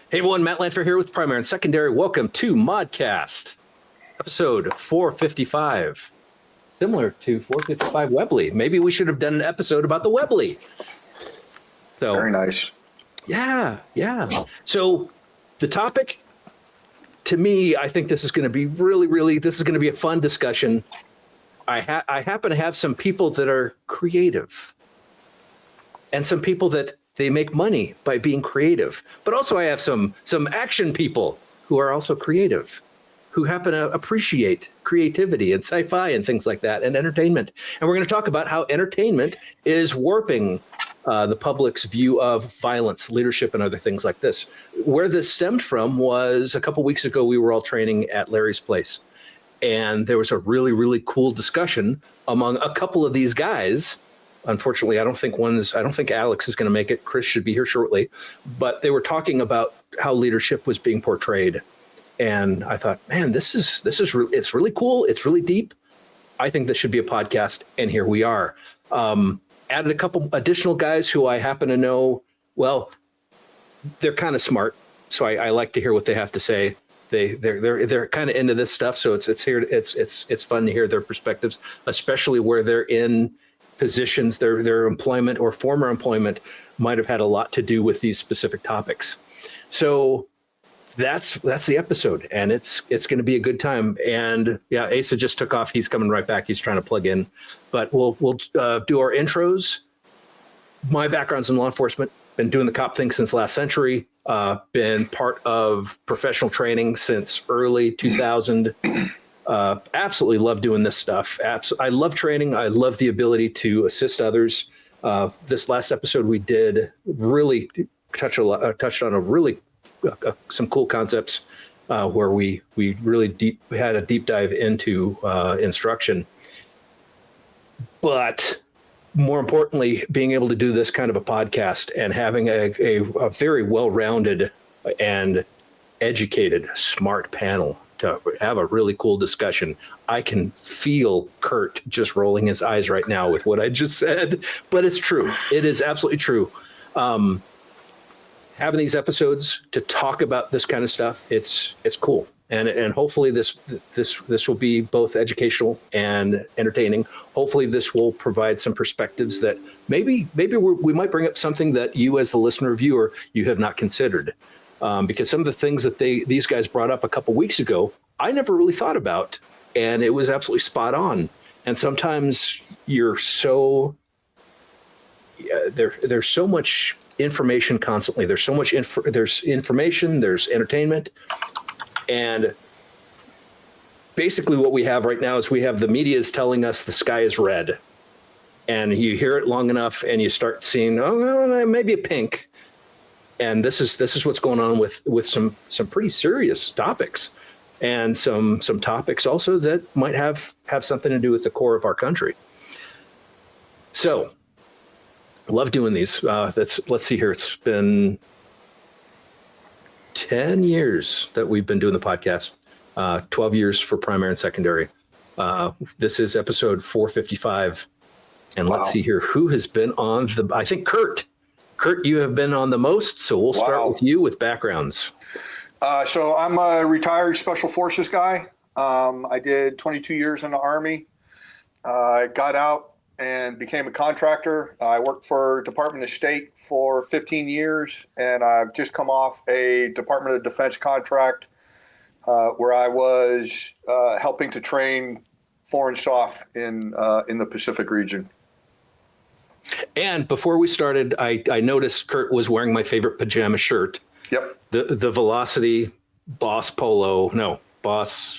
Hey everyone, Matt Landfair here with Primary and Secondary. Welcome to ModCast, episode 455. Similar to 455 Webley. Maybe we should have done an episode about the Webley. So very nice. Yeah. So the topic, to me, I think this is going to be this is going to be a fun discussion. I happen to have some people that are creative and some people that they make money by being creative. But also I have some action people who are also creative, who happen to appreciate creativity and sci-fi and things like that and entertainment. And we're going to talk about how entertainment is warping the public's view of violence, leadership, and other things like this. Where this stemmed from was a couple weeks ago, we were all training at Larry's place. And there was a really cool discussion among a couple of these guys. Unfortunately, I don't think Alex is going to make it. Chris should be here shortly. But they were talking about how leadership was being portrayed. And I thought, man, it's really cool. It's really deep. I think this should be a podcast. And here we are. Added a couple additional guys who I happen to know. Well, they're kind of smart. So I like to hear what they have to say. They're kind of into this stuff. So it's fun to hear their perspectives, especially where they're in positions, their employment or former employment might have had a lot to do with these specific topics. So that's the episode, and it's going to be a good time. And yeah, Asa just took off. He's coming right back. He's trying to plug in, but we'll do our intros. My background's in law enforcement. Been doing the cop thing since last century. Been part of professional training since early 2000. Absolutely love doing this stuff. I love training. I love the ability to assist others. This last episode we did really touched on a really some cool concepts where we really had a deep dive into instruction. But more importantly, being able to do this kind of a podcast and having a very well-rounded and educated, smart panel to have a really cool discussion. I can feel Kurt just rolling his eyes right now with what I just said, but it's true. It is absolutely true. Having these episodes to talk about this kind of stuff, it's cool. And hopefully this will be both educational and entertaining. Hopefully this will provide some perspectives that maybe we might bring up something that you as the listener or viewer, you have not considered. Because some of the things that these guys brought up a couple weeks ago, I never really thought about, and it was absolutely spot on. And sometimes there's so much information constantly. There's so much there's information, there's entertainment, and basically what we have right now is we have the media is telling us the sky is red, and you hear it long enough, and you start seeing maybe a pink. And this is what's going on with some pretty serious topics, and some topics also that might have something to do with the core of our country. So, love doing these. Let's see here. It's been 10 years that we've been doing the podcast. 12 years for primary and secondary. This is episode 455, and Let's see here who has been on I think Kurt. Kurt, you have been on the most, so we'll start with you with backgrounds. So I'm a retired Special Forces guy. I did 22 years in the Army. I got out and became a contractor. I worked for Department of State for 15 years, and I've just come off a Department of Defense contract where I was helping to train foreign SOF in the Pacific region. And before we started, I noticed Kurt was wearing my favorite pajama shirt. Yep. The Velocity Boss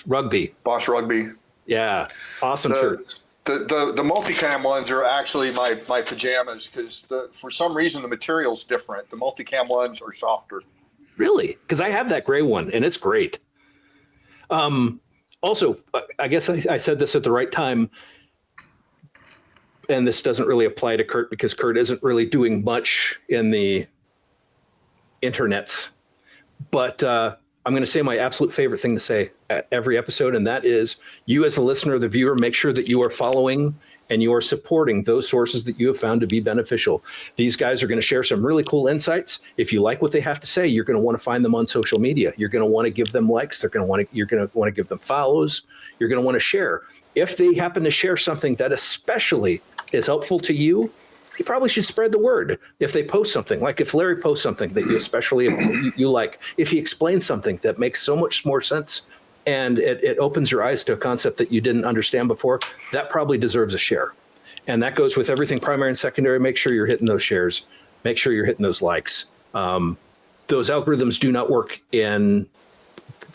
Rugby. Boss Rugby. Yeah. Awesome shirts. The multicam ones are actually my pajamas because for some reason the material's different. The multicam ones are softer. Really? Because I have that gray one and it's great. Also, I guess I said this at the right time. And this doesn't really apply to Kurt because Kurt isn't really doing much in the internets. But I'm going to say my absolute favorite thing to say at every episode, and that is you as a listener or the viewer, make sure that you are following and you are supporting those sources that you have found to be beneficial. These guys are going to share some really cool insights. If you like what they have to say, you're going to want to find them on social media. You're going to want to give them likes. You're going to want to give them follows. You're going to want to share. If they happen to share something that especially is helpful to you, you probably should spread the word. If they post something, like if Larry posts something that you especially you like, if he explains something that makes so much more sense and it opens your eyes to a concept that you didn't understand before, that probably deserves a share. And that goes with everything primary and secondary. Make sure you're hitting those shares. Make sure you're hitting those likes. Those algorithms do not work in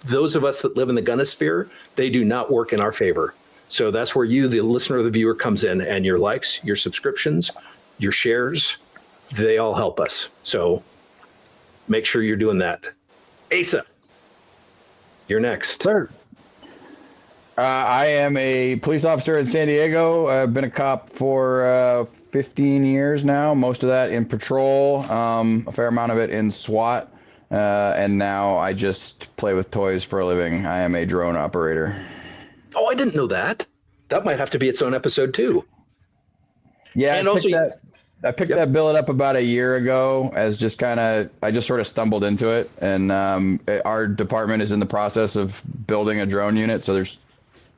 those of us that live in the Gunnosphere. They do not work in our favor. So that's where you, the listener or the viewer, comes in, and your likes, your subscriptions, your shares, they all help us. So make sure you're doing that. Asa, you're next. Sir. I am a police officer in San Diego. I've been a cop for 15 years now, most of that in patrol, a fair amount of it in SWAT, and now I just play with toys for a living. I am a drone operator. Oh, I didn't know that. That might have to be its own episode too. Yeah, and I picked that billet up about a year ago as just I just sort of stumbled into it. And our department is in the process of building a drone unit. So there's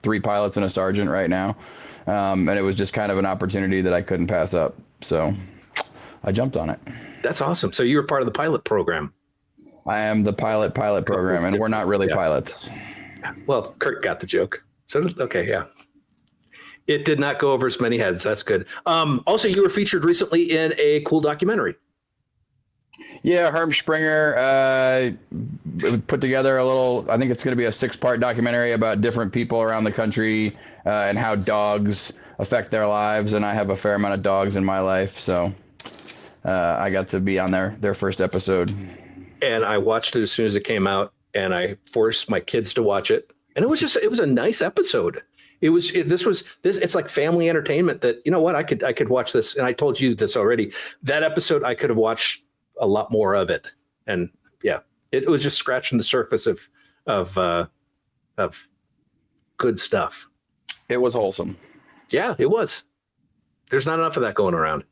3 pilots and a sergeant right now. And it was just kind of an opportunity that I couldn't pass up. So I jumped on it. That's awesome. So you were part of the pilot program. I am the pilot program, and we're not really pilots. Well, Kurt got the joke. So, okay, yeah. It did not go over as many heads. That's good. Also, you were featured recently in a cool documentary. Yeah, Herm Springer put together a little, I think it's going to be a 6-part documentary about different people around the country and how dogs affect their lives. And I have a fair amount of dogs in my life. So I got to be on their first episode. And I watched it as soon as it came out, and I forced my kids to watch it. And it was a nice episode. It's like family entertainment that, you know what, I could watch this. And I told you this already. That episode, I could have watched a lot more of it. And yeah, it was just scratching the surface of good stuff. It was wholesome. Yeah, it was. There's not enough of that going around.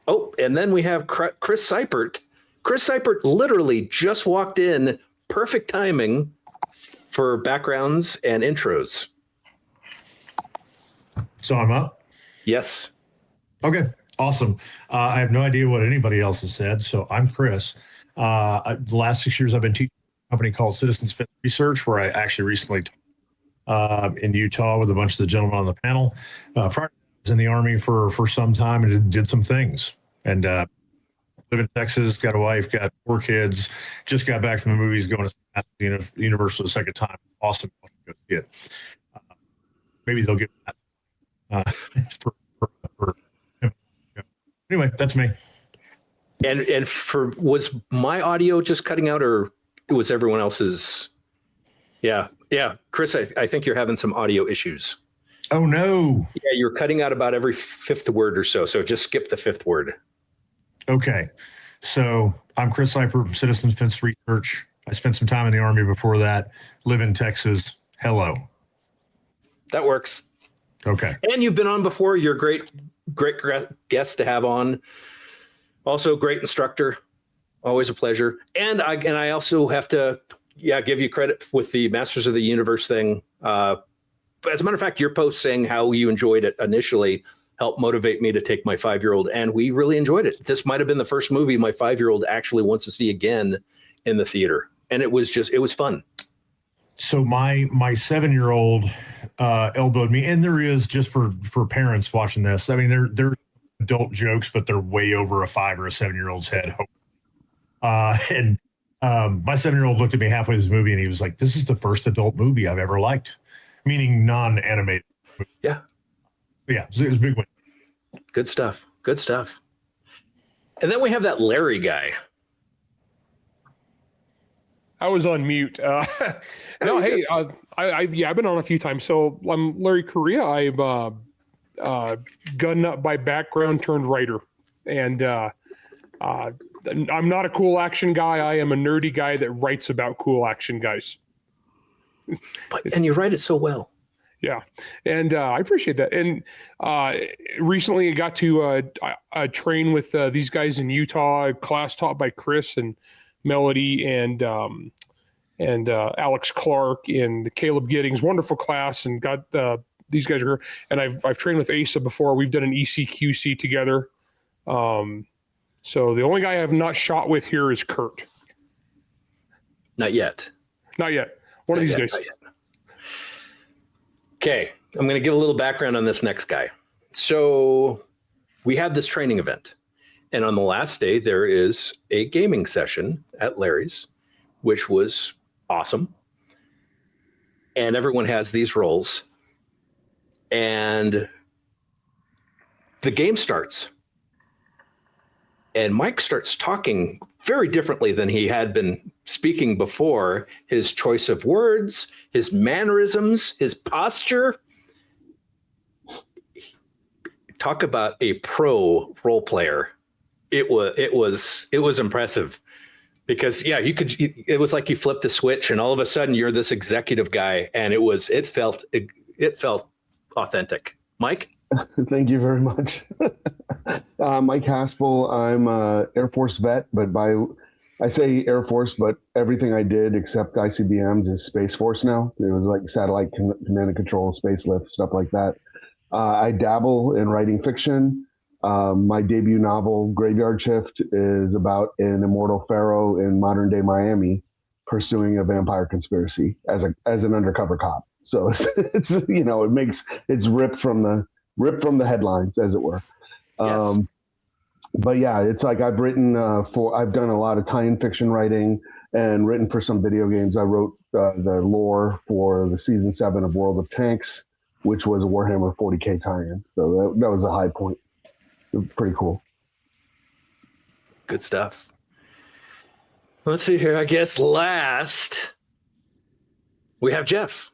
Oh, and then we have Chris Cypert. Chris Cypert literally just walked in, perfect timing for backgrounds and intros. So I'm up? Yes. Okay, awesome. I have no idea what anybody else has said, so I'm Chris. The last 6 years I've been teaching a company called Citizens Fit Research, where I actually recently taught in Utah with a bunch of the gentlemen on the panel. Prior to that, I was in the Army for some time and did some things. And live in Texas, got a wife, got 4 kids, just got back from the movies, going to Universal the second time. Awesome. Go see it. Maybe they'll get that. Anyway, that's me. And was my audio just cutting out, or was everyone else's? Yeah. Chris, I think you're having some audio issues. Oh, no. Yeah, you're cutting out about every 5th word or so. So just skip the 5th word. Okay. So I'm Chris Cypert, Citizens Fence Research. I spent some time in the Army before that. Live in Texas. Hello. That works. Okay. And you've been on before. You're a great guest to have on. Also, great instructor. Always a pleasure. And I also have to, give you credit with the Masters of the Universe thing. As a matter of fact, your post saying how you enjoyed it initially helped motivate me to take my 5-year-old, and we really enjoyed it. This might have been the first movie my 5-year-old actually wants to see again in the theater. And it was fun. So my 7-year-old elbowed me, and there is, just for parents watching this, I mean, they're adult jokes, but they're way over a 5 or a 7-year-old's head. And my 7-year-old looked at me halfway through this movie, and he was like, "This is the first adult movie I've ever liked," meaning non-animated movie. Yeah. Yeah, it was a big win. Good stuff. And then we have that Larry guy. I was on mute. No, hey, I've been on a few times. So I'm Larry Correia. I'm gun nut by background turned writer, and I'm not a cool action guy. I am a nerdy guy that writes about cool action guys. And you write it so well. Yeah, and I appreciate that. And recently, I got to train with these guys in Utah. A class taught by Chris and Melody and Alex Clark and Caleb Giddings. Wonderful class, and got these guys are. And I've trained with Asa before. We've done an ECQC together. So the only guy I have not shot with here is Kurt. Not yet. Not yet. One of these days. Okay, I'm going to give a little background on this next guy. So we had this training event, and on the last day, there is a gaming session at Larry's, which was awesome. And everyone has these roles, and the game starts. And Mike starts talking very differently than he had been speaking before. His choice of words, his mannerisms, his posture. Talk about a pro role player. It was impressive, because it was like you flipped a switch and all of a sudden you're this executive guy, and it felt authentic. Mike? Thank you very much. Mike Haspil. I'm a Air Force vet, but I say Air Force, but everything I did except ICBMs is Space Force now. It was like satellite command and control, space lift, stuff like that. I dabble in writing fiction. My debut novel, Graveyard Shift, is about an immortal pharaoh in modern day Miami pursuing a vampire conspiracy as an undercover cop. So it's it's ripped from the headlines, as it were. Yes. But yeah, it's like I've written I've done a lot of tie-in fiction writing and written for some video games. I wrote the lore for the season 7 of World of Tanks, which was a Warhammer 40K tie-in. So that was a high point. It was pretty cool. Good stuff. Let's see here. I guess last we have Jeff.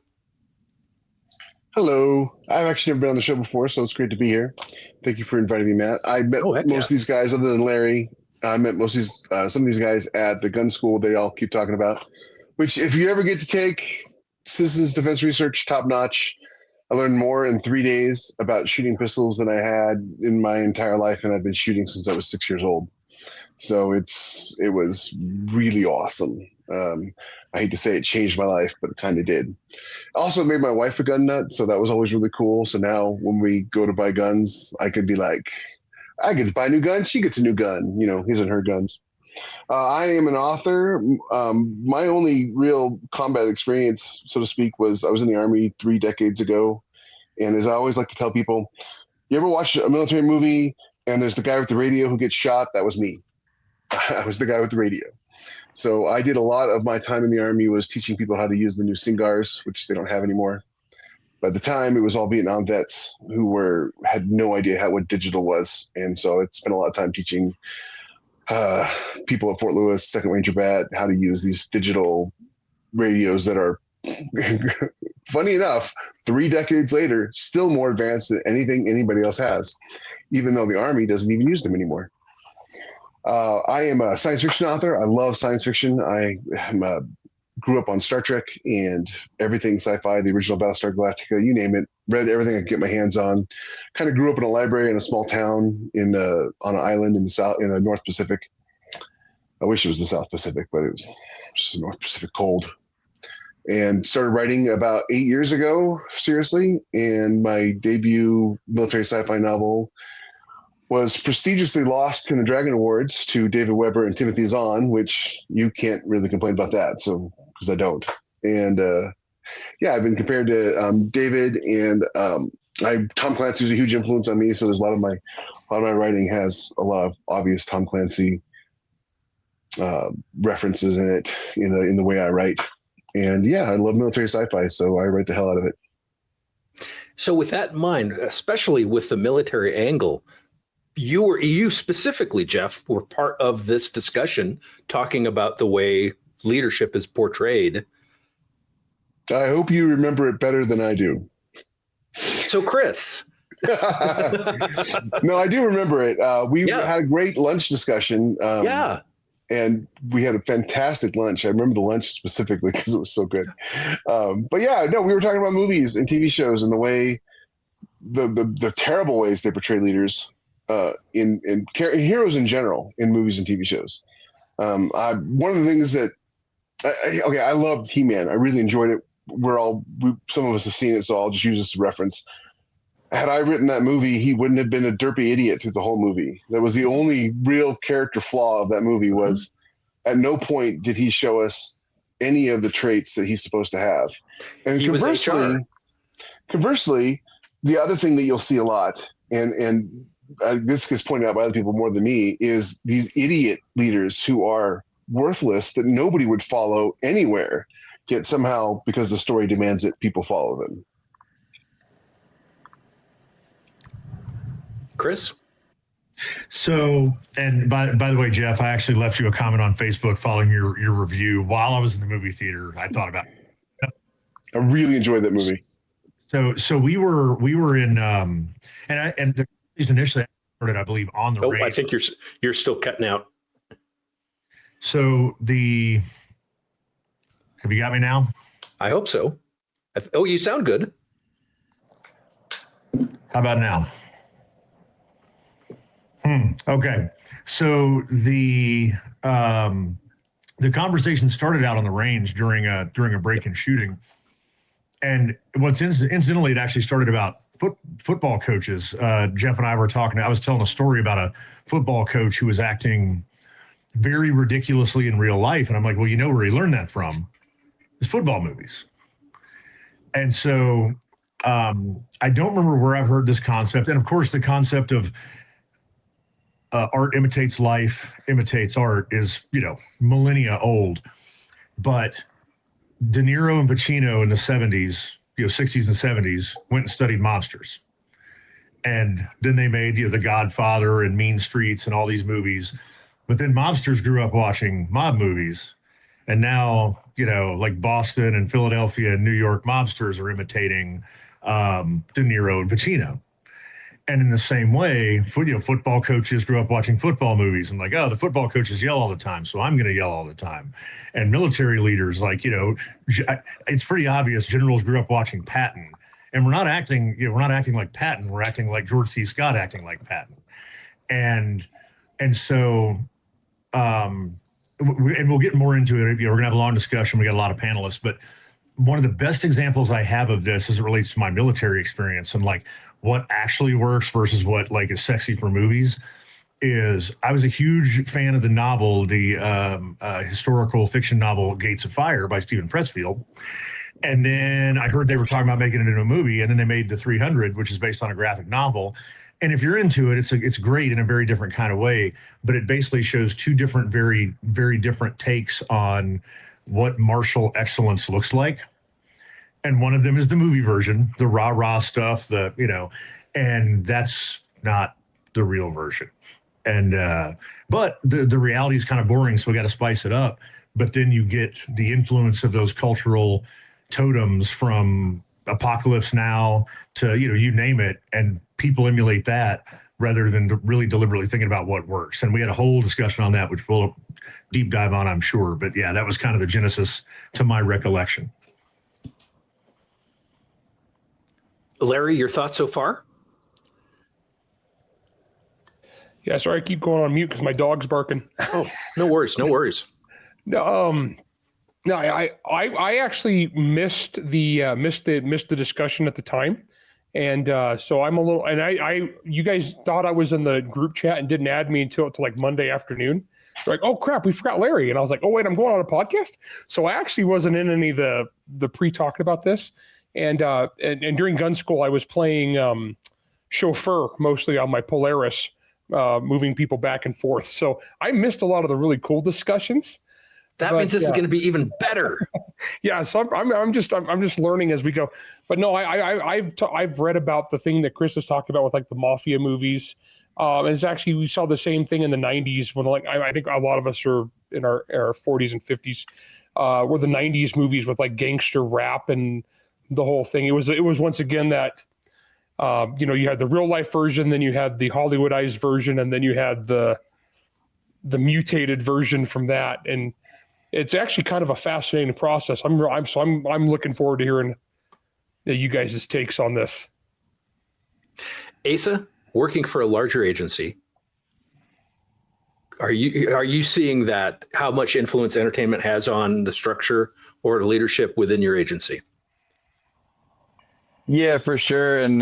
Hello. I've actually never been on the show before, so it's great to be here. Thank you for inviting me, Matt. I met most of these guys, other than Larry. I met most of these, some of these guys at the gun school they all keep talking about, which if you ever get to take, Citizens Defense Research, top notch. I learned more in 3 days about shooting pistols than I had in my entire life, and I've been shooting since I was 6 years old. So it was really awesome. I hate to say it changed my life, but it kind of did. Also made my wife a gun nut, so that was always really cool. So now when we go to buy guns, I could be like, I get to buy a new gun, she gets a new gun. His and her guns. I am an author. My only real combat experience, so to speak, was I was in the Army 3 decades ago. And as I always like to tell people, you ever watch a military movie and there's the guy with the radio who gets shot? That was me. I was the guy with the radio. So I did a lot of my time in the Army was teaching people how to use the new SINGARs, which they don't have anymore. By the time, it was all Vietnam vets who had no idea what digital was. And so I spent a lot of time teaching people at Fort Lewis, 2nd Ranger Bat, how to use these digital radios that are, funny enough, 3 decades later, still more advanced than anything anybody else has, even though the Army doesn't even use them anymore. I am a science fiction author. I love science fiction. I grew up on Star Trek and everything sci-fi, the original Battlestar Galactica, you name it. Read everything I could get my hands on. Kind of grew up in a library in a small town on an island in the North Pacific. I wish it was the South Pacific, but it was just the North Pacific cold. And started writing about 8 years ago, seriously. And my debut military sci-fi novel was prestigiously lost in the Dragon Awards to David Weber and Timothy Zahn, which you can't really complain about that, so because I don't. And I've been compared to David, and Tom Clancy was a huge influence on me. So there's a lot of my writing has a lot of obvious Tom Clancy references in it in the way I write. And I love military sci-fi, so I write the hell out of it. So with that in mind, especially with the military angle, you specifically, Jeff, were part of this discussion talking about the way leadership is portrayed. I hope you remember it better than I do. So, Chris. No, I do remember it. We had a great lunch discussion. and we had a fantastic lunch. I remember the lunch specifically because it was so good. But yeah, no, we were talking about movies and TV shows and the way the terrible ways they portray leaders in heroes in general in movies and TV shows. One of the things that I loved He-Man. I really enjoyed it. Some of us have seen it, so I'll just use this as a reference. Had I written that movie, he wouldn't have been a derpy idiot through the whole movie. That was the only real character flaw of that movie was at no point did he show us any of the traits that he's supposed to have. And he conversely, the other thing that you'll see a lot, and this gets pointed out by other people more than me, is these idiot leaders who are worthless that nobody would follow anywhere, yet somehow, because the story demands it, people follow them. Chris? So, and by the way, Jeff, I actually left you a comment on Facebook following your review while I was in the movie theater. I thought about it. I really enjoyed that movie. So we were in and the reason initially I started, I believe, on the race. I think you're still cutting out. So have you got me now? I hope so. You sound good. How about now? Okay. So the conversation started out on the range during a break-in shooting. And incidentally, it actually started about football coaches. Jeff and I were talking. I was telling a story about a football coach who was acting very ridiculously in real life. And I'm like, well, you know where he learned that from? His football movies. And so I don't remember where I've heard this concept. And of course, the concept of art imitates life, imitates art is, millennia old. But De Niro and Pacino in the 70s, 60s and 70s went and studied mobsters. And then they made, The Godfather and Mean Streets and all these movies. But then mobsters grew up watching mob movies. And now, like Boston and Philadelphia and New York mobsters are imitating De Niro and Pacino. And in the same way, football coaches grew up watching football movies and like, oh, the football coaches yell all the time, so I'm going to yell all the time. And military leaders, like, it's pretty obvious generals grew up watching Patton. And we're not acting like Patton. We're acting like George C. Scott acting like Patton. And so, and we'll get more into it. We're going to have a long discussion. We got a lot of panelists, but one of the best examples I have of this as it relates to my military experience and like what actually works versus what like is sexy for movies is I was a huge fan of the novel, the historical fiction novel Gates of Fire by Stephen Pressfield. And then I heard they were talking about making it into a movie, and then they made The 300, which is based on a graphic novel. And if you're into it, it's great in a very different kind of way, but it basically shows two different, very, very different takes on what martial excellence looks like. And one of them is the movie version, the rah-rah stuff, and that's not the real version. And, but the reality is kind of boring, so we got to spice it up. But then you get the influence of those cultural totems from Apocalypse Now to, you name it, and people emulate that rather than really deliberately thinking about what works. And we had a whole discussion on that, which we'll deep dive on, I'm sure. But yeah, that was kind of the genesis to my recollection. Larry, your thoughts so far? Yeah, sorry, I keep going on mute because my dog's barking. Oh, no worries, no worries. No, I actually missed the discussion at the time, and so I'm a little. And you guys thought I was in the group chat and didn't add me until like Monday afternoon. They're like, oh crap, we forgot Larry, and I was like, oh wait, I'm going on a podcast. So I actually wasn't in any of the pre-talking about this. And during gun school, I was playing chauffeur mostly on my Polaris, moving people back and forth. So I missed a lot of the really cool discussions. That means this is going to be even better. Yeah, so I'm just learning as we go. But no, I've read about the thing that Chris has talked about with like the mafia movies. And it's actually, we saw the same thing in the 90s when like I think a lot of us are in our 40s and 50s, were the 90s movies with like gangster rap and the whole thing. It was once again that you had the real life version, then you had the Hollywoodized version, and then you had the the mutated version from that, and it's actually kind of a fascinating process. I'm looking forward to hearing you guys' takes on this. Asa, working for a larger agency, are you seeing that how much influence entertainment has on the structure or the leadership within your agency? Yeah, for sure. And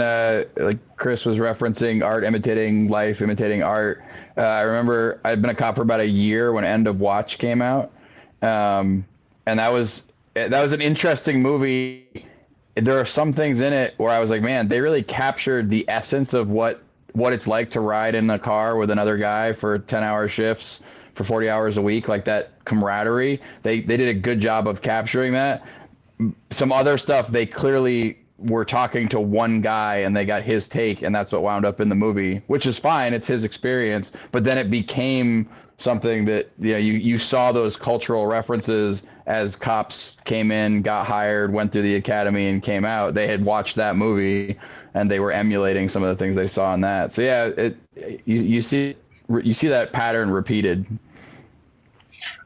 like Chris was referencing art imitating life, imitating art. I remember I'd been a cop for about a year when End of Watch came out. And that was an interesting movie. There are some things in it where I was like, man, they really captured the essence of what it's like to ride in a car with another guy for 10-hour shifts for 40 hours a week, like that camaraderie. They did a good job of capturing that. Some other stuff, they clearly were talking to one guy and they got his take, and that's what wound up in the movie, which is fine. It's his experience. But then it became something that, you know, you saw those cultural references as cops came in, got hired, went through the academy and came out. They had watched that movie and they were emulating some of the things they saw in that. So yeah, you see that pattern repeated.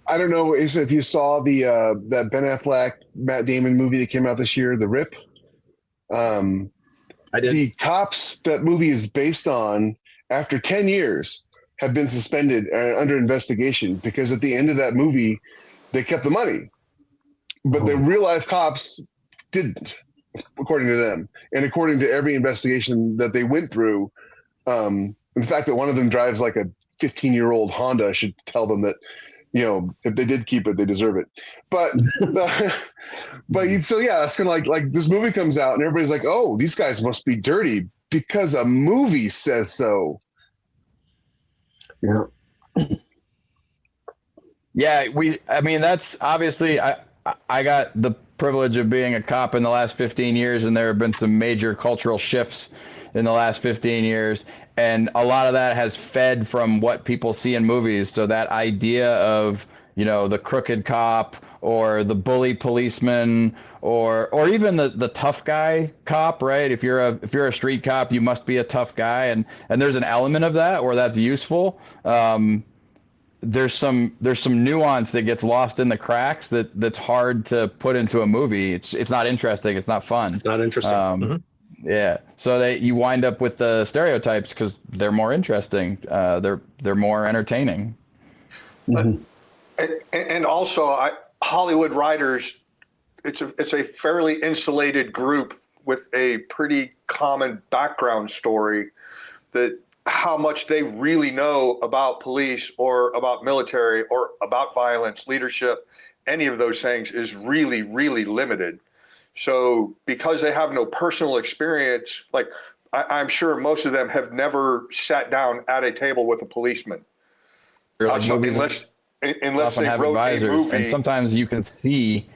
I don't know if you saw the that Ben Affleck, Matt Damon movie that came out this year, The Rip. I did. The cops that movie is based on, after 10 years, have been suspended under investigation because at the end of that movie, they kept the money. But the real life cops didn't, according to them. And according to every investigation that they went through, the fact that one of them drives like a 15-year-old Honda should tell them that, you know, if they did keep it, they deserve it. But so yeah, that's kind of like this movie comes out and everybody's like, oh, these guys must be dirty because a movie says so. Yeah. Yeah, I mean, that's obviously, I got the privilege of being a cop in the last 15 years, and there have been some major cultural shifts in the last 15 years. And a lot of that has fed from what people see in movies. So that idea of, you know, the crooked cop or the bully policeman or even the tough guy cop, right? If you're a street cop, you must be a tough guy. And there's an element of that where that's useful. There's some nuance that gets lost in the cracks that's hard to put into a movie. It's not interesting. It's not fun. It's not interesting. Yeah. So you wind up with the stereotypes because they're more interesting. They're more entertaining. And also, Hollywood writers, it's a fairly insulated group with a pretty common background story that how much they really know about police or about military or about violence, leadership, any of those things is really, really limited. So because they have no personal experience, like I'm sure most of them have never sat down at a table with a policeman. Like Unless they wrote a movie. And sometimes you can see.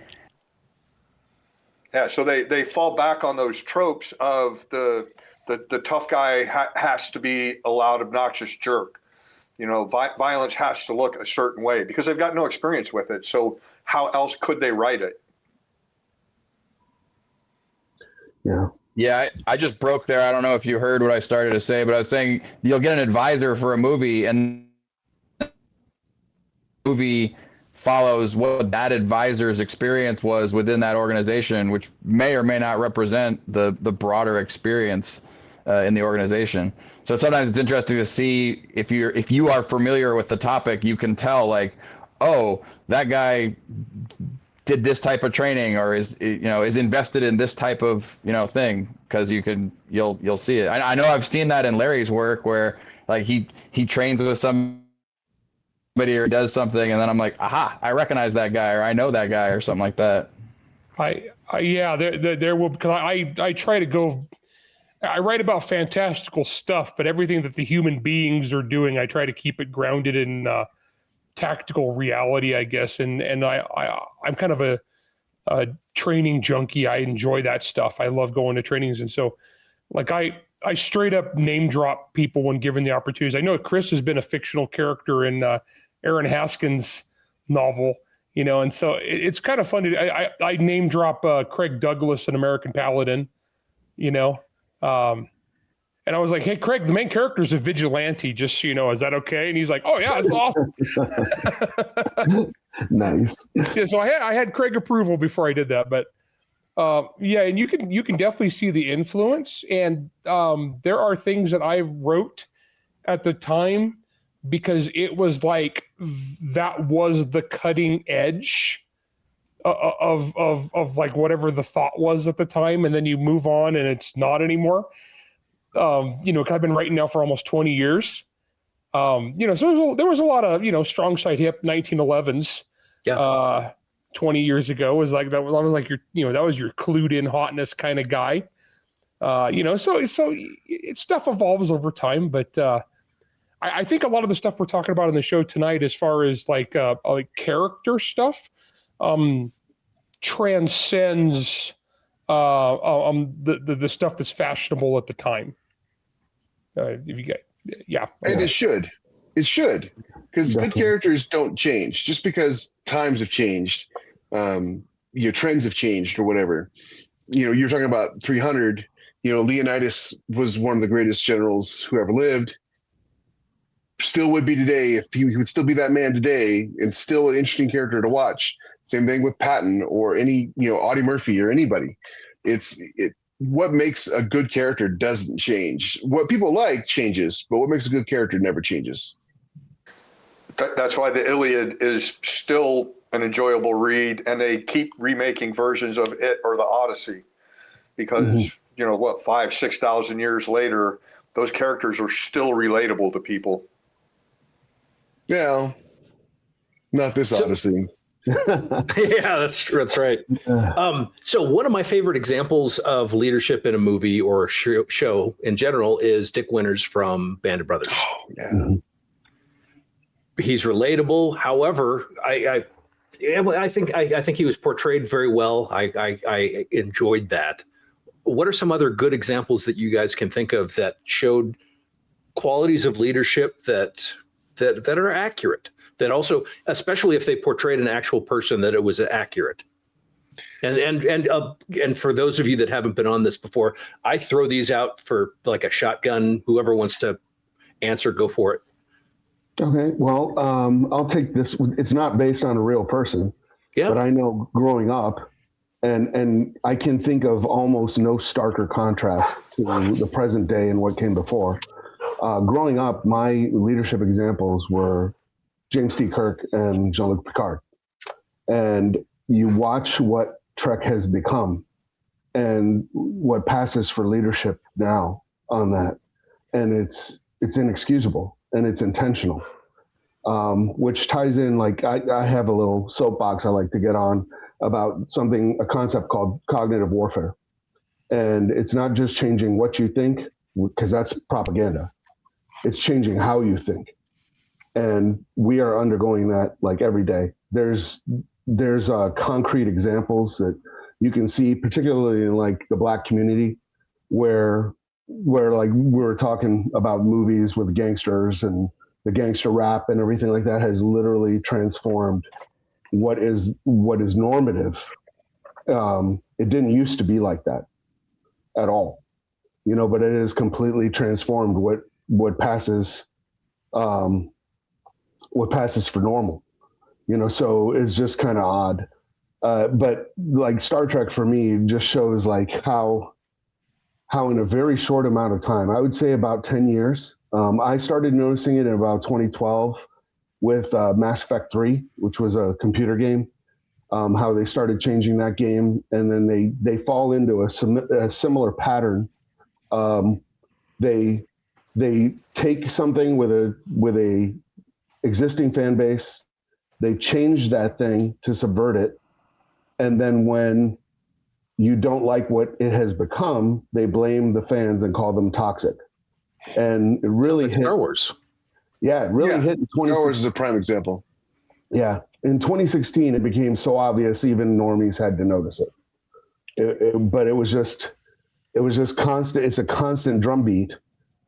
Yeah, so they fall back on those tropes of the tough guy has to be a loud, obnoxious jerk. You know, violence has to look a certain way because they've got no experience with it. So how else could they write it? Yeah. Yeah, I just broke there. I don't know if you heard what I started to say, but I was saying you'll get an advisor for a movie, and the movie follows what that advisor's experience was within that organization, which may or may not represent the broader experience in the organization. So sometimes it's interesting to see if you are familiar with the topic, you can tell like, oh, that guy did this type of training or is invested in this type of, thing, because you'll see it. I know I've seen that in Larry's work where like he trains with somebody or does something, and then I'm like, aha, I recognize that guy, or I know that guy, or something like that. There will, because I try to go. I write about fantastical stuff, but everything that the human beings are doing, I try to keep it grounded in tactical reality, I guess. And I'm kind of a training junkie. I enjoy that stuff. I love going to trainings, and so like I straight up name drop people when given the opportunities. I know Chris has been a fictional character in Aaron Haskin's novel, and so it's kind of fun to. I name drop Craig Douglas, an American Paladin, and And I was like, hey, Craig, the main character is a vigilante, just so you know. Is that okay? And he's like, oh, yeah, it's awesome. Nice. Yeah, so I had Craig approval before I did that. But yeah, and you can definitely see the influence. And there are things that I wrote at the time because it was like that was the cutting edge of like whatever the thought was at the time, and then you move on and it's not anymore. You know, 'cause I've been writing now for almost 20 years. You know, so there was a lot of, you know, strong side hip 1911s. Yeah. 20 years ago was like that was like your, you know, that was your clued in hotness kind of guy. You know, so stuff evolves over time, but I think a lot of the stuff we're talking about on the show tonight, as far as like character stuff, transcends the stuff that's fashionable at the time. If you get, yeah, and it should, because good characters don't change just because times have changed, your trends have changed or whatever. You know, you're talking about 300. You know, Leonidas was one of the greatest generals who ever lived. Still would be today if he would still be that man today, and still an interesting character to watch. Same thing with Patton or any, you know, Audie Murphy or anybody. What makes a good character doesn't change. What people like changes, but what makes a good character never changes. That's why the Iliad is still an enjoyable read, and they keep remaking versions of it or the Odyssey because, you know, what, 5,000-6,000 years later, those characters are still relatable to people. Yeah, not this Odyssey. Yeah, that's right. So one of my favorite examples of leadership in a movie or a show in general is Dick Winters from Band of Brothers. Oh, yeah. He's relatable. However, I think he was portrayed very well. I enjoyed that. What are some other good examples that you guys can think of that showed qualities of leadership that are accurate? That also, especially if they portrayed an actual person, that it was accurate. And for those of you that haven't been on this before, I throw these out for like a shotgun. Whoever wants to answer, go for it. Okay, well, I'll take this. It's not based on a real person, but I know growing up, and I can think of almost no starker contrast to the present day and what came before. Growing up, my leadership examples were James T. Kirk and Jean-Luc Picard. And you watch what Trek has become and what passes for leadership now on that. And it's inexcusable and it's intentional, which ties in, like I have a little soapbox I like to get on about a concept called cognitive warfare. And it's not just changing what you think, because that's propaganda. It's changing how you think. And we are undergoing that like every day. There's concrete examples that you can see, particularly in like the Black community, where like we were talking about movies with gangsters and the gangster rap and everything like that has literally transformed what is normative. It didn't used to be like that at all, you know, but it has completely transformed what passes for normal, you know, so it's just kind of odd. But like Star Trek for me just shows like how in a very short amount of time, I would say about 10 years, I started noticing it in about 2012 with Mass Effect 3, which was a computer game, how they started changing that game. And then they fall into a similar pattern. They take something with a existing fan base, they change that thing to subvert it, and then when you don't like what it has become, they blame the fans and call them toxic. And it really hit Star Wars. Yeah, it really hit in 2016. Star Wars is a prime example. Yeah, in 2016, it became so obvious even normies had to notice it. But it was just constant. It's a constant drumbeat,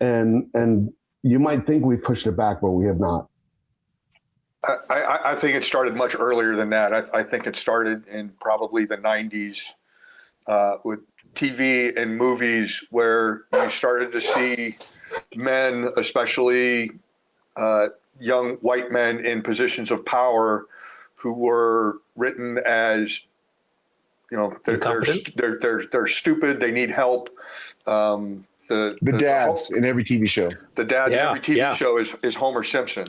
and you might think we pushed it back, but we have not. I think it started much earlier than that. I think it started in probably the 90s. with TV and movies where you started to see men, especially young white men in positions of power, who were written as, you know, they're stupid. They need help. The dads in every TV show. The dad in every TV show is Homer Simpson.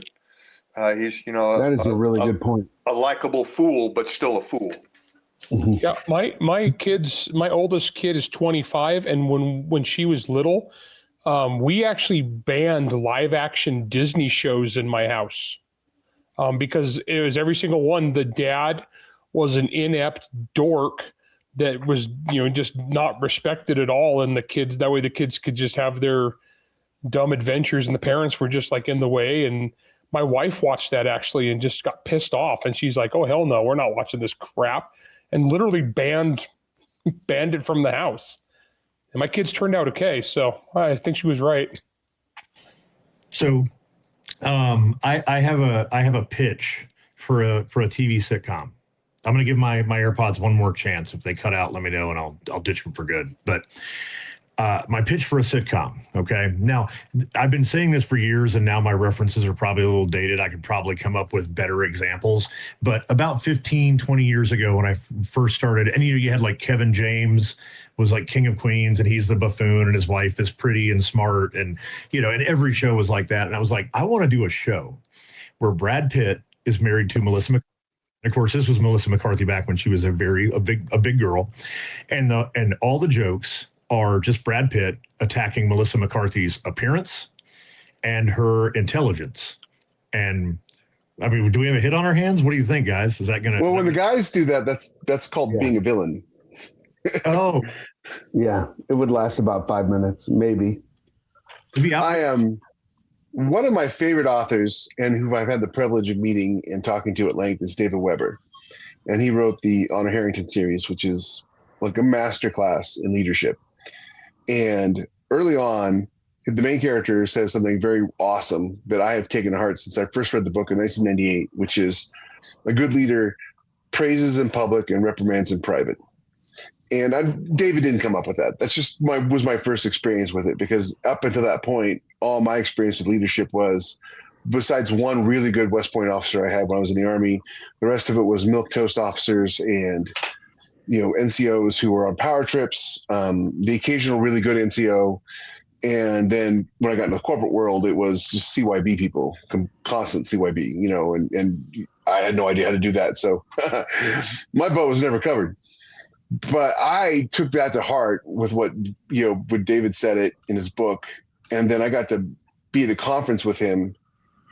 He's, you know, that is a really good point. A likable fool, but still a fool. Yeah, my oldest kid is 25, and when she was little, we actually banned live action Disney shows in my house, because it was every single one. The dad was an inept dork that was, you know, just not respected at all, and the kids could just have their dumb adventures, and the parents were just like in the way. And my wife watched that actually and just got pissed off, and she's like, "Oh hell no, we're not watching this crap," and literally banned it from the house. And my kids turned out okay, so I think she was right. So, I have a pitch for a TV sitcom. I'm going to give my AirPods one more chance. If they cut out, let me know, and I'll ditch them for good. But my pitch for a sitcom. Okay. Now, I've been saying this for years, and now my references are probably a little dated. I could probably come up with better examples. But about 15, 20 years ago, when I first started, and you had like Kevin James was like King of Queens, and he's the buffoon, and his wife is pretty and smart. And, you know, and every show was like that. And I was like, I want to do a show where Brad Pitt is married to Melissa McCarthy. Of course, this was Melissa McCarthy back when she was a big girl. And all the jokes are just Brad Pitt attacking Melissa McCarthy's appearance and her intelligence. And I mean, do we have a hit on our hands? What do you think, guys? Is that going to? Well, when the guys do that, that's called being a villain. Oh, yeah, it would last about 5 minutes, maybe. I am one of my favorite authors, and who I've had the privilege of meeting and talking to at length, is David Weber, and he wrote the Honor Harrington series, which is like a masterclass in leadership. And early on, the main character says something very awesome that I have taken to heart since I first read the book in 1998, which is a good leader praises in public and reprimands in private. And David didn't come up with that. That's just was my first experience with it, because up until that point, all my experience with leadership was, besides one really good West Point officer I had when I was in the Army, the rest of it was milquetoast officers and, you know, NCOs who were on power trips, the occasional really good NCO. And then when I got into the corporate world, it was just CYB people, constant CYB, you know, and I had no idea how to do that. So my butt was never covered. But I took that to heart with what David said it in his book. And then I got to be at a conference with him,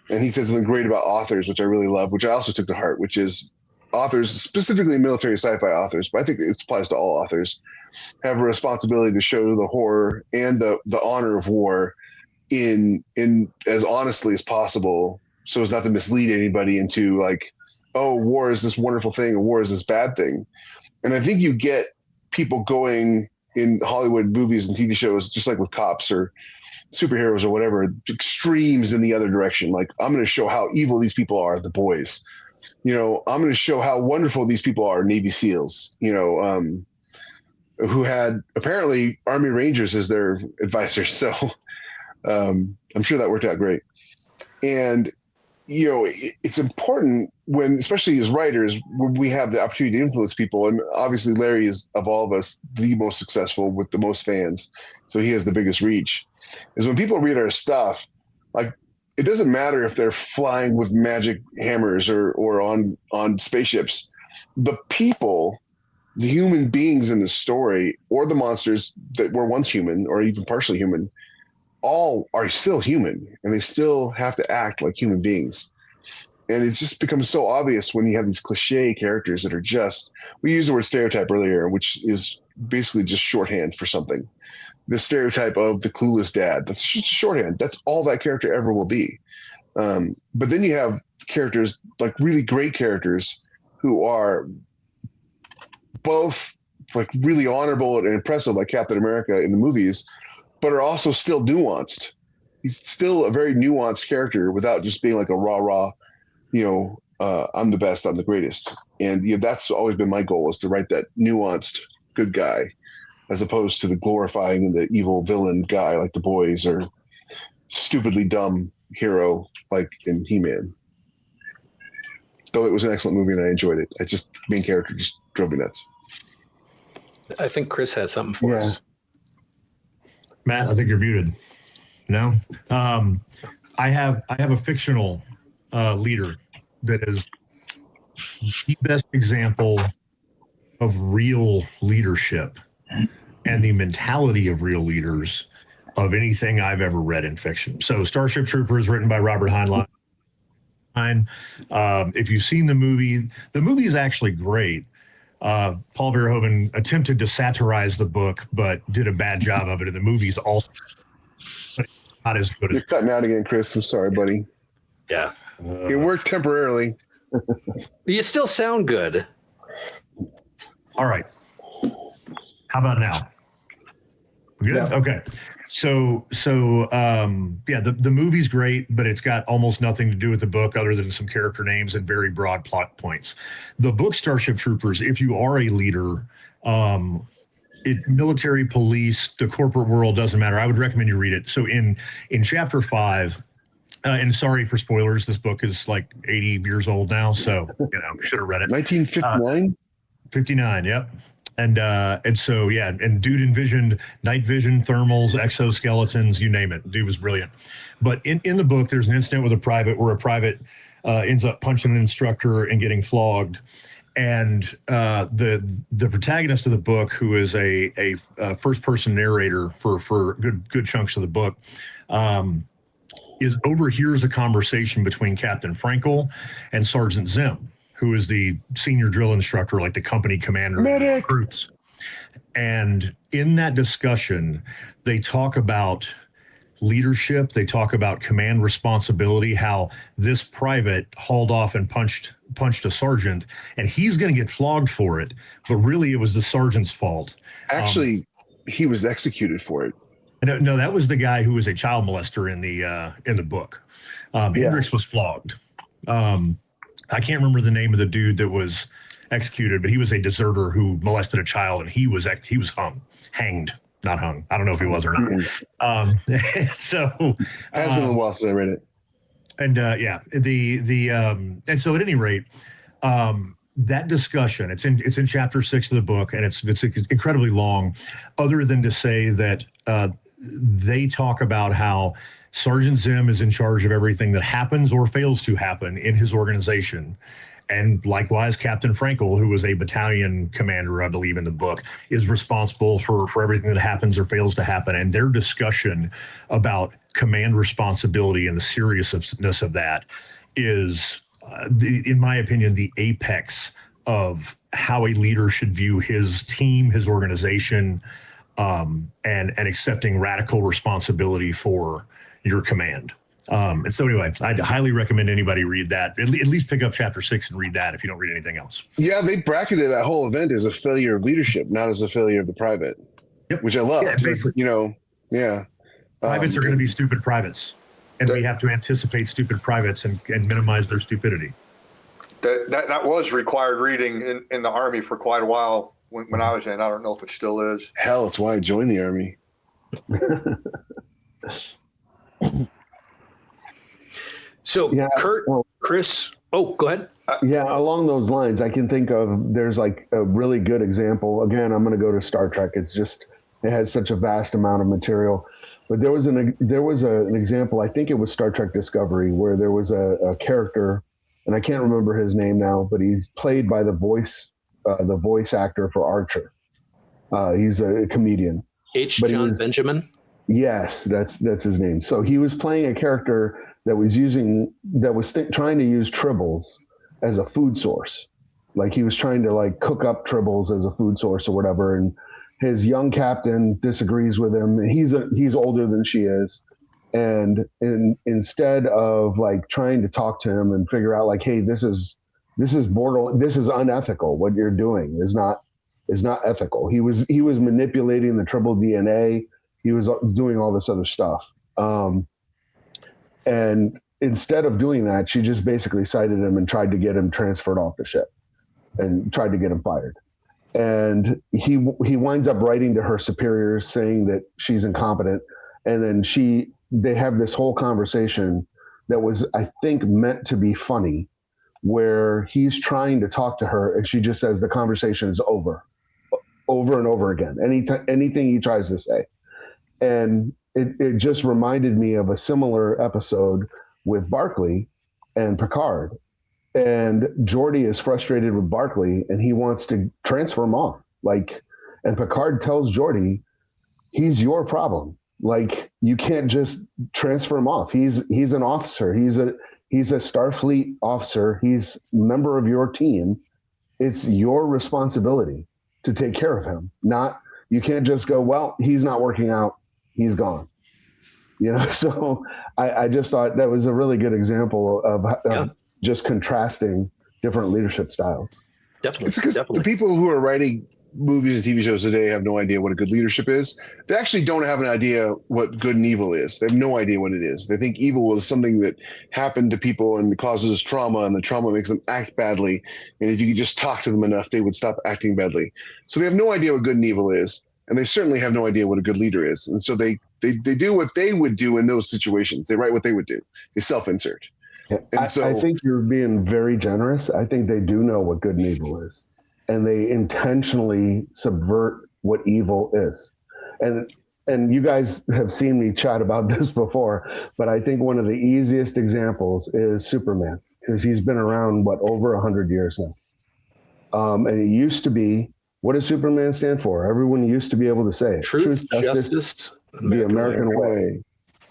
and he said something great about authors, which I really love, which I also took to heart, which is authors, specifically military sci-fi authors, but I think it applies to all authors, have a responsibility to show the horror and the honor of war in as honestly as possible, so as not to mislead anybody into like, oh, war is this wonderful thing and war is this bad thing. And I think you get people going in Hollywood movies and TV shows, just like with cops or superheroes or whatever, extremes in the other direction. Like, I'm going to show how evil these people are, the boys. You know, I'm going to show how wonderful these people are, Navy SEALs, you know, who had apparently Army Rangers as their advisors. So I'm sure that worked out great. And, you know, it's important when, especially as writers, when we have the opportunity to influence people. And obviously Larry is, of all of us, the most successful with the most fans. So he has the biggest reach. Is when people read our stuff, like, it doesn't matter if they're flying with magic hammers or on spaceships. The people, the human beings in the story, or the monsters that were once human or even partially human, all are still human, and they still have to act like human beings. And it just becomes so obvious when you have these cliche characters that are just, we used the word stereotype earlier, which is basically just shorthand for something. The stereotype of the clueless dad, that's just shorthand. That's all that character ever will be. But then you have characters, like really great characters, who are both like really honorable and impressive, like Captain America in the movies, but are also still nuanced. He's still a very nuanced character without just being like a rah-rah, you know, I'm the best, I'm the greatest. And that's always been my goal, is to write that nuanced good guy, as opposed to the glorifying the evil villain guy like the boys or stupidly dumb hero like in He-Man. Though it was an excellent movie and I enjoyed it. Main character just drove me nuts. I think Chris has something for us. Matt, I think you're muted. No? I have a fictional leader that is the best example of real leadership and the mentality of real leaders of anything I've ever read in fiction. So Starship Troopers, written by Robert Heinlein. If you've seen the movie is actually great. Paul Verhoeven attempted to satirize the book, but did a bad job of it. And the movie's also not as good as. You're cutting out again, Chris. I'm sorry, buddy. Yeah. It worked temporarily. You still sound good. All right. How about now? Good. Yeah. Okay. So the movie's great, but it's got almost nothing to do with the book other than some character names and very broad plot points. The book Starship Troopers, if you are a leader, military, police, the corporate world, doesn't matter. I would recommend you read it. So in chapter 5, and sorry for spoilers, this book is like 80 years old now, so should have read it. 1959? 59, yep. And so, yeah, and dude envisioned night vision, thermals, exoskeletons, you name it. Dude was brilliant. But in the book, there's an incident with a private where a private ends up punching an instructor and getting flogged. And the protagonist of the book, who is a first-person narrator for good chunks of the book, overhears a conversation between Captain Frankel and Sergeant Zim, who is the senior drill instructor, like the company commander of the recruits. And in that discussion, they talk about leadership. They talk about command responsibility, how this private hauled off and punched a sergeant, and he's going to get flogged for it. But really, it was the sergeant's fault. Actually, he was executed for it. No, that was the guy who was a child molester in the book. Hendricks was flogged. I can't remember the name of the dude that was executed, but he was a deserter who molested a child, and he was hanged, not hung. I don't know if he was or not. So has been a while since I read it. And and so at any rate, that discussion, it's in chapter 6 of the book, and it's incredibly long, other than to say that they talk about how Sergeant Zim is in charge of everything that happens or fails to happen in his organization. And likewise, Captain Frankel, who was a battalion commander, I believe, in the book, is responsible for everything that happens or fails to happen. And their discussion about command responsibility and the seriousness of that is, in my opinion, the apex of how a leader should view his team, his organization, and accepting radical responsibility for your command. And so anyway, I'd highly recommend anybody read that. At least pick up chapter 6 and read that if you don't read anything else. Yeah, they bracketed that whole event as a failure of leadership, not as a failure of the private, which I love. Yeah, Privates are going to be stupid privates, and we have to anticipate stupid privates and minimize their stupidity. That was required reading in the Army for quite a while when I was in. I don't know if it still is. Hell, it's why I joined the Army. So, yeah, Chris, go ahead. Yeah, along those lines, I can think of, there's like a really good example. Again, I'm going to go to Star Trek. It has such a vast amount of material. But there was an example, I think it was Star Trek Discovery, where there was a character, and I can't remember his name now, but he's played by the voice actor for Archer. He's a comedian. John Benjamin? Yes, that's his name. So he was playing a character that was trying to use tribbles as a food source. Like he was trying to cook up tribbles as a food source or whatever. And his young captain disagrees with him. He's older than she is. And instead of trying to talk to him and figure out hey, this is unethical. What you're doing is not ethical. He was manipulating the tribble DNA. He was doing all this other stuff. And instead of doing that, she just basically cited him and tried to get him transferred off the ship and tried to get him fired. And he winds up writing to her superiors saying that she's incompetent. And then they have this whole conversation that was, I think, meant to be funny, where he's trying to talk to her and she just says the conversation is over and over again. Anything he tries to say. And it just reminded me of a similar episode with Barclay and Picard. And Geordi is frustrated with Barclay and he wants to transfer him off. And Picard tells Geordi, he's your problem. You can't just transfer him off. He's an officer. He's a Starfleet officer. He's a member of your team. It's your responsibility to take care of him. You can't just go, well, he's not working out. He's gone. So I just thought that was a really good example of just contrasting different leadership styles. Definitely. It's because the people who are writing movies and TV shows today have no idea what a good leadership is. They actually don't have an idea what good and evil is. They have no idea what it is. They think evil is something that happened to people and causes trauma, and the trauma makes them act badly. And if you could just talk to them enough, they would stop acting badly. So they have no idea what good and evil is. And they certainly have no idea what a good leader is. And so they do what they would do in those situations. They write what they would do. They self-insert. And I think you're being very generous. I think they do know what good and evil is. And they intentionally subvert what evil is. And you guys have seen me chat about this before, but I think one of the easiest examples is Superman, because he's been around, over 100 years now. And it used to be, what does Superman stand for? Everyone used to be able to say it. Truth, justice, the American way.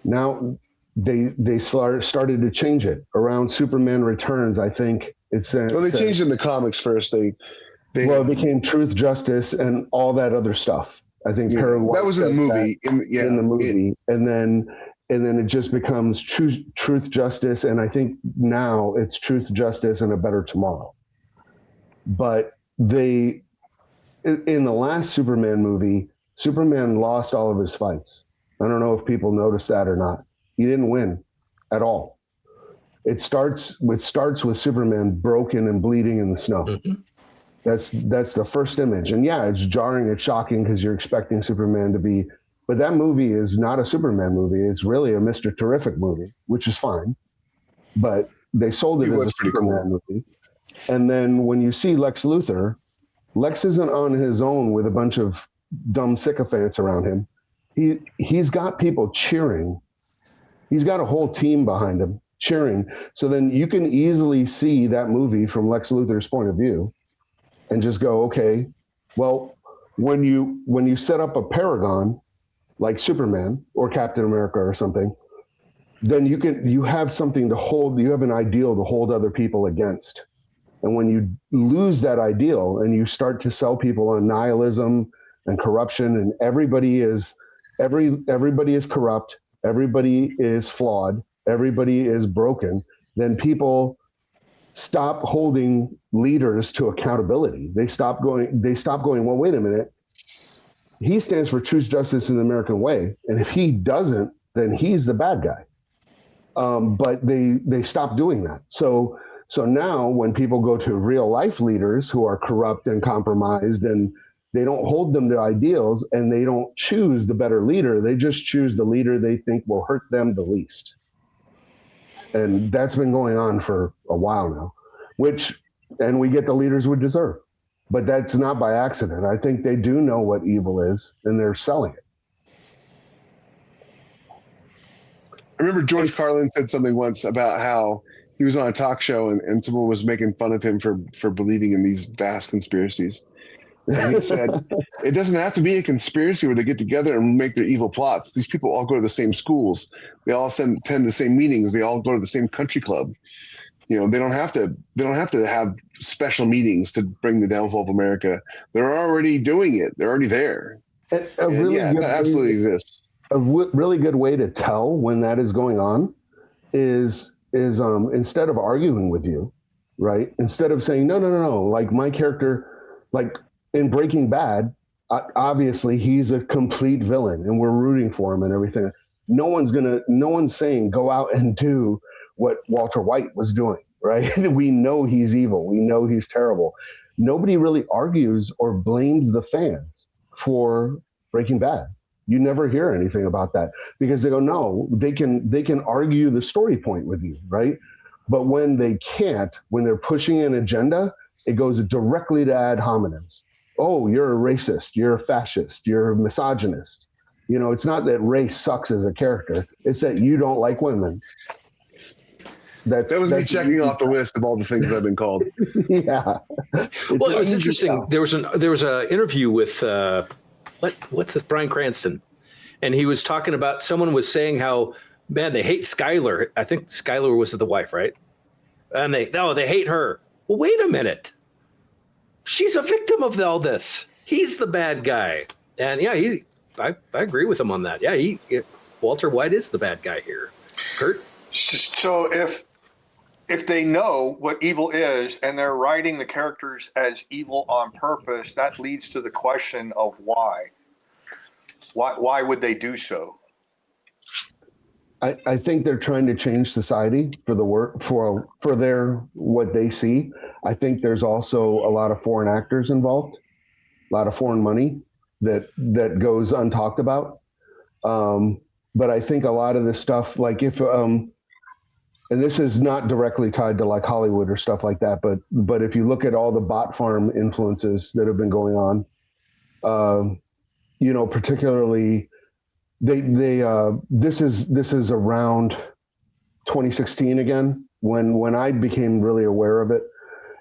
Now they started to change it around Superman Returns. I think it's. Well, they changed in the comics first. It became Truth, Justice, and all that other stuff. I think that was in the movie. In the movie, and then it just becomes Truth, Justice, and I think now it's Truth, Justice, and a Better Tomorrow. But in the last Superman movie, Superman lost all of his fights. I don't know if people noticed that or not. He didn't win at all. It starts with Superman broken and bleeding in the snow. Mm-hmm. That's the first image. And yeah, it's jarring, it's shocking because you're expecting Superman to be, but that movie is not a Superman movie. It's really a Mr. Terrific movie, which is fine. But they sold it as a Superman movie. And then when you see Lex Luthor, Lex isn't on his own with a bunch of dumb sycophants around him. He's got people cheering. He's got a whole team behind him cheering. So then you can easily see that movie from Lex Luthor's point of view and just go, okay, well, when you set up a paragon like Superman or Captain America or something, then you have something to hold, you have an ideal to hold other people against. And when you lose that ideal and you start to sell people on nihilism and corruption, and everybody is corrupt, everybody is flawed, everybody is broken, then people stop holding leaders to accountability. They stop going, well, wait a minute. He stands for truth, justice, and the American way. And if he doesn't, then he's the bad guy. But they stop doing that. So now when people go to real life leaders who are corrupt and compromised, and they don't hold them to ideals, and they don't choose the better leader, they just choose the leader they think will hurt them the least. And that's been going on for a while now, and we get the leaders we deserve. But that's not by accident. I think they do know what evil is, and they're selling it. I remember George Carlin said something once about how he was on a talk show and someone was making fun of him for believing in these vast conspiracies. And he said, it doesn't have to be a conspiracy where they get together and make their evil plots. These people all go to the same schools. They all attend the same meetings. They all go to the same country club. You know, they don't have to have special meetings to bring the downfall of America. They're already doing it. They're already there. That absolutely exists. Really good way to tell when that is going on is instead of arguing with you, right? Instead of saying, no, like my character, like in Breaking Bad, obviously he's a complete villain and we're rooting for him and everything. No one's saying go out and do what Walter White was doing, right? We know he's evil. We know he's terrible. nobody really argues or blames the fans for Breaking Bad. You never hear anything about that because they go, no, they can argue the story point with you, right? But when they can't, when they're pushing an agenda, it goes directly to ad hominems. Oh, you're a racist, you're a fascist, you're a misogynist. You know, it's not that race sucks as a character, it's that you don't like women. That was me checking off the list of all the things I've been called. Yeah. Well, it was interesting. There was an interview with what's this, Bryan Cranston, and he was talking about, someone was saying how, man, they hate Skylar. I think Skylar was the wife, right? And they hate her. Well, wait a minute. She's a victim of all this. He's the bad guy. And yeah, I agree with him on that. Yeah, Walter White is the bad guy here. Kurt? So if they know what evil is and they're writing the characters as evil on purpose, that leads to the question of why. Why would they do so? I think they're trying to change society for the work for their what they see. I think there's also a lot of foreign actors involved, a lot of foreign money that goes untalked about. But I think a lot of this stuff, like if and this is not directly tied to like Hollywood or stuff like that, but if you look at all the bot farm influences that have been going on, you know, particularly. This is around 2016 again when I became really aware of it.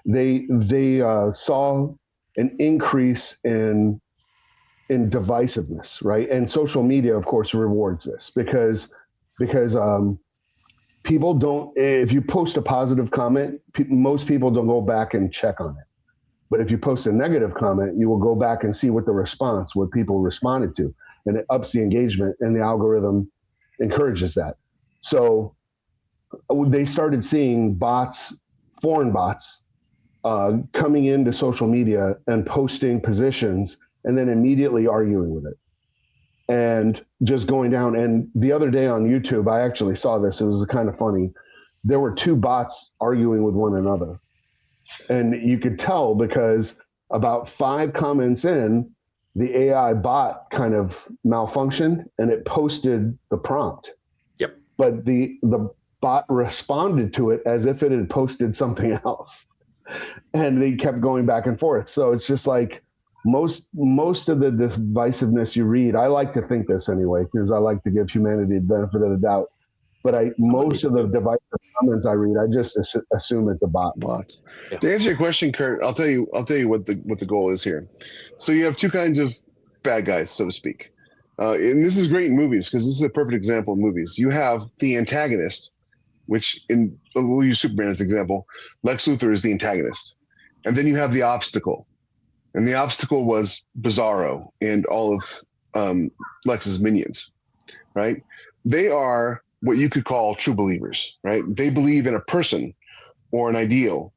They saw an increase in divisiveness, right? And social media, of course, rewards this because people don't. If you post a positive comment, most people don't go back and check on it. But if you post a negative comment, you will go back and see what people responded to. And it ups the engagement, and the algorithm encourages that. So they started seeing foreign bots, coming into social media and posting positions and then immediately arguing with it and just going down. And the other day on YouTube, I actually saw this. It was kind of funny. There were two bots arguing with one another. And you could tell because about 5 comments in, the AI bot kind of malfunctioned and it posted the prompt. Yep. But the bot responded to it as if it had posted something else. And they kept going back and forth. So it's just like most of the divisiveness you read, I like to think this anyway, because I like to give humanity the benefit of the doubt. But most of the divisive comments I read, I just assume it's a bot. Bots. Yeah. To answer your question, Kurt, I'll tell you what the goal is here. So you have two kinds of bad guys, so to speak, and this is great in movies because this is a perfect example in movies. You have the antagonist, which we'll use Superman as an example. Lex Luthor is the antagonist, and then you have the obstacle, and the obstacle was Bizarro and all of Lex's minions, right? They are what you could call true believers, right? They believe in a person or an ideal.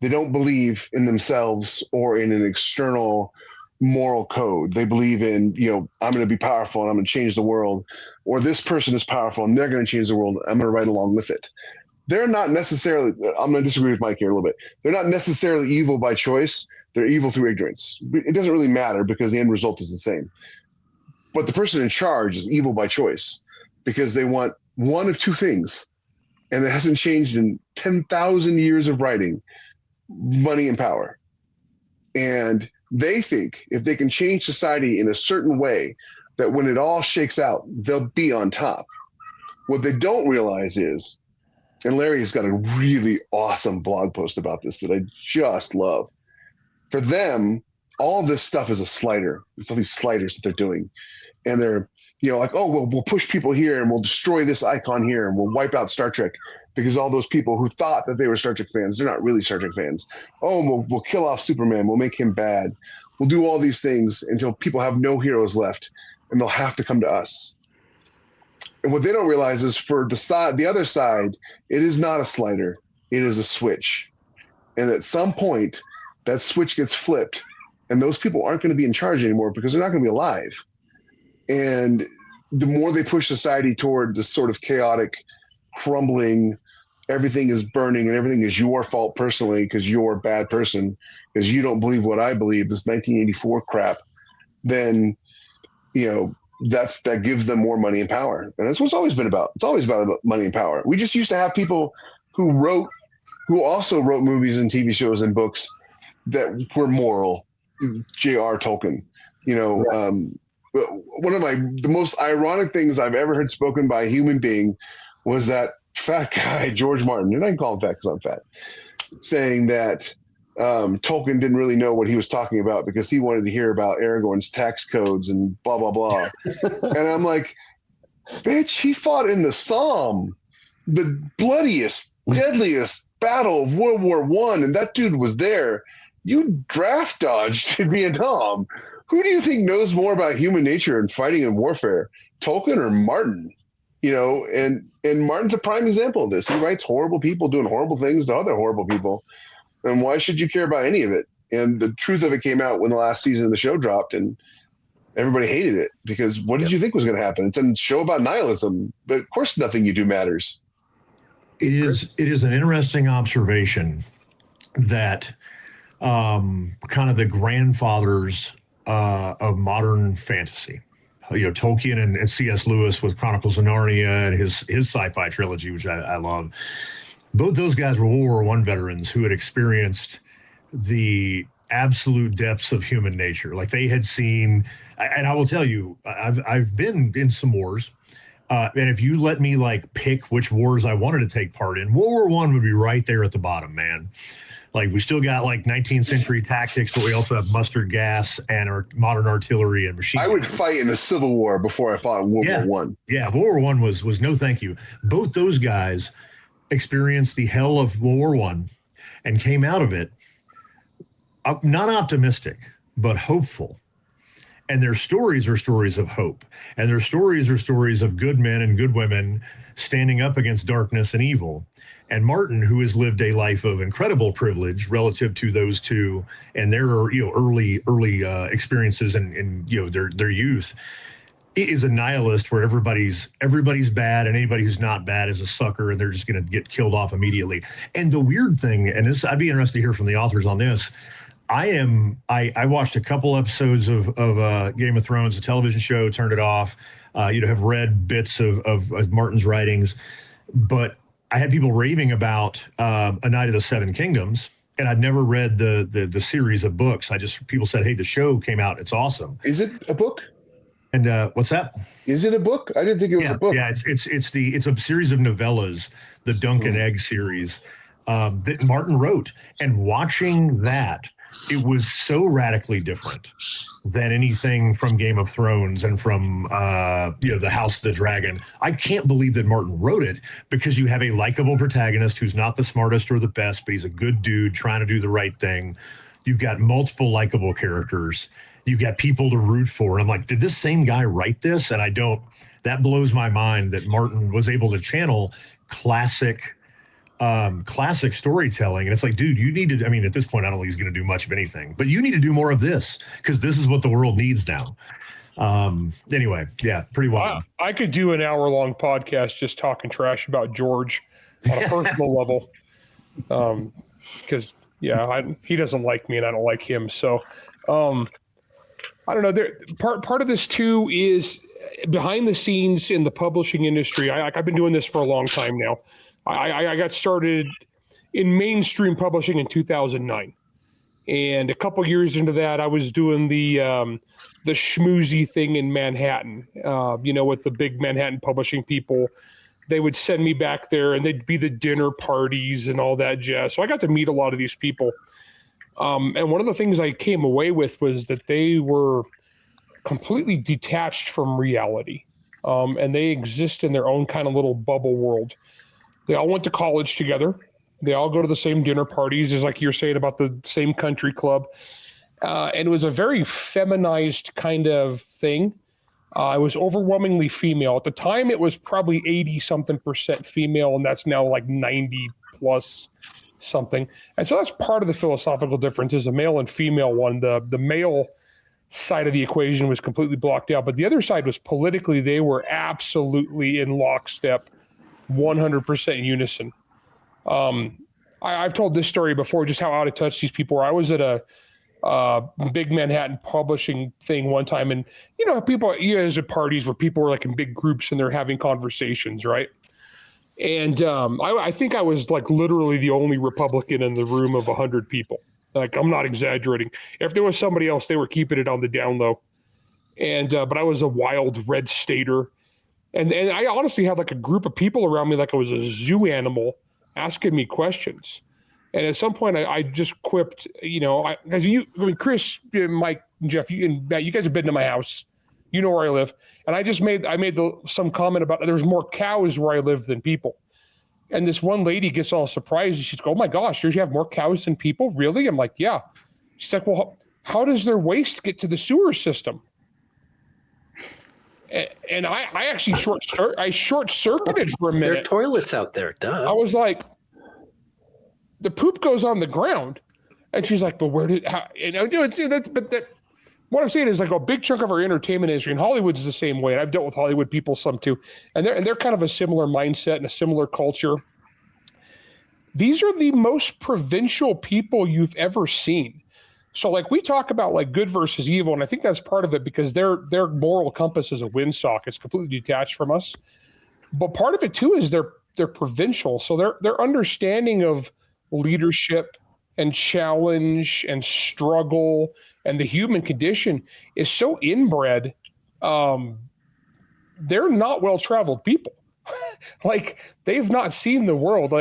They don't believe in themselves or in an external moral code. They believe in, I'm going to be powerful and I'm going to change the world, or this person is powerful and they're going to change the world. I'm going to ride along with it. They're not necessarily, I'm going to disagree with Mike here a little bit. They're not necessarily evil by choice. They're evil through ignorance. It doesn't really matter because the end result is the same. But the person in charge is evil by choice because they want one of two things, and it hasn't changed in 10,000 years of writing: money and power. And they think if they can change society in a certain way, that when it all shakes out, they'll be on top. What they don't realize is, and Larry has got a really awesome blog post about this that I just love. For them, all this stuff is a slider. It's all these sliders that they're doing. And they're, like, oh, we'll push people here and we'll destroy this icon here and we'll wipe out Star Trek because all those people who thought that they were Star Trek fans, they're not really Star Trek fans. Oh, we'll kill off Superman. We'll make him bad. We'll do all these things until people have no heroes left and they'll have to come to us. And what they don't realize is for the other side, it is not a slider. It is a switch. And at some point, that switch gets flipped and those people aren't going to be in charge anymore because they're not going to be alive. And the more they push society toward this sort of chaotic, crumbling, everything is burning and everything is your fault personally because you're a bad person because you don't believe what I believe, this 1984 crap, then, that gives them more money and power. And that's what it's always been about. It's always about money and power. We just used to have people who also wrote movies and TV shows and books that were moral. J.R. Tolkien, one of the most ironic things I've ever heard spoken by a human being was that fat guy, George Martin, and I can call him fat because I'm fat, saying that Tolkien didn't really know what he was talking about because he wanted to hear about Aragorn's tax codes and blah, blah, blah. And I'm like, bitch, he fought in the Somme, the bloodiest, deadliest battle of World War I, and that dude was there. You draft dodged in Vietnam. Who do you think knows more about human nature and fighting and warfare, Tolkien or Martin? And Martin's a prime example of this. He writes horrible people doing horrible things to other horrible people. And why should you care about any of it? And the truth of it came out when the last season of the show dropped, and everybody hated it because what did you think was going to happen? It's a show about nihilism, but of course nothing you do matters. It is an interesting observation that kind of the grandfathers of modern fantasy, Tolkien and C.S. Lewis with Chronicles of Narnia and his sci-fi trilogy, which I love. Both those guys were World War I veterans who had experienced the absolute depths of human nature. Like they had seen, and I will tell you, I've been in some wars. And if you let me pick which wars I wanted to take part in, World War I would be right there at the bottom, man. Like we still got 19th century tactics, but we also have mustard gas and our modern artillery and machine guns. I would fight in the Civil War before I fought in World War I. Yeah, World War I was no thank you. Both those guys experienced the hell of World War I and came out of it not optimistic, but hopeful. And their stories are stories of hope. And their stories are stories of good men and good women standing up against darkness and evil. And Martin, who has lived a life of incredible privilege relative to those two and their early experiences in their youth, is a nihilist where everybody's bad and anybody who's not bad is a sucker and they're just going to get killed off immediately. And the weird thing, and this I'd be interested to hear from the authors on this. I watched a couple episodes of Game of Thrones, the television show, turned it off. Have read bits of Martin's writings, but I had people raving about A Night of the Seven Kingdoms, and I'd never read the series of books. People said, hey, the show came out. It's awesome. Is it a book? And what's that? Is it a book? I didn't think it was a book. Yeah, it's a series of novellas, the Dunk and Egg series that Martin wrote. And watching that, it was so radically different than anything from Game of Thrones and from the House of the Dragon. I can't believe that Martin wrote it because you have a likable protagonist who's not the smartest or the best, but he's a good dude trying to do the right thing. You've got multiple likable characters. You've got people to root for. And I'm like, did this same guy write this? And that blows my mind that Martin was able to channel classic storytelling. And it's like, dude, you need to, at this point, I don't think he's going to do much of anything, but you need to do more of this because this is what the world needs now. Anyway, yeah, pretty wild. I could do an hour-long podcast just talking trash about George on a personal level. Because, he doesn't like me and I don't like him. So, I don't know. Part of this too is behind the scenes in the publishing industry. I've been doing this for a long time now. I got started in mainstream publishing in 2009, and a couple years into that, I was doing the schmoozy thing in Manhattan. With the big Manhattan publishing people, they would send me back there, and they'd be the dinner parties and all that jazz. So I got to meet a lot of these people. And one of the things I came away with was that they were completely detached from reality. And they exist in their own kind of little bubble world. They all went to college together. They all go to the same dinner parties, as like you're saying about the same country club. And it was a very feminized kind of thing. It was overwhelmingly female. At the time, it was probably 80-something% female, and that's now like 90 plus something. And so that's part of the philosophical difference is a male and female one. The male side of the equation was completely blocked out, but the other side was politically, they were absolutely in lockstep, 100% unison. I've told this story before, just how out of touch these people were. I was at a big Manhattan publishing thing one time, and people, guys at parties where people were like in big groups and they're having conversations, right? And I think I was like literally the only Republican in the room of 100 people. Like, I'm not exaggerating. If there was somebody else, they were keeping it on the down low. And but I was a wild red stater, and I honestly had like a group of people around me like I was a zoo animal asking me questions. And at some point, I just quipped, Chris, Mike, Jeff, and Matt, you guys have been to my house. You know where I live. And I made some comment about there's more cows where I live than people. And this one lady gets all surprised. And she's like, oh, my gosh, you have more cows than people? Really? I'm like, yeah. She's like, well, how does their waste get to the sewer system? And I actually short-circuited for a minute. There are toilets out there, duh. I was like, the poop goes on the ground. And she's like, but what I'm saying is like a big chunk of our entertainment industry, and Hollywood's the same way. And I've dealt with Hollywood people some too. And they're kind of a similar mindset and a similar culture. These are the most provincial people you've ever seen. So like we talk about like good versus evil, and I think that's part of it because their moral compass is a windsock. It's completely detached from us. But part of it too is they're provincial. So their understanding of leadership and challenge and struggle and the human condition is so inbred. They're not well-traveled people. Like they've not seen the world.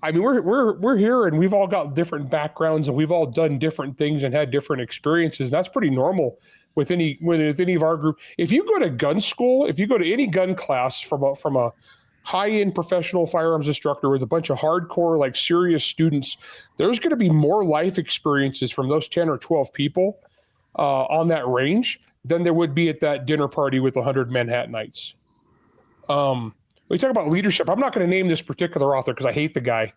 I mean, we're here and we've all got different backgrounds and we've all done different things and had different experiences. And that's pretty normal with any of our group. If you go to gun school, if you go to any gun class from a high-end professional firearms instructor with a bunch of hardcore, like serious students, there's going to be more life experiences from those 10 or 12 people on that range than there would be at that dinner party with 100 Manhattanites. We talk about leadership. I'm not going to name this particular author because I hate the guy.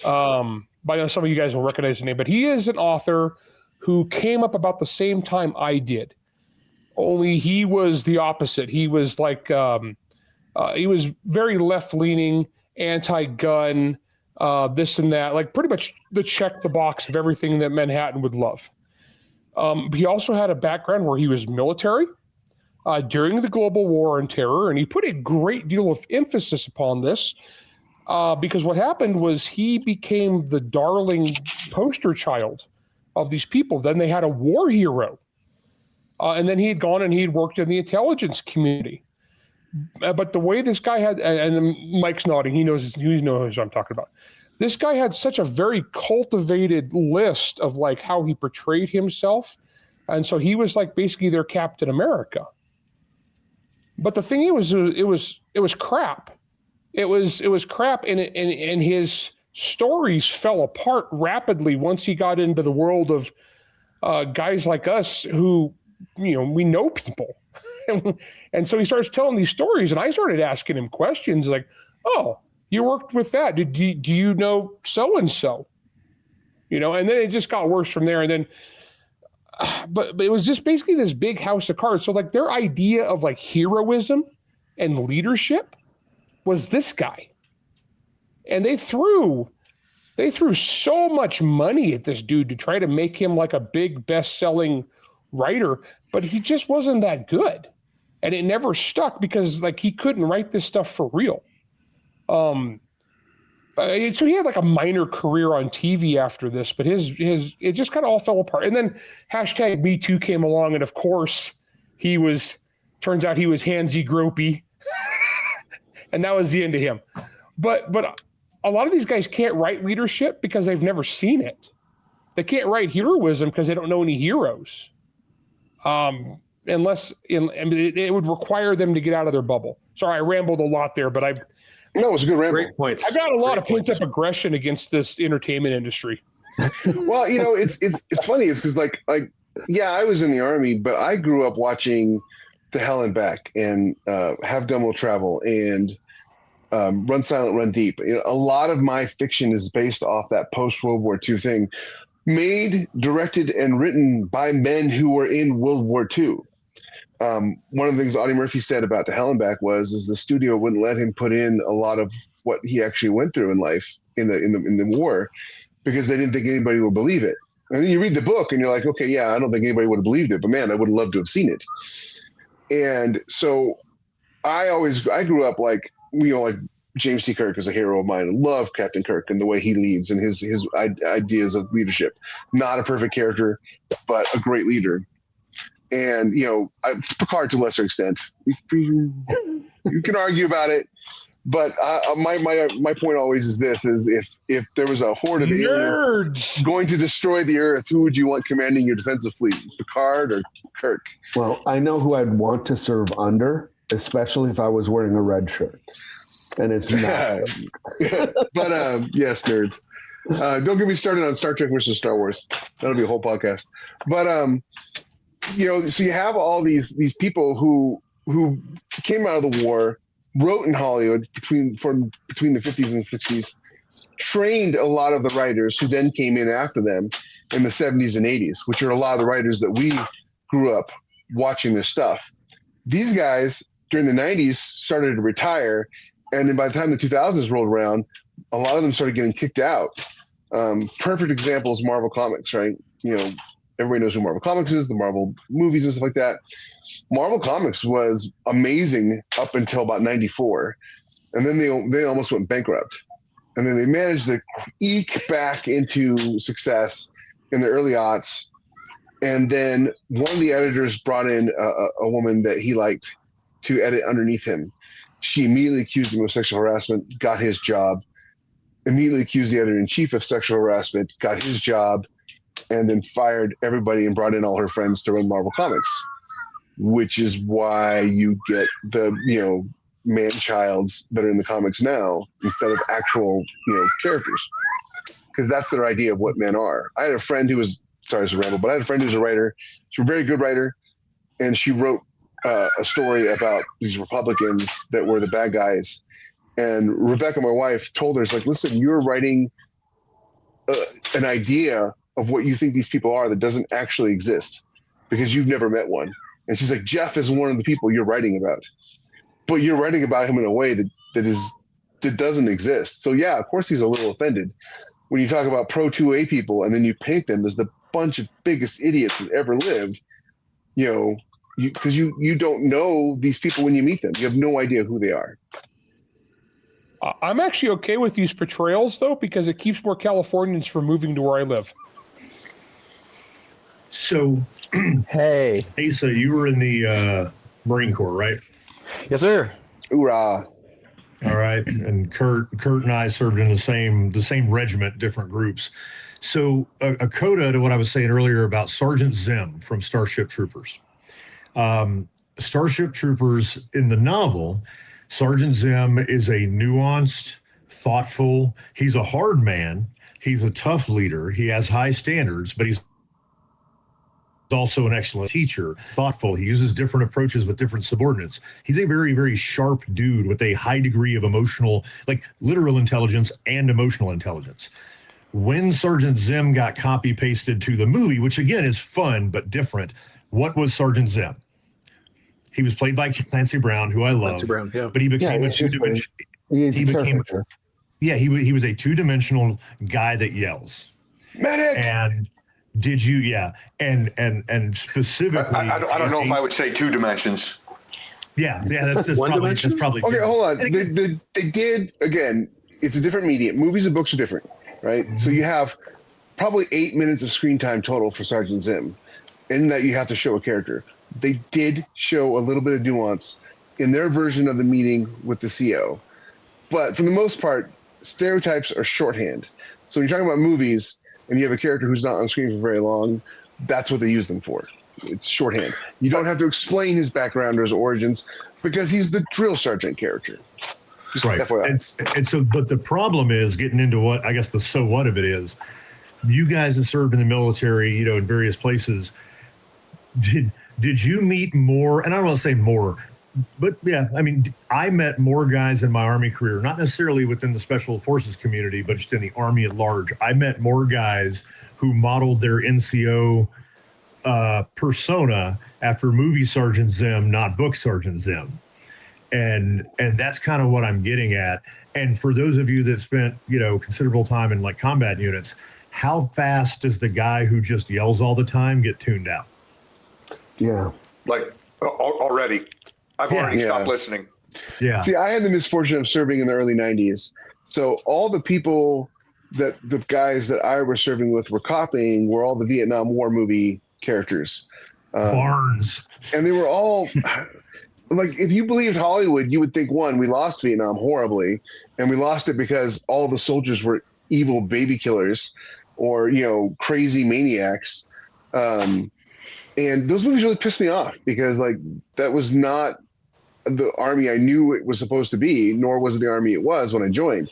But I know some of you guys will recognize the name. But he is an author who came up about the same time I did. Only he was the opposite. He was like he was very left-leaning, anti-gun, this and that, like pretty much the check the box of everything that Manhattan would love. He also had a background where he was military during the global war on terror, and he put a great deal of emphasis upon this because what happened was he became the darling poster child of these people. Then they had a war hero, and then he had gone and he had worked in the intelligence community. But the way this guy had, and Mike's nodding, he knows who I'm talking about. This guy had such a very cultivated list of like how he portrayed himself. And so he was like basically their Captain America. But the thing is, it was crap. It was crap, and his stories fell apart rapidly once he got into the world of guys like us who, we know people. And so he starts telling these stories, and I started asking him questions like, oh, you worked with that. Do you know so-and-so? And then it just got worse from there. And then, but it was just basically this big house of cards. So like their idea of like heroism and leadership was this guy. And they threw so much money at this dude to try to make him like a big best-selling writer, but he just wasn't that good. And it never stuck because like he couldn't write this stuff for real. So he had like a minor career on TV after this, but his it just kind of all fell apart. And then #MeToo came along, and of course turns out he was handsy gropey, and that was the end of him. But a lot of these guys can't write leadership because they've never seen it. They can't write heroism because they don't know any heroes. Unless it would require them to get out of their bubble. Sorry, I rambled a lot there, but no, it was a good ramble. Great points. I've got a lot of pent-up aggression against this entertainment industry. Well, it's funny. It's because like yeah, I was in the Army, but I grew up watching The Hell and Back and Have Gun Will Travel and Run Silent, Run Deep. A lot of my fiction is based off that post-World War II thing, made, directed, and written by men who were in World War II. One of the things Audie Murphy said about The Hell and Back is the studio wouldn't let him put in a lot of what he actually went through in life in the war, because they didn't think anybody would believe it. And then you read the book and you're like, okay, yeah, I don't think anybody would have believed it, but man, I would have loved to have seen it. And so I grew up like, like James T. Kirk is a hero of mine. I love Captain Kirk and the way he leads and his ideas of leadership. Not a perfect character, but a great leader. And, Picard to a lesser extent. You can argue about it. But my point always is this: is if there was a horde of aliens going to destroy the Earth, who would you want commanding your defensive fleet, Picard or Kirk? Well, I know who I'd want to serve under, especially if I was wearing a red shirt, and it's not. But yes, nerds. Don't get me started on Star Trek versus Star Wars. That'll be a whole podcast. But so you have all these people who came out of the war, wrote in Hollywood between the 50s and 60s, trained a lot of the writers who then came in after them in the 70s and 80s, which are a lot of the writers that we grew up watching this stuff. These guys during the 90s started to retire, and then by the time the 2000s rolled around, a lot of them started getting kicked out. Perfect example is Marvel Comics, right? Everybody knows who Marvel Comics is, the Marvel movies and stuff like that. Marvel Comics was amazing up until about 94. And then they almost went bankrupt. And then they managed to eke back into success in the early aughts. And then one of the editors brought in a woman that he liked to edit underneath him. She immediately accused him of sexual harassment, got his job. Immediately accused the editor-in-chief of sexual harassment, got his job, and then fired everybody and brought in all her friends to run Marvel Comics, which is why you get the, man-childs that are in the comics now instead of actual, characters, because that's their idea of what men are. I had a friend who was, sorry, it's a ramble, but I had a friend who's a writer. She's a very good writer, and she wrote a story about these Republicans that were the bad guys. And Rebecca, my wife, told her, it's like, listen, you're writing an idea of what you think these people are that doesn't actually exist because you've never met one. And she's like, Jeff is one of the people you're writing about, but you're writing about him in a way that doesn't exist. So yeah, of course he's a little offended when you talk about pro 2A people and then you paint them as the bunch of biggest idiots that ever lived, because you don't know these people when you meet them. You have no idea who they are. I'm actually okay with these portrayals, though, because it keeps more Californians from moving to where I live. So, hey, Asa, you were in the Marine Corps, right? Yes, sir. Hoorah! All right, and Kurt and I served in the same regiment, different groups. So, a coda to what I was saying earlier about Sergeant Zim from Starship Troopers. Starship Troopers in the novel. Sergeant Zim is a nuanced, thoughtful, he's a hard man, he's a tough leader, he has high standards, but he's also an excellent teacher, thoughtful, he uses different approaches with different subordinates. He's a very, very sharp dude with a high degree of emotional, like literal intelligence and emotional intelligence. When Sergeant Zim got copy-pasted to the movie, which again is fun but different, what was Sergeant Zim? He was played by Clancy Brown, who I love. Clancy Brown, yeah. But he became a two-dimensional. He was a two-dimensional guy that yells. Medic. And did you? Yeah. And specifically, I don't know if I would say 2 dimensions. Yeah. That's probably. Okay, hold on. They did again. It's a different medium. Movies and books are different, right? Mm-hmm. So you have probably 8 minutes of screen time total for Sergeant Zim, in that you have to show a character. They did show a little bit of nuance in their version of the meeting with the CO. But for the most part, stereotypes are shorthand. So when you're talking about movies and you have a character who's not on screen for very long, that's what they use them for. It's shorthand. You don't have to explain his background or his origins because he's the drill sergeant character. Just right. And so, but the problem is getting into what, I guess the so what of it is, you guys have served in the military, in various places. Did you meet more, and I don't want to say more, but yeah, I mean, I met more guys in my Army career, not necessarily within the Special Forces community, but just in the Army at large. I met more guys who modeled their NCO persona after movie Sergeant Zim, not book Sergeant Zim. And that's kind of what I'm getting at. And for those of you that spent, considerable time in like combat units, how fast does the guy who just yells all the time get tuned out? Yeah. Like already. I've already stopped listening. Yeah. See, I had the misfortune of serving in the early 90s. So all the people the guys that I was serving with were copying were all the Vietnam War movie characters. Barnes. And they were all like, if you believed Hollywood, you would think, one, we lost Vietnam horribly, and we lost it because all the soldiers were evil baby killers or, crazy maniacs. And those movies really pissed me off because, like, that was not the Army I knew it was supposed to be, nor was it the Army it was when I joined.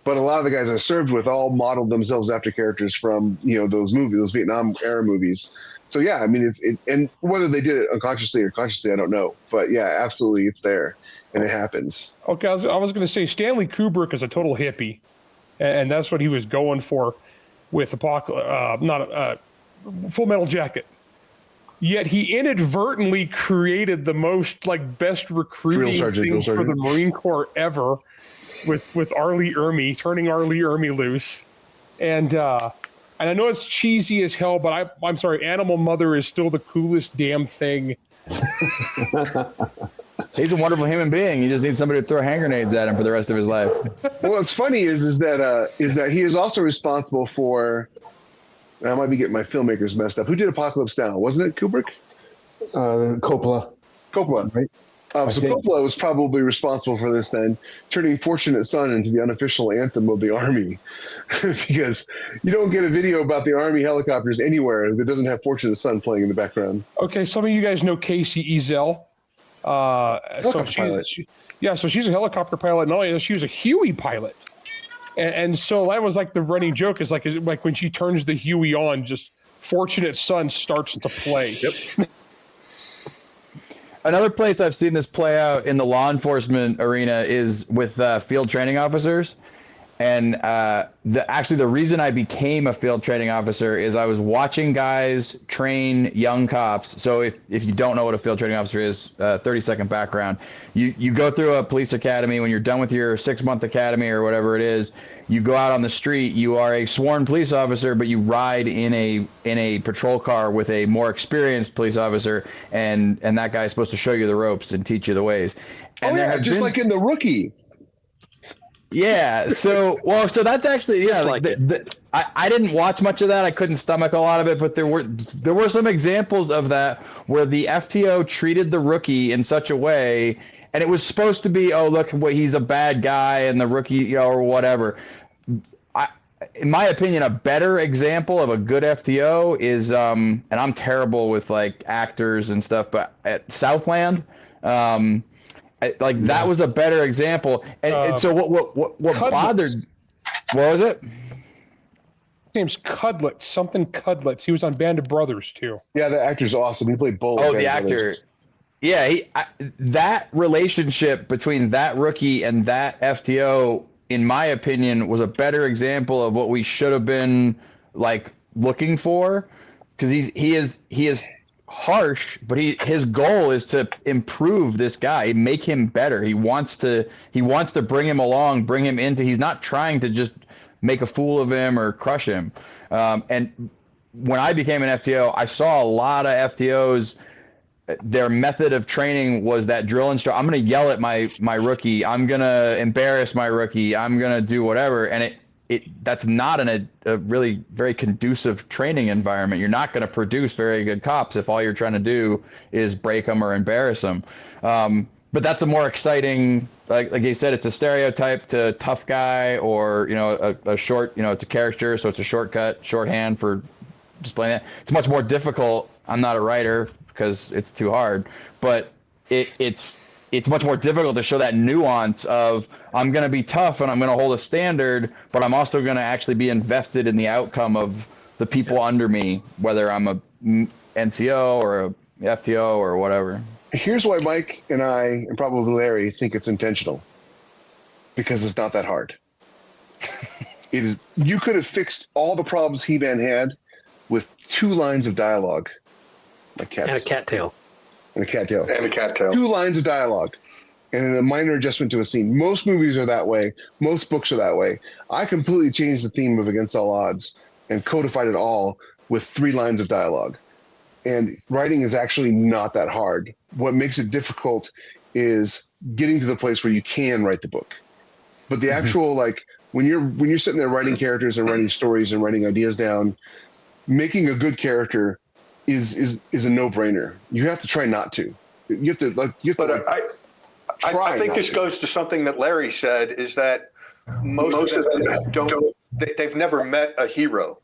But a lot of the guys I served with all modeled themselves after characters from, those movies, those Vietnam era movies. So, yeah, I mean, and whether they did it unconsciously or consciously, I don't know. But, yeah, absolutely, it's there, and it happens. Okay, I was going to say Stanley Kubrick is a total hippie, and that's what he was going for with Full Metal Jacket. Yet he inadvertently created the most, best recruiting thing for the Marine Corps ever with R. Lee Ermey, turning R. Lee Ermey loose. And I know it's cheesy as hell, but I'm sorry, Animal Mother is still the coolest damn thing. He's a wonderful human being. You just need somebody to throw hand grenades at him for the rest of his life. Well, what's funny is that he is also responsible for. I might be getting my filmmakers messed up. Who did Apocalypse Now? Wasn't it Kubrick? Coppola. Coppola, right? So Coppola was probably responsible for this then, turning Fortunate Son into the unofficial anthem of the Army. Because you don't get a video about the Army helicopters anywhere that doesn't have Fortunate Son playing in the background. Okay, some of you guys know Casey Ezel. So she's a helicopter pilot. Not only that, she was a Huey pilot. And so that was like the running joke is like when she turns the Huey on, just Fortunate Son starts to play. Yep. Another place I've seen this play out in the law enforcement arena is with field training officers. And the reason I became a field training officer is I was watching guys train young cops. So if you don't know what a field training officer is, 30-second background. You go through a police academy. When you're done with your 6-month academy or whatever it is, you go out on the street. You are a sworn police officer, but you ride in a patrol car with a more experienced police officer, and that guy is supposed to show you the ropes and teach you the ways. And like in The Rookie. Yeah. So that's actually, I didn't watch much of that. I couldn't stomach a lot of it, but there were some examples of that where the FTO treated the rookie in such a way, and it was supposed to be, oh, look, he's a bad guy and the rookie, or whatever. In my opinion, a better example of a good FTO is, and I'm terrible with actors and stuff, but at Southland, that was a better example. And so what bothered? What was it? His name's Cudlitz, something Cudlitz. He was on Band of Brothers too. Yeah, the actor's awesome. He played Bull. Oh, the actor. Yeah, that relationship between that rookie and that FTO, in my opinion, was a better example of what we should have been looking for, because he is harsh, but his goal is to improve this guy, make him better. He wants to bring him along, bring him into. He's not trying to just make a fool of him or crush him. And when I became an FTO, I saw a lot of FTOs. Their method of training was that drill instructor. I'm going to yell at my rookie. I'm going to embarrass my rookie. I'm going to do whatever. And that's not in a really very conducive training environment. You're not going to produce very good cops if all you're trying to do is break them or embarrass them. But that's a more exciting, like you said, it's a stereotype to tough guy, or a short, it's a caricature, so it's a shorthand for displaying that. It's much more difficult. I'm not a writer because it's too hard, but it's much more difficult to show that nuance of, I'm going to be tough and I'm going to hold a standard, but I'm also going to actually be invested in the outcome of the people under me, whether I'm a NCO or a FTO or whatever. Here's why Mike and I, and probably Larry, think it's intentional. Because it's not that hard. It is. You could have fixed all the problems He-Man had with 2 lines of dialogue. Like cats. And a cattail. And a cattail. And a cattail. 2 lines of dialogue. and a minor adjustment to a scene. Most movies are that way. Most books are that way. I completely changed the theme of Against All Odds and codified it all with 3 lines of dialogue. And writing is actually not that hard. What makes it difficult is getting to the place where you can write the book. But the actual, like, when you're sitting there writing characters and writing stories and writing ideas down, making a good character is a no-brainer. You have to try not to. You have to I think this goes to something that Larry said, is that most of them they've never met a hero.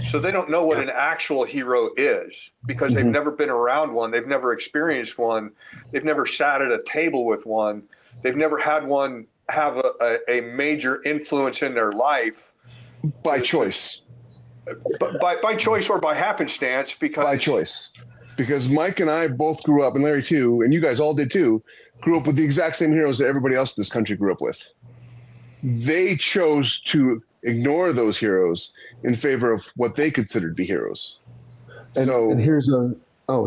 So they don't know what an actual hero is because they've never been around one. They've never experienced one. They've never sat at a table with one. They've never had one have a major influence in their life. By choice. By choice or by happenstance. By choice. Because Mike and I both grew up, and Larry too, and you guys all did too, grew up with the exact same heroes that everybody else in this country grew up with. They chose to ignore those heroes in favor of what they considered to be heroes. And here's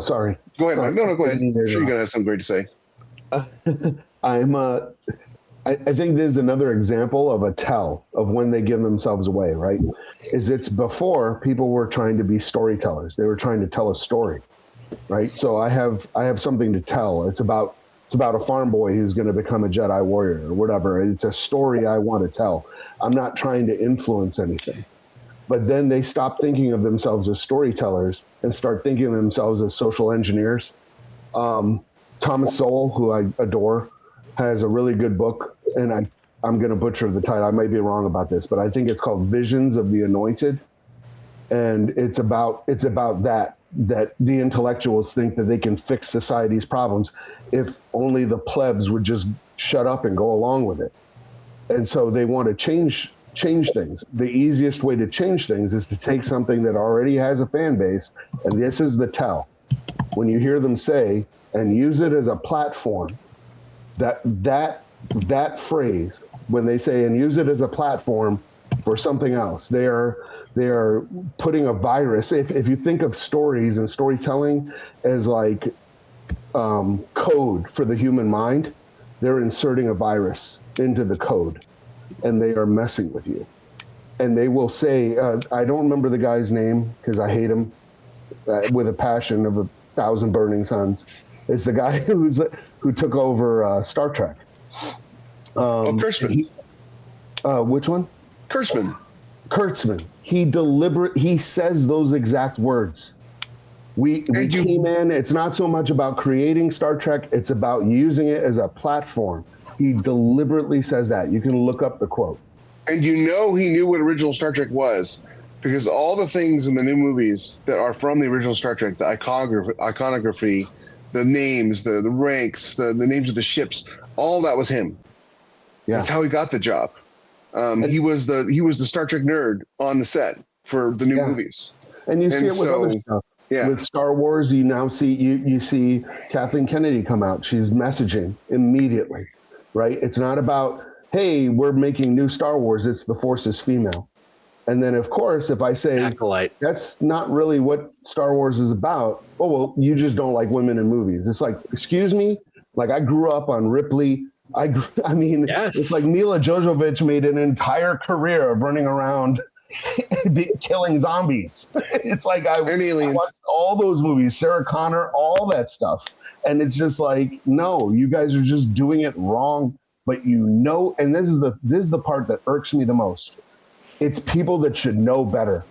sorry. Go ahead, Mike. No, go ahead. I'm sure you're going to have something great to say. I think there's another example of a tell of when they give themselves away, right? It's before people were trying to be storytellers. They were trying to tell a story, right? So I have something to tell. It's about a farm boy who's going to become a Jedi warrior or whatever. It's a story I want to tell. I'm not trying to influence anything. But then they stop thinking of themselves as storytellers and start thinking of themselves as social engineers. Thomas Sowell, who I adore, has a really good book, and I'm going to butcher the title. I might be wrong about this, but I think it's called Visions of the Anointed. And it's about that the intellectuals think that they can fix society's problems if only the plebs would just shut up and go along with it. And so they want to change things. The easiest way to change things is to take something that already has a fan base, and this is the tell. When you hear them say, and use it as a platform, that phrase, when they say, and use it as a platform for something else, they are putting a virus. If you think of stories and storytelling as like code for the human mind, they're inserting a virus into the code, and they are messing with you. And they will say, I don't remember the guy's name because I hate him with a passion of 1,000 burning suns. It's the guy who took over Star Trek. Kurtzman. Which one? Kurtzman. He says those exact words. We came in, it's not so much about creating Star Trek, it's about using it as a platform. He deliberately says that. You can look up the quote. And he knew what original Star Trek was, because all the things in the new movies that are from the original Star Trek, the iconography, the names, the ranks, the names of the ships, all that was him. Yeah. That's how he got the job. He was the Star Trek nerd on the set for the new movies. And you see it with other stuff. Yeah. With Star Wars, you now see you see Kathleen Kennedy come out. She's messaging immediately, right? It's not about, hey, we're making new Star Wars. It's the Force is female. And then, of course, if I say Acolyte, that's not really what Star Wars is about, oh, well, you just don't like women in movies. It's like, excuse me? Like, I grew up on Ripley. I mean, yes. It's like Mila Jovovich made an entire career of running around killing zombies. It's like I watched all those movies, Sarah Connor, all that stuff. And it's just like, no, you guys are just doing it wrong. But and this is the part that irks me the most. It's people that should know better.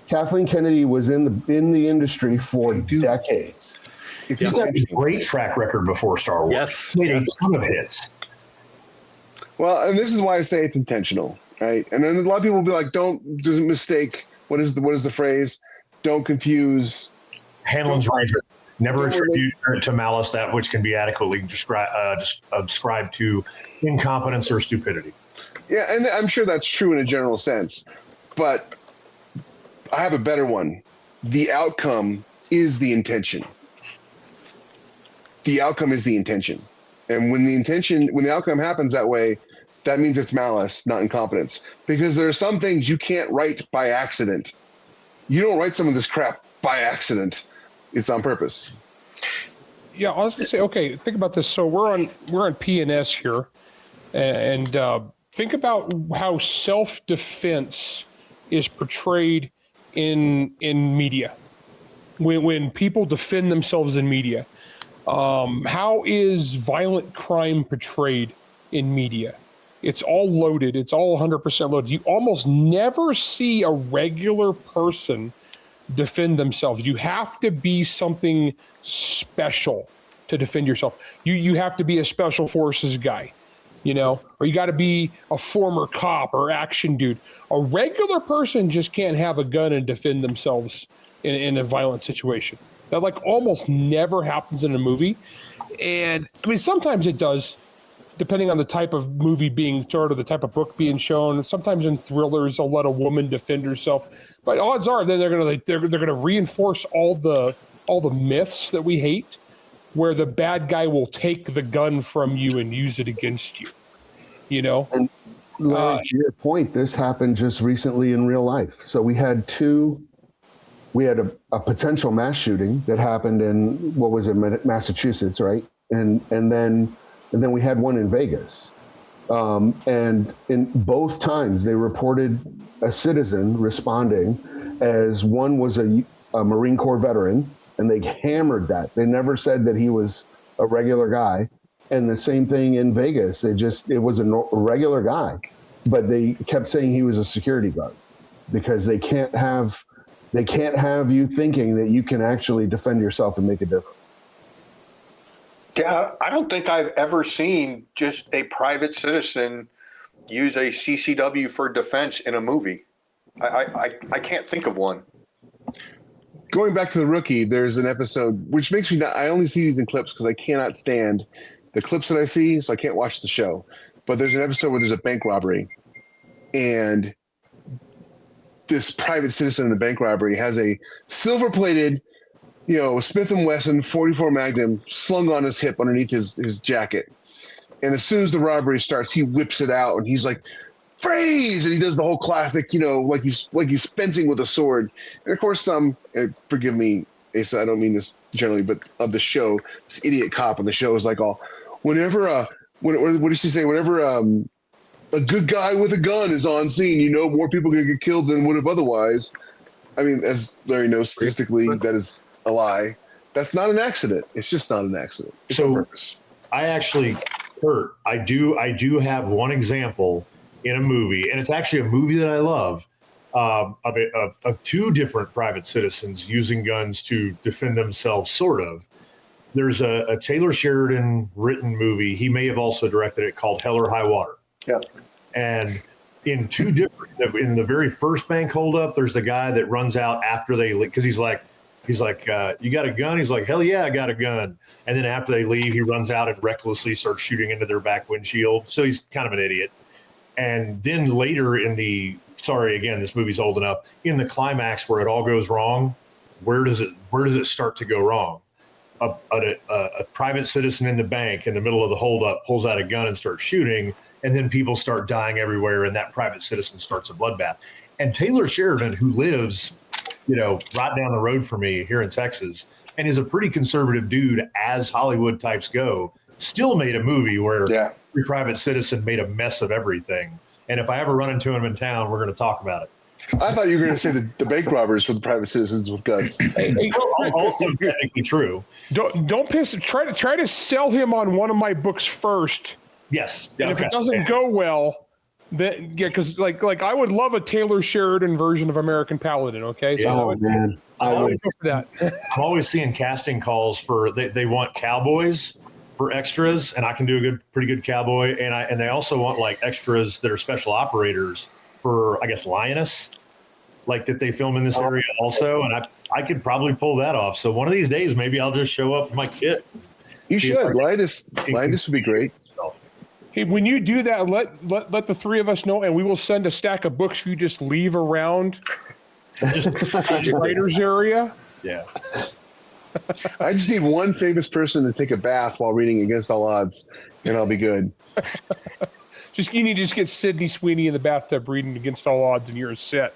Kathleen Kennedy was in the industry for decades. He's got a great track record before Star Wars. Yes. Made a ton of hits. Well, and this is why I say it's intentional, right? And then a lot of people will be like, don't mistake. What is the phrase? Don't confuse. Hanlon's Ranger. Never attribute to malice that which can be adequately described to incompetence or stupidity. Yeah, and I'm sure that's true in a general sense. But I have a better one. The outcome is the intention. The outcome is the intention. And when the outcome happens that way, that means it's malice, not incompetence. Because there are some things you can't write by accident. You don't write some of this crap by accident. It's on purpose. Yeah, I was gonna say, okay, think about this. So we're on PNS here, and think about how self-defense is portrayed in media. When people defend themselves in media, how is violent crime portrayed in media? It's all loaded. It's all 100% loaded. You almost never see a regular person defend themselves. You have to be something special to defend yourself. You have to be a special forces guy, or you got to be a former cop or action dude. A regular person just can't have a gun and defend themselves in a violent situation. That almost never happens in a movie. And I mean, sometimes it does, depending on the type of movie being turned or the type of book being shown. Sometimes in thrillers, they'll let a woman defend herself. But odds are they're gonna reinforce all the myths that we hate, where the bad guy will take the gun from you and use it against you. And Larry, to your point, this happened just recently in real life. So we had a potential mass shooting that happened in, what was it, Massachusetts, right? And then we had one in Vegas. And in both times, they reported a citizen responding as one was a Marine Corps veteran, and they hammered that. They never said that he was a regular guy. And the same thing in Vegas. It was a regular guy, but they kept saying he was a security guard, because they can't have you thinking that you can actually defend yourself and make a difference. Yeah, I don't think I've ever seen just a private citizen use a CCW for defense in a movie. I can't think of one. Going back to The Rookie, there's an episode which makes me I only see these in clips because I cannot stand the clips that I see, so I can't watch the show. But there's an episode where there's a bank robbery, and this private citizen in the bank robbery has a silver-plated, Smith & Wesson 44 Magnum slung on his hip underneath his jacket. And as soon as the robbery starts, he whips it out, and he's like, "Freeze!" And he does the whole classic, like he's fencing with a sword. And of course, forgive me, Asa, I don't mean this generally, but of the show, this idiot cop on the show is like, whenever what does she say? Whenever a good guy with a gun is on scene, more people are going to get killed than would have otherwise. I mean, as Larry knows, statistically, that is a lie. That's not an accident. It's just not an accident. It's on purpose. I actually, Kurt, I do have one example in a movie, and it's actually a movie that I love, of two different private citizens using guns to defend themselves, sort of. There's a Taylor Sheridan written movie. He may have also directed it, called Hell or High Water. Yeah. And in in the very first bank holdup, there's the guy that runs out after they leave, because he's like, you got a gun? He's like, hell yeah, I got a gun. And then after they leave, he runs out and recklessly starts shooting into their back windshield. So he's kind of an idiot. And then later this movie's old enough, in the climax where it all goes wrong, where does it start to go wrong? A private citizen in the bank in the middle of the holdup pulls out a gun and starts shooting, and then people start dying everywhere, and that private citizen starts a bloodbath. And Taylor Sheridan, who lives, right down the road from me here in Texas, and is a pretty conservative dude, as Hollywood types go, still made a movie where every private citizen made a mess of everything. And if I ever run into him in town, we're going to talk about it. I thought you were going to say the bank robbers were the private citizens with guns. Also technically true. Don't piss. Try to sell him on one of my books first. Yes. And if it doesn't go well, then because like I would love a Taylor Sheridan version of American Paladin. Okay, so man, I'm always seeing casting calls for they want cowboys for extras, and I can do pretty good cowboy, and they also want like extras that are special operators for, I guess, Lioness, like that they film in this area also, and I could probably pull that off. So one of these days, maybe I'll just show up with my kit. You should. Linus would be great. Hey, when you do that, let the three of us know, and we will send a stack of books for you just leave around just the writers area. Yeah. I just need one famous person to take a bath while reading Against All Odds, and I'll be good. You need to just get Sydney Sweeney in the bathtub reading Against All Odds, and you're set.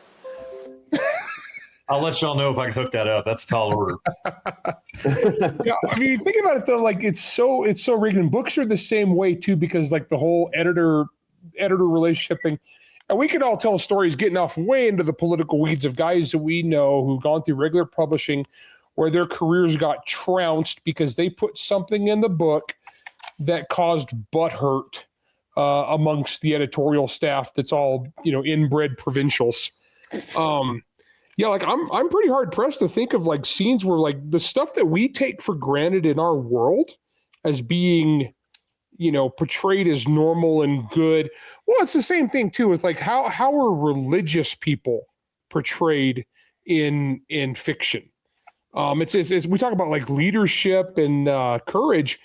I'll let y'all know if I can hook that up. That's a tall order. Yeah, I mean, think about it though. Like it's so rigged. And books are the same way too, because like the whole editor relationship thing. And we could all tell stories getting off way into the political weeds of guys that we know who've gone through regular publishing where their careers got trounced because they put something in the book that caused butthurt amongst the editorial staff that's all, inbred provincials. Yeah, like I'm pretty hard pressed to think of like scenes where like the stuff that we take for granted in our world as being portrayed as normal and good. Well, it's the same thing too with like how are religious people portrayed in fiction. It's we talk about like leadership and courage.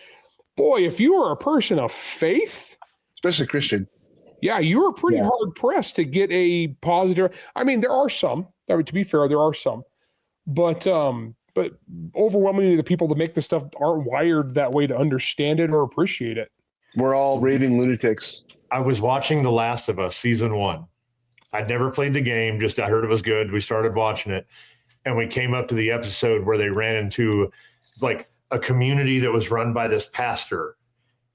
Boy, if you are a person of faith, especially Christian, yeah, you are pretty hard pressed to get a positive. I mean, there are some. To be fair, there are some, but overwhelmingly the people that make this stuff aren't wired that way to understand it or appreciate it. We're all raving lunatics. I was watching The Last of Us season 1. I'd never played the game, just I heard it was good. We started watching it, and we came up to the episode where they ran into like a community that was run by this pastor.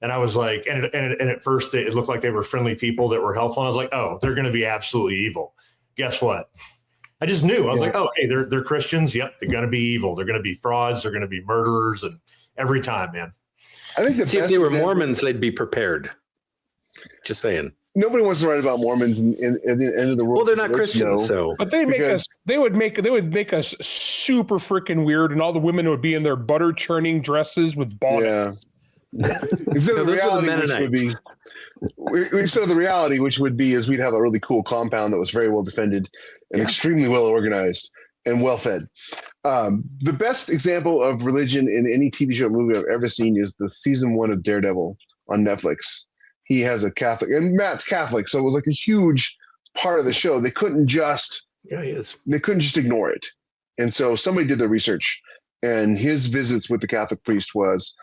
And I was like, and at first it looked like they were friendly people that were helpful. And I was like, oh, they're going to be absolutely evil. Guess what? I just knew. I was like, oh, hey, they're Christians. Yep, they're going to be evil. They're going to be frauds. They're going to be murderers. And every time, man. I think if they were Mormons, they'd be prepared. Just saying. Nobody wants to write about Mormons in the end of the world. Well, they're not Christians, so. But they would make us super freaking weird, and all the women would be in their butter churning dresses with bonnets. Yeah. Instead of the reality, instead of the reality, which would be is we'd have a really cool compound that was very well defended and extremely well organized and well fed. The best example of religion in any TV show or movie I've ever seen is the season 1 of Daredevil on Netflix. He has a Catholic, and Matt's Catholic, so it was like a huge part of the show. They couldn't just ignore it, and so somebody did their research, and his visits with the Catholic priest was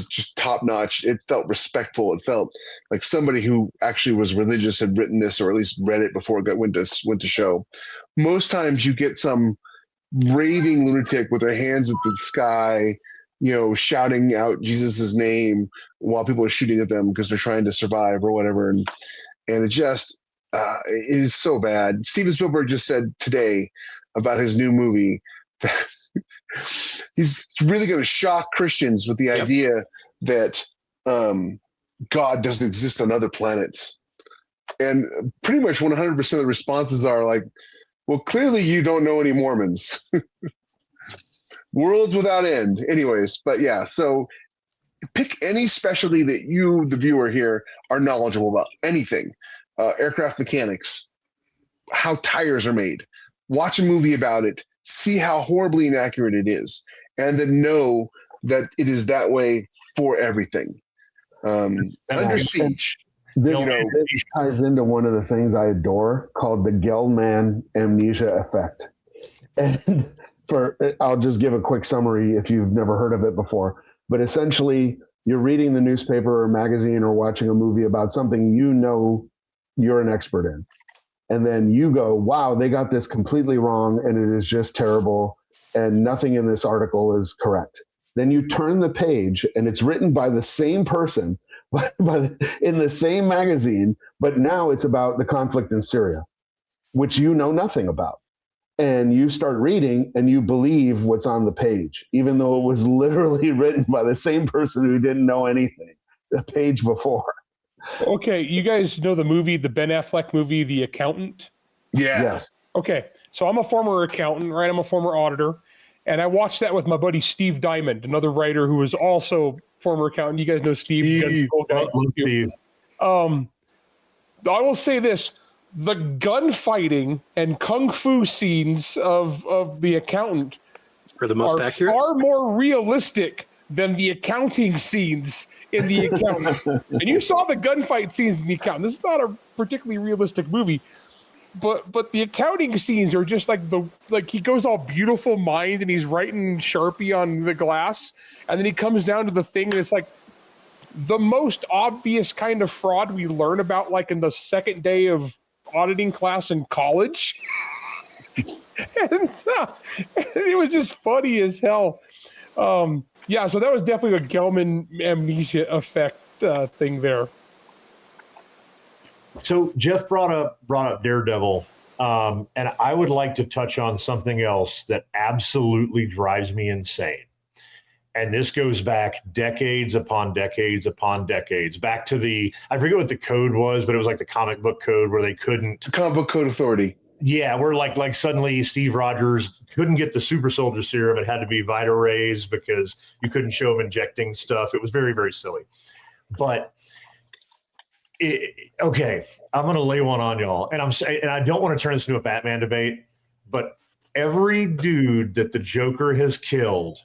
just top notch. It felt respectful. It felt like somebody who actually was religious had written this, or at least read it before it went to show. Most times you get some raving lunatic with their hands at the sky, shouting out Jesus's name while people are shooting at them because they're trying to survive or whatever. And it just, it is so bad. Steven Spielberg just said today about his new movie that he's really going to shock Christians with the idea that God doesn't exist on other planets. And pretty much 100% of the responses are like, well, clearly you don't know any Mormons. Worlds without end. Anyways, but yeah, so pick any specialty that you, the viewer here, are knowledgeable about. Anything. Aircraft mechanics, how tires are made. Watch a movie about it. See how horribly inaccurate it is. And then know that it is that way for everything. Under Siege. This ties into one of the things I adore called the Gell-Mann amnesia effect. And I'll just give a quick summary if you've never heard of it before. But essentially, you're reading the newspaper or magazine or watching a movie about something you're an expert in. And then you go, wow, they got this completely wrong and it is just terrible and nothing in this article is correct. Then you turn the page and it's written by the same person in the same magazine, but now it's about the conflict in Syria, which you know nothing about. And you start reading and you believe what's on the page, even though it was literally written by the same person who didn't know anything the page before. Okay, you guys know the Ben Affleck movie, The Accountant? Yeah. Yes. Okay, so I'm a former accountant, right? I'm a former auditor. And I watched that with my buddy Steve Diamond, another writer who was also former accountant. You guys know Steve. Steve. I will say this. The gunfighting and kung fu scenes of The Accountant are the most accurate, far more realistic than the accounting scenes in The Accountant. And you saw the gunfight scenes in The Accountant. This is not a particularly realistic movie, but the accounting scenes are just like he goes all beautiful mind and he's writing Sharpie on the glass, and then he comes down to the thing and it's like the most obvious kind of fraud we learn about like in the second day of auditing class in college. And it was just funny as hell. Yeah, so that was definitely a Gelman amnesia effect thing there. So Jeff brought up Daredevil, and I would like to touch on something else that absolutely drives me insane. And this goes back decades upon decades upon decades, back to I forget what the code was, but it was like the comic book code where they couldn't. The Comic Book Code Authority. Yeah, where like suddenly Steve Rogers couldn't get the super soldier serum. It had to be Vita Rays because you couldn't show him injecting stuff. It was very, very silly. But okay, I'm going to lay one on y'all. And I don't want to turn this into a Batman debate, but every dude that the Joker has killed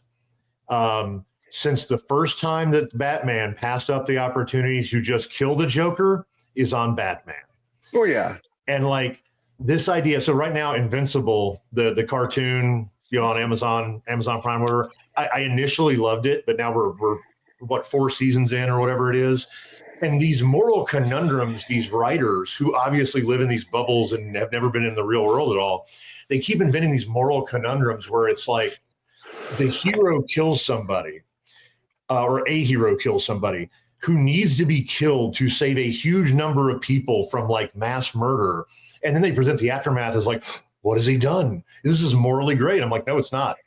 since the first time that Batman passed up the opportunity to just kill the Joker is on Batman. Oh, yeah. And like this idea. So right now, Invincible, the cartoon, on Amazon Prime, whatever, I initially loved it, but now we're what, 4 seasons in or whatever it is. And these moral conundrums, these writers who obviously live in these bubbles and have never been in the real world at all, they keep inventing these moral conundrums where it's like the hero kills somebody or a hero kills somebody who needs to be killed to save a huge number of people from like mass murder. And then they present the aftermath as like, what has he done? This is morally great. I'm like, no, it's not.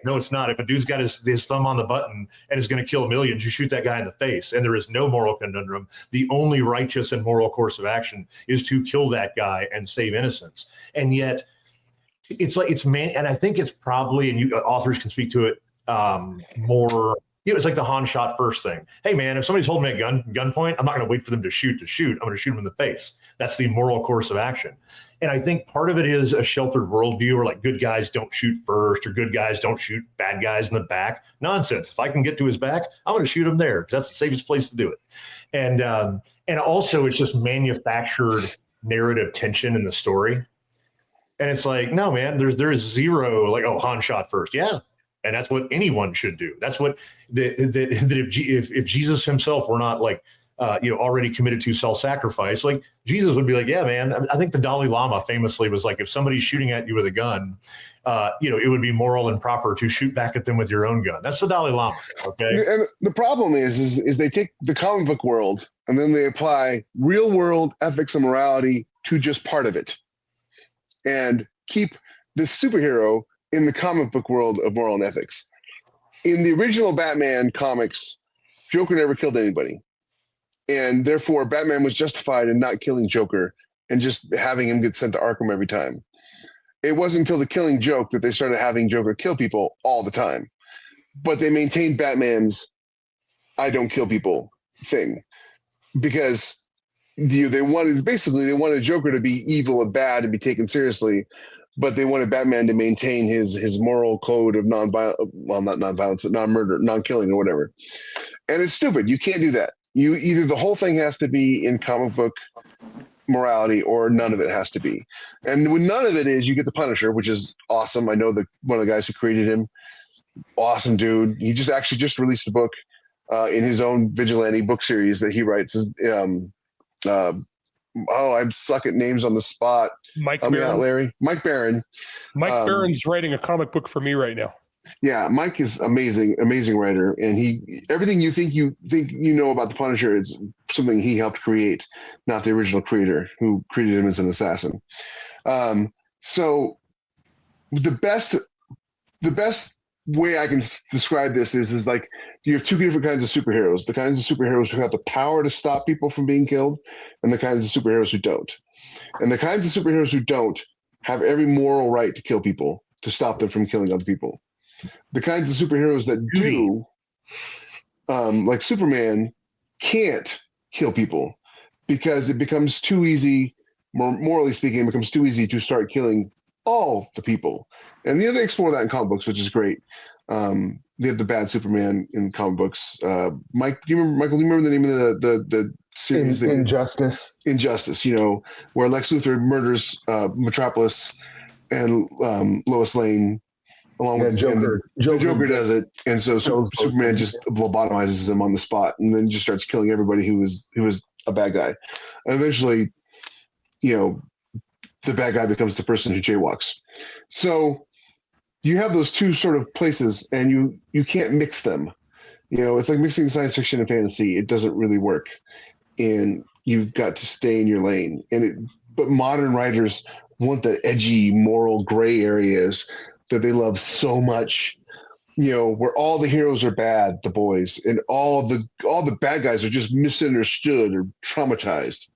No, it's not. If a dude's got his thumb on the button and is going to kill millions, you shoot that guy in the face. And there is no moral conundrum. The only righteous and moral course of action is to kill that guy and save innocence. And yet it's like, and I think it's probably, and authors can speak to it more. It's like the Han shot first thing. Hey man, if somebody's holding me at gunpoint, I'm not going to wait for them to shoot. I'm going to shoot them in the face. That's the moral course of action. And I think part of it is a sheltered worldview where like good guys don't shoot first or good guys don't shoot bad guys in the back. Nonsense. If I can get to his back, I'm going to shoot him there because that's the safest place to do it. And also it's just manufactured narrative tension in the story. And it's like, no, man, there is zero like, oh, Han shot first. Yeah. And that's what anyone should do. That's what if Jesus himself were not like, already committed to self-sacrifice, like Jesus would be like, yeah, man. I think the Dalai Lama famously was like, if somebody's shooting at you with a gun, it would be moral and proper to shoot back at them with your own gun. That's the Dalai Lama. Okay. And the problem is they take the comic book world and then they apply real world ethics and morality to just part of it and keep this superhero in the comic book world of moral and ethics. In the original Batman comics, Joker never killed anybody. And therefore, Batman was justified in not killing Joker and just having him get sent to Arkham every time. It wasn't until the Killing Joke that they started having Joker kill people all the time. But they maintained Batman's I don't kill people thing. Because they wanted Joker to be evil and bad and be taken seriously. But they wanted Batman to maintain his moral code of non-violence, but non-murder, non-killing or whatever. And it's stupid. You can't do that. Either the whole thing has to be in comic book morality or none of it has to be. And when none of it is, you get the Punisher, which is awesome. I know one of the guys who created him, awesome dude. He just released a book in his own vigilante book series that he writes. I suck at names on the spot. Mike Help me Barron. out, Larry. Mike Barron. Mike Barron's writing a comic book for me right now. Yeah, Mike is amazing writer, and everything you think you know about the Punisher is something he helped create, not the original creator who created him as an assassin. So the best way I can describe this is like you have 2 different kinds of superheroes: the kinds of superheroes who have the power to stop people from being killed, and the kinds of superheroes who don't. And the kinds of superheroes who don't have every moral right to kill people, to stop them from killing other people. The kinds of superheroes that do, like Superman, can't kill people because it becomes too easy, morally speaking, it becomes too easy to start killing all the people. And they explore that in comic books, which is great. They have the bad Superman in comic books. Michael, do you remember the name of the series? Injustice. Injustice, where Lex Luthor murders Metropolis and Lois Lane. Along with Joker. The Joker does it, and so Superman just lobotomizes him on the spot, and then just starts killing everybody who was a bad guy. And eventually, the bad guy becomes the person who jaywalks. So you have those two sort of places, and you can't mix them. It's like mixing science fiction and fantasy. It doesn't really work, and you've got to stay in your lane. But modern writers want the edgy, moral gray areas that they love so much. Where all the heroes are bad, the boys, and all the bad guys are just misunderstood or traumatized.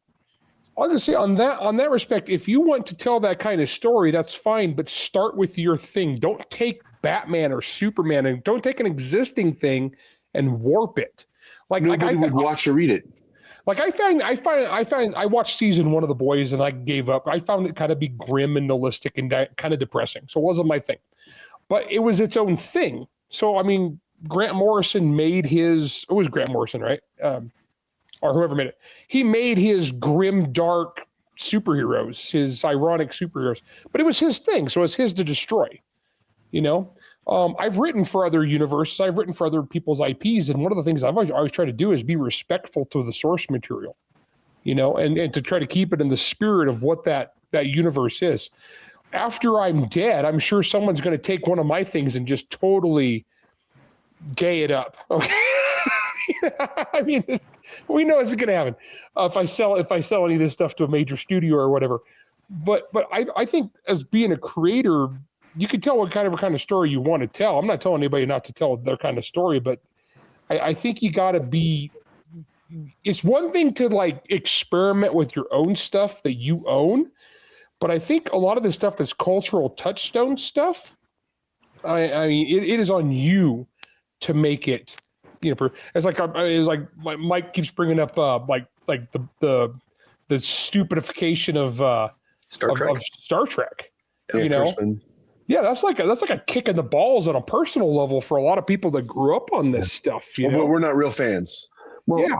I'll just say on that respect, if you want to tell that kind of story, that's fine, but start with your thing. Don't take Batman or Superman and don't take an existing thing and warp it. Nobody would watch or read it. I watched season 1 of The Boys and I gave up. I found it kind of be grim and nihilistic and kind of depressing. So it wasn't my thing, but it was its own thing. So, I mean, Grant Morrison made it was Grant Morrison, right? Or whoever made it. He made his grim, dark superheroes, his ironic superheroes, but it was his thing. So it's his to destroy, I've written for other universes. I've written for other people's IPs. And one of the things I've always tried to do is be respectful to the source material, and to try to keep it in the spirit of what that universe is. After I'm dead, I'm sure someone's going to take one of my things and just totally gay it up. Okay. I mean, we know it's going to happen if I sell any of this stuff to a major studio or whatever. But I think as being a creator, you can tell what kind of story you want to tell. I'm not telling anybody not to tell their kind of story, but I think you got to be. It's one thing to experiment with your own stuff that you own, but I think a lot of the stuff that's cultural touchstone stuff. I mean, it is on you to make it. It's like Mike keeps bringing up the stupidification of Star Trek. Yeah, that's like a kick in the balls on a personal level for a lot of people that grew up on this stuff. But we're not real fans. Well, yeah.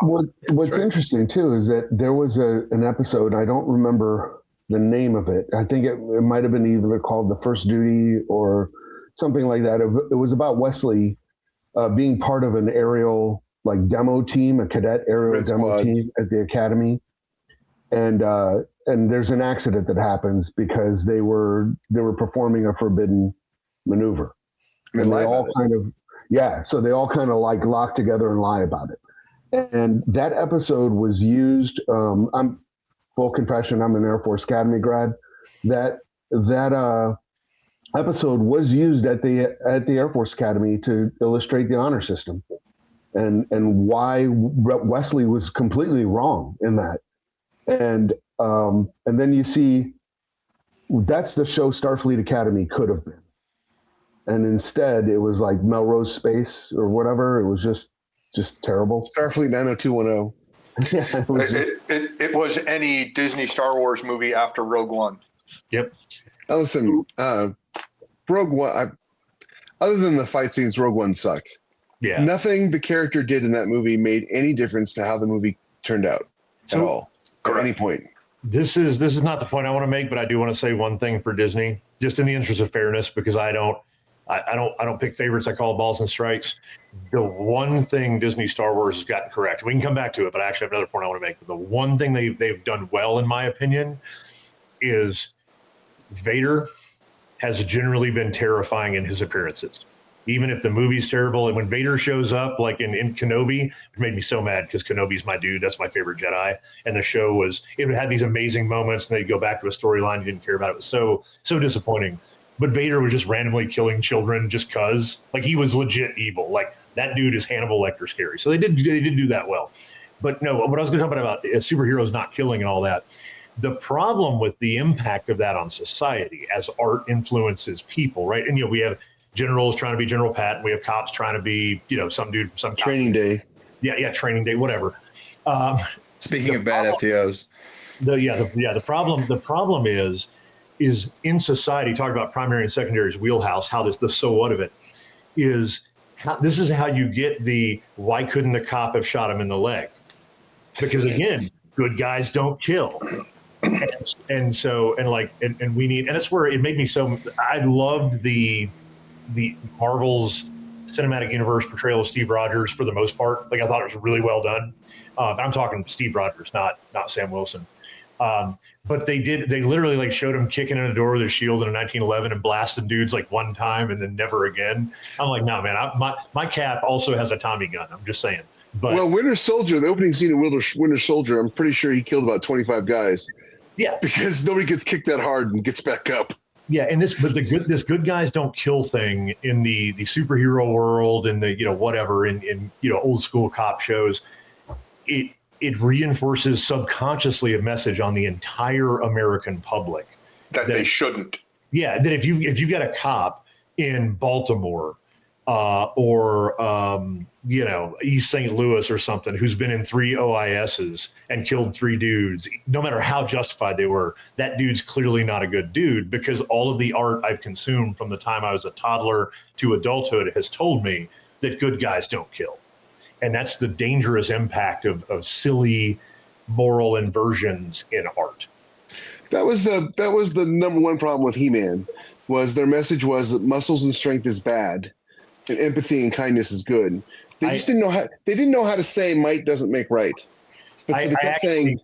What's interesting too is that there was an episode, I don't remember the name of it. I think it might have been either called The First Duty or something like that. It was about Wesley being part of an aerial demo team, a cadet aerial demo team at the academy, and there's an accident that happens because they were performing a forbidden maneuver, and they all so they all kind of lock together and lie about it. And that episode was used. I'm full confession. I'm an Air Force Academy grad. That episode was used at the Air Force Academy to illustrate the honor system, and why Wesley was completely wrong in that. And then you see that's the show Starfleet Academy could have been, and instead it was like Melrose Space or whatever. It was just terrible. Starfleet 90210. Yeah, it was any Disney Star Wars movie after Rogue One. Yep. Now listen, Rogue One, other than the fight scenes, Rogue One sucked. Yeah. Nothing the character did in that movie made any difference to how the movie turned out at all. At any point. This is not the point I want to make, but I do want to say one thing for Disney, just in the interest of fairness, because I don't pick favorites. I call balls and strikes. The one thing Disney Star Wars has gotten correct, we can come back to it, but I actually have another point I want to make. But the one thing they've done well, in my opinion, is Vader has generally been terrifying in his appearances. Even if the movie's terrible, and when Vader shows up, like in Kenobi, it made me so mad because Kenobi's my dude. That's my favorite Jedi. And the show it had these amazing moments, and they'd go back to a storyline you didn't care about. It was so disappointing. But Vader was just randomly killing children just because, he was legit evil. That dude is Hannibal Lecter scary. So they did do that well. But no, what I was going to talk about superheroes not killing and all that. The problem with the impact of that on society as art influences people, right? And we have generals trying to be General Patton. We have cops trying to be, some dude from some Training Day. Yeah, Training Day, whatever. Speaking of bad FTOs, the problem is in society. Talk about primary and secondary's wheelhouse. How the so what of it is. This is how you get the why couldn't the cop have shot him in the leg? Because again, good guys don't kill. And we need, and that's where it made me so. I loved the Marvel's cinematic universe portrayal of Steve Rogers for the most part. I thought it was really well done. I'm talking Steve Rogers, not Sam Wilson. But they literally like showed him kicking in a door with a shield in a 1911 and blasting dudes like one time and then never again. I'm like, no, man, my Cap also has a Tommy gun. I'm just saying. But well, Winter Soldier, the opening scene of Winter Soldier, I'm pretty sure he killed about 25 guys. Yeah, because nobody gets kicked that hard and gets back up. Yeah, and this good guys don't kill thing in the superhero world and the whatever in old school cop shows. It reinforces subconsciously a message on the entire American public that they shouldn't. Yeah, that if you got a cop in Baltimore or East St. Louis or something who's been in 3 OISs and killed 3 dudes, no matter how justified they were, that dude's clearly not a good dude, because all of the art I've consumed from the time I was a toddler to adulthood has told me that good guys don't kill. And that's the dangerous impact of silly moral inversions in art. That was the number one problem with He-Man, was their message was that muscles and strength is bad and empathy and kindness is good. They just didn't know how to say might doesn't make right. But so they kept saying.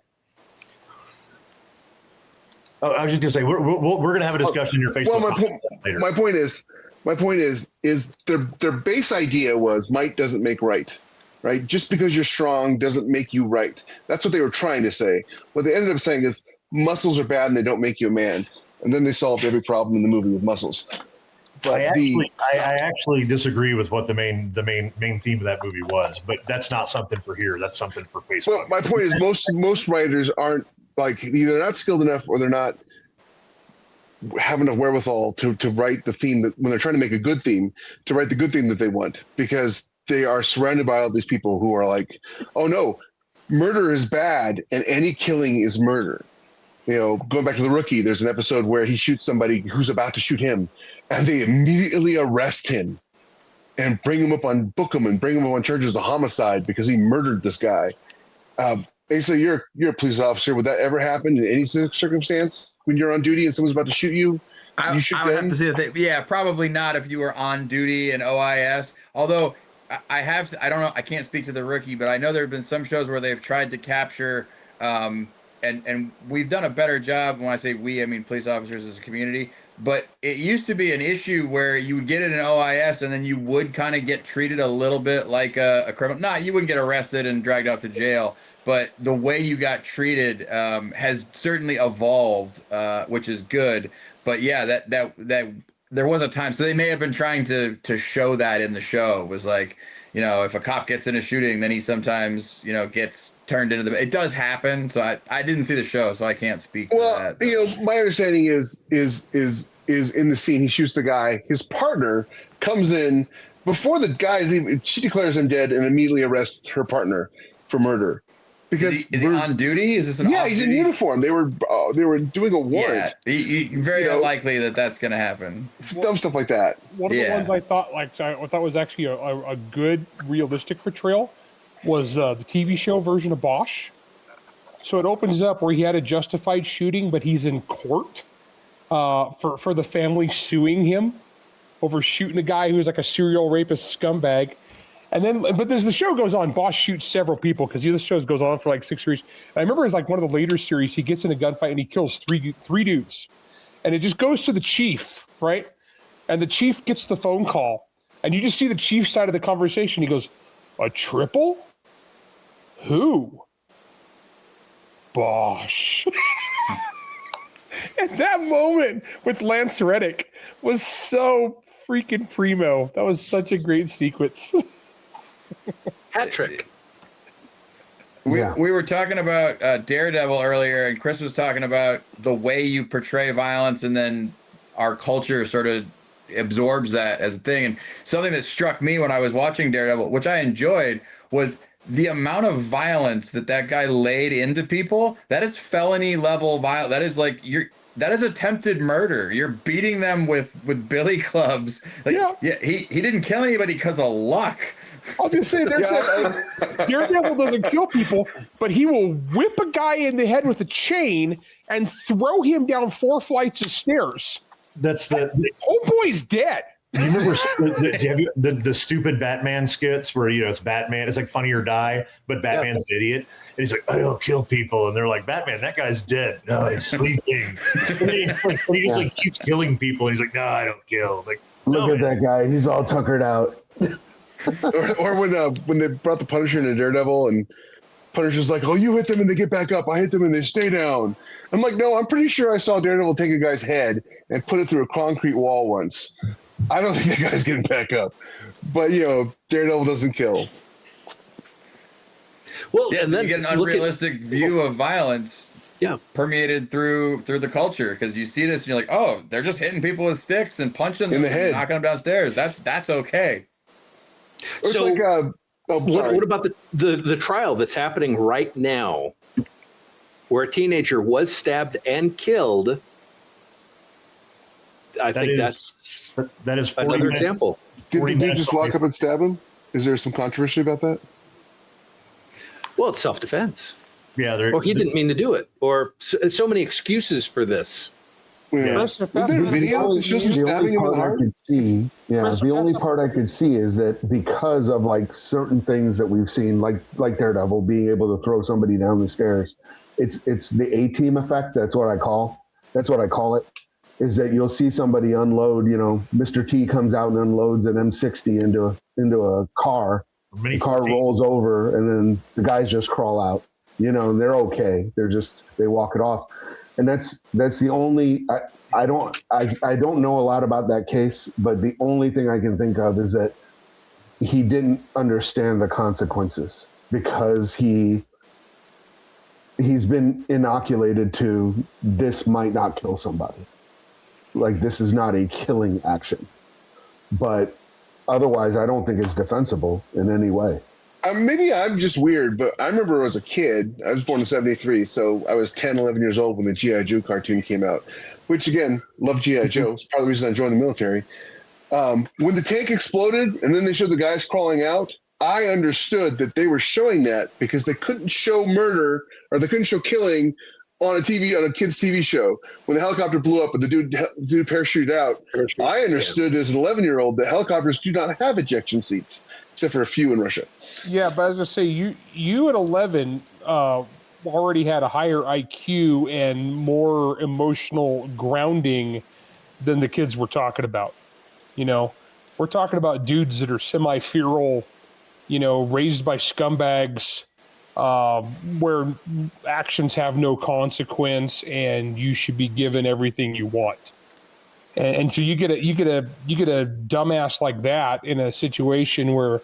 Oh, I was just gonna say we're gonna have a discussion in your Facebook. Well, later. My point is their base idea was might doesn't make right. Right? Just because you're strong doesn't make you right. That's what they were trying to say. What they ended up saying is muscles are bad and they don't make you a man. And then they solved every problem in the movie with muscles. But I actually disagree with what the main theme of that movie was, but that's not something for here. That's something for Facebook. Well, my point is most writers aren't like either not skilled enough or they're not have enough wherewithal to write the theme that when they're trying to make a good theme, to write the good theme that they want, because they are surrounded by all these people who are like, oh no, murder is bad and any killing is murder. Going back to The Rookie, there's an episode where he shoots somebody who's about to shoot him, and they immediately arrest him and bring him up on charges of homicide because he murdered this guy. Asa, you're a police officer. Would that ever happen in any circumstance when you're on duty and someone's about to shoot you? I would have to say that. Yeah, probably not if you were on duty in OIS. Although I don't know. I can't speak to The Rookie, but I know there have been some shows where they've tried to capture. And we've done a better job. When I say we, I mean police officers as a community. But it used to be an issue where you would get in an OIS and then you would kind of get treated a little bit like a criminal. You wouldn't get arrested and dragged off to jail, but the way you got treated has certainly evolved, which is good. But yeah, that there was a time. So they may have been trying to show that in the show. It was like, if a cop gets in a shooting, then he sometimes, gets turned into it does happen. So I didn't see the show, so I can't speak to that. My understanding is in the scene, he shoots the guy. His partner comes in before the guy's even, she declares him dead and immediately arrests her partner for murder. Because is he on duty? Is this an yeah, he's in uniform. They were doing a warrant. Yeah, very unlikely that that's going to happen. Dumb stuff like that. One of the ones I thought was actually a good realistic portrayal was the TV show version of Bosch. So it opens up where he had a justified shooting, but he's in court for the family suing him over shooting a guy who's like a serial rapist scumbag. And then, but as the show goes on, Bosch shoots several people because the show goes on for like 6 series. And I remember it's like one of the later series, he gets in a gunfight and he kills three dudes. And it just goes to the chief, right? And the chief gets the phone call. And you just see the chief's side of the conversation. He goes, a triple? Who? Bosch. And that moment with Lance Reddick was so freaking primo. That was such a great sequence. Hat trick. We were talking about Daredevil earlier, and Chris was talking about the way you portray violence, and then our culture sort of absorbs that as a thing. And something that struck me when I was watching Daredevil, which I enjoyed, was the amount of violence that guy laid into people. That is felony level violence. That is like that is attempted murder. You're beating them with billy clubs. Like, he didn't kill anybody because of luck. I was going to say, Daredevil doesn't kill people, but he will whip a guy in the head with a chain and throw him down 4 flights of stairs. That's the old boy's dead. You remember the stupid Batman skits where, it's Batman, it's like Funny or Die, but Batman's an idiot. And he's like, I don't kill people. And they're like, Batman, that guy's dead. No, he's sleeping. And he just keeps killing people. And he's like, no, I don't kill. Like, look at that guy. He's all tuckered out. or when they brought the Punisher into Daredevil and Punisher's like, oh, you hit them and they get back up. I hit them and they stay down. I'm like, no, I'm pretty sure I saw Daredevil take a guy's head and put it through a concrete wall once. I don't think that guy's getting back up. But, Daredevil doesn't kill. Well, and then you get an unrealistic view of violence permeated through the culture, because you see this and you're like, oh, they're just hitting people with sticks and punching them in the head, knocking them downstairs. That's okay. So what about the trial that's happening right now where a teenager was stabbed and killed? That is another example. Did the dude just walk up and stab him? Is there some controversy about that? Well, it's self-defense. Yeah. Or he didn't mean to do it. Or so many excuses for this. Yeah. Was there a video that shows him stabbing him in the heart? The only part I could see is that because of certain things that we've seen, like Daredevil being able to throw somebody down the stairs, it's the A-team effect. That's what I call it. Is that you'll see somebody unload, Mr. T comes out and unloads an M60 into a car. The car rolls over and then the guys just crawl out, and they're okay. They walk it off. And that's the only, I don't know a lot about that case, but the only thing I can think of is that he didn't understand the consequences because he's been inoculated to this might not kill somebody. This is not a killing action, but otherwise I don't think it's defensible in any way. Maybe I'm just weird, but I remember as a kid, I was born in 73, so I was 10, 11 years old when the G.I. Joe cartoon came out, which again, love G.I. Joe. It's part of the reason I joined the military. When the tank exploded and then they showed the guys crawling out, I understood that they were showing that because they couldn't show murder or they couldn't show killing on a kid's TV show. When the helicopter blew up and the dude parachuted out, I understood as an 11-year-old that helicopters do not have ejection seats, except for a few in Russia. Yeah, but as I say, you at 11 already had a higher IQ and more emotional grounding than the kids we're talking about. We're talking about dudes that are semi-feral, raised by scumbags, where actions have no consequence and you should be given everything you want. And so you get a dumbass like that in a situation where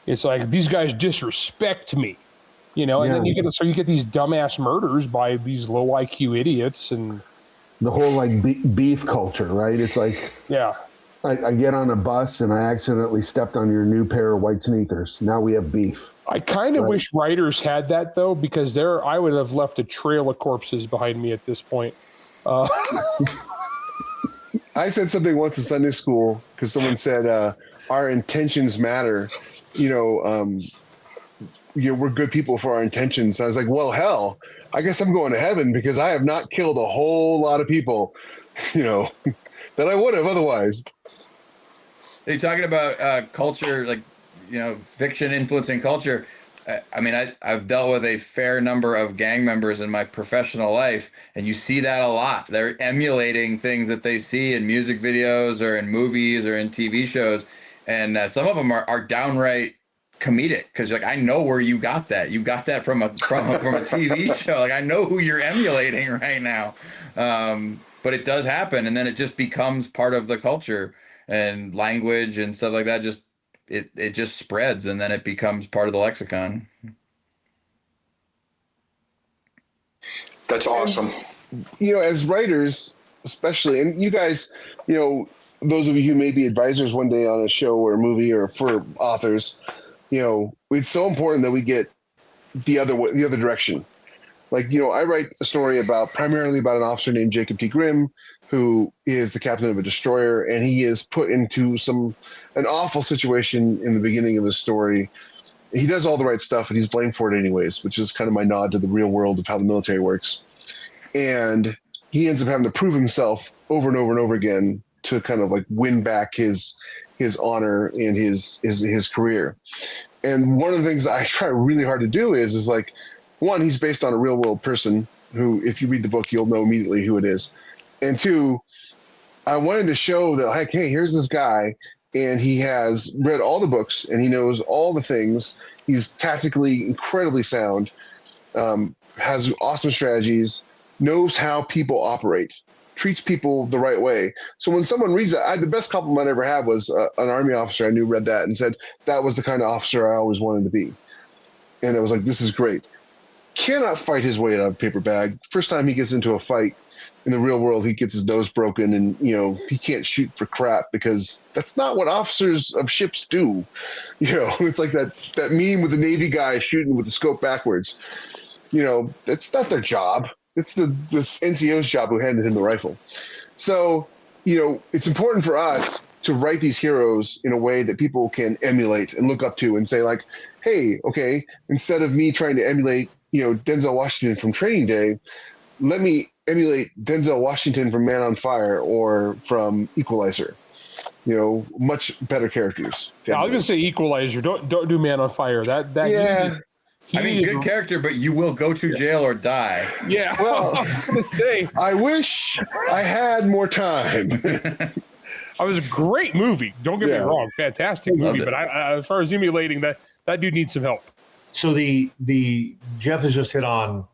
it's like these guys disrespect me, and then you get these dumbass murders by these low IQ idiots and the whole beef culture, right? It's like, I get on a bus and I accidentally stepped on your new pair of white sneakers. Now we have beef. I kind of wish writers had that though, because I would have left a trail of corpses behind me at this point. I said something once in Sunday school because someone said our intentions matter. We're good people for our intentions. I was like, well, hell, I guess I'm going to heaven because I have not killed a whole lot of people, that I would have otherwise. Are you talking about culture, fiction influencing culture? I've dealt with a fair number of gang members in my professional life, and you see that a lot. They're emulating things that they see in music videos or in movies or in TV shows, and some of them are downright comedic because I know where you got that. You got that from a TV show. I know who you're emulating right now. But it does happen, and then it just becomes part of the culture and language and stuff like that. It just spreads, and then it becomes part of the lexicon. That's awesome. And, as writers, especially, and you guys, those of you who may be advisors one day on a show or a movie or for authors, it's so important that we get the other direction. I write a story primarily about an officer named Jacob T. Grimm, who is the captain of a destroyer, and he is put into an awful situation in the beginning of his story. He does all the right stuff, and he's blamed for it anyways, which is kind of my nod to the real world of how the military works. And he ends up having to prove himself over and over and over again to kind of like win back his honor and his career. And one of the things I try really hard to do is like, one, he's based on a real world person who, if you read the book, you'll know immediately who it is. And two, I wanted to show that, like, hey, here's this guy, and he has read all the books, and he knows all the things. He's tactically incredibly sound, has awesome strategies, knows how people operate, treats people the right way. So when someone reads that, the best compliment I ever had was an Army officer I knew read that and said, that was the kind of officer I always wanted to be. And it was like, this is great. Cannot fight his way out of a paper bag. First time he gets into a fight in the real world, he gets his nose broken, and he can't shoot for crap because that's not what officers of ships do. It's like that meme with the Navy guy shooting with the scope backwards. That's not their job. It's this NCO's job who handed him the rifle. So, it's important for us to write these heroes in a way that people can emulate and look up to and say, like, hey, okay, instead of me trying to emulate, Denzel Washington from Training Day, let me emulate Denzel Washington from Man on Fire or from Equalizer. Much better characters. Yeah, I was gonna say Equalizer. Don't do Man on Fire. That yeah. Good character, but you will go to jail or die. Yeah. Well, I was gonna say. I wish I had more time. It was a great movie. Don't get me wrong, fantastic movie. But as far as emulating that dude needs some help. So the Jeff has just hit on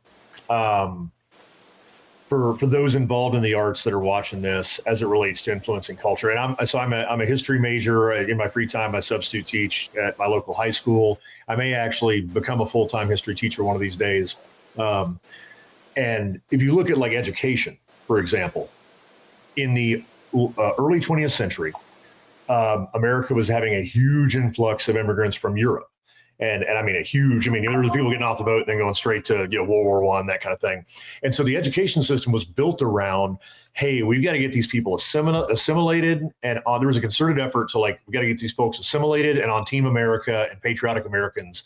for those involved in the arts that are watching this as it relates to influencing culture. And I'm a history major. In my free time, I substitute teach at my local high school. I may actually become a full-time history teacher one of these days. And if you look at like education, for example, in the early 20th century, America was having a huge influx of immigrants from Europe. And I mean, there was people getting off the boat and then going straight to, World War I, that kind of thing. And so the education system was built around, hey, we've got to get these people assimilated. And there was a concerted effort to we got to get these folks assimilated and on Team America and patriotic Americans,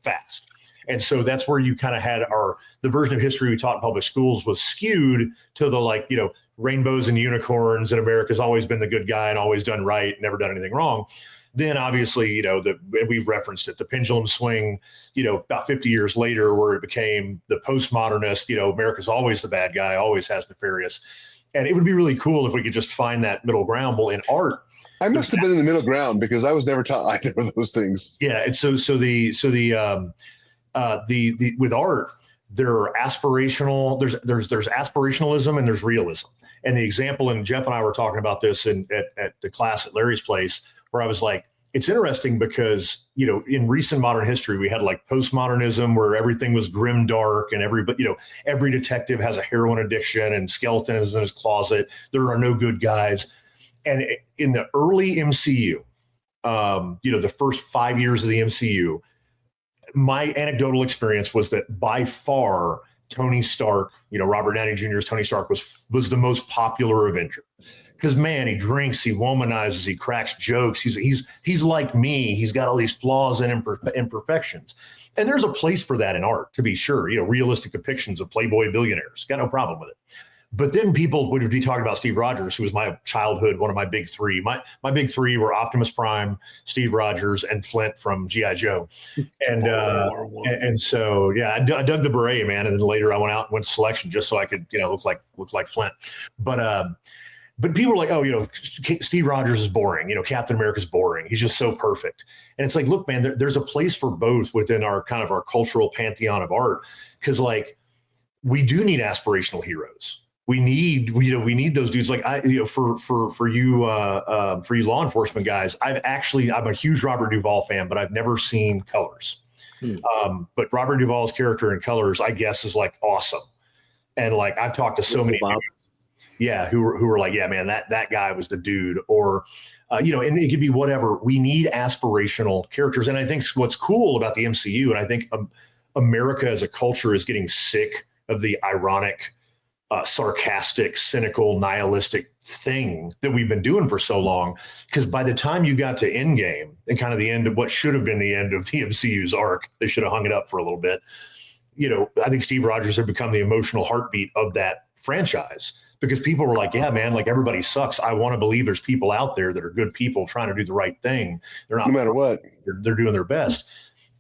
fast. And so that's where you kind of had the version of history we taught in public schools was skewed to the rainbows and unicorns, and America's always been the good guy and always done right, never done anything wrong. Then obviously, we've referenced it, the pendulum swing, about 50 years later, where it became the postmodernist, America's always the bad guy, always has nefarious. And it would be really cool if we could just find that middle ground. Well, in art, I must have been in the middle ground because I was never taught either of those things. Yeah. And so with art, there are aspirational, there's aspirationalism and there's realism. And the example, and Jeff and I were talking about this at the class at Larry's place, where I was like, it's interesting because, in recent modern history, we had postmodernism where everything was grim, dark, and every detective has a heroin addiction and skeletons in his closet. There are no good guys. And in the early MCU, the first 5 years of the MCU, my anecdotal experience was that by far, Tony Stark, Robert Downey Jr.'s Tony Stark was the most popular Avenger. Because, man, he drinks, he womanizes, he cracks jokes. He's like me. He's got all these flaws and imperfections. And there's a place for that in art, to be sure. Realistic depictions of Playboy billionaires. Got no problem with it. But then people would be talking about Steve Rogers, who was my childhood, one of my big three. My big three were Optimus Prime, Steve Rogers, and Flint from G.I. Joe. And so, yeah, I dug the beret, man. And then later I went out and went to selection just so I could, look like Flint. But people are like, oh, Steve Rogers is boring. Captain America's boring. He's just so perfect. And it's like, look, man, there's a place for both within our kind of our cultural pantheon of art. Because we do need aspirational heroes. We need those dudes. For you law enforcement guys, I'm a huge Robert Duvall fan, but I've never seen Colors. But Robert Duvall's character in Colors, I guess, is awesome. And I've talked to so many people. Yeah, who were like, yeah, man, that guy was the dude, or and it could be whatever. We need aspirational characters, and I think what's cool about the MCU, and I think America as a culture is getting sick of the ironic, sarcastic, cynical, nihilistic thing that we've been doing for so long. Because by the time you got to Endgame and kind of the end of what should have been the end of the MCU's arc, they should have hung it up for a little bit. I think Steve Rogers had become the emotional heartbeat of that franchise because people were like, yeah, man, like everybody sucks. I want to believe there's people out there that are good people trying to do the right thing. They're not, no matter what, they're doing their best.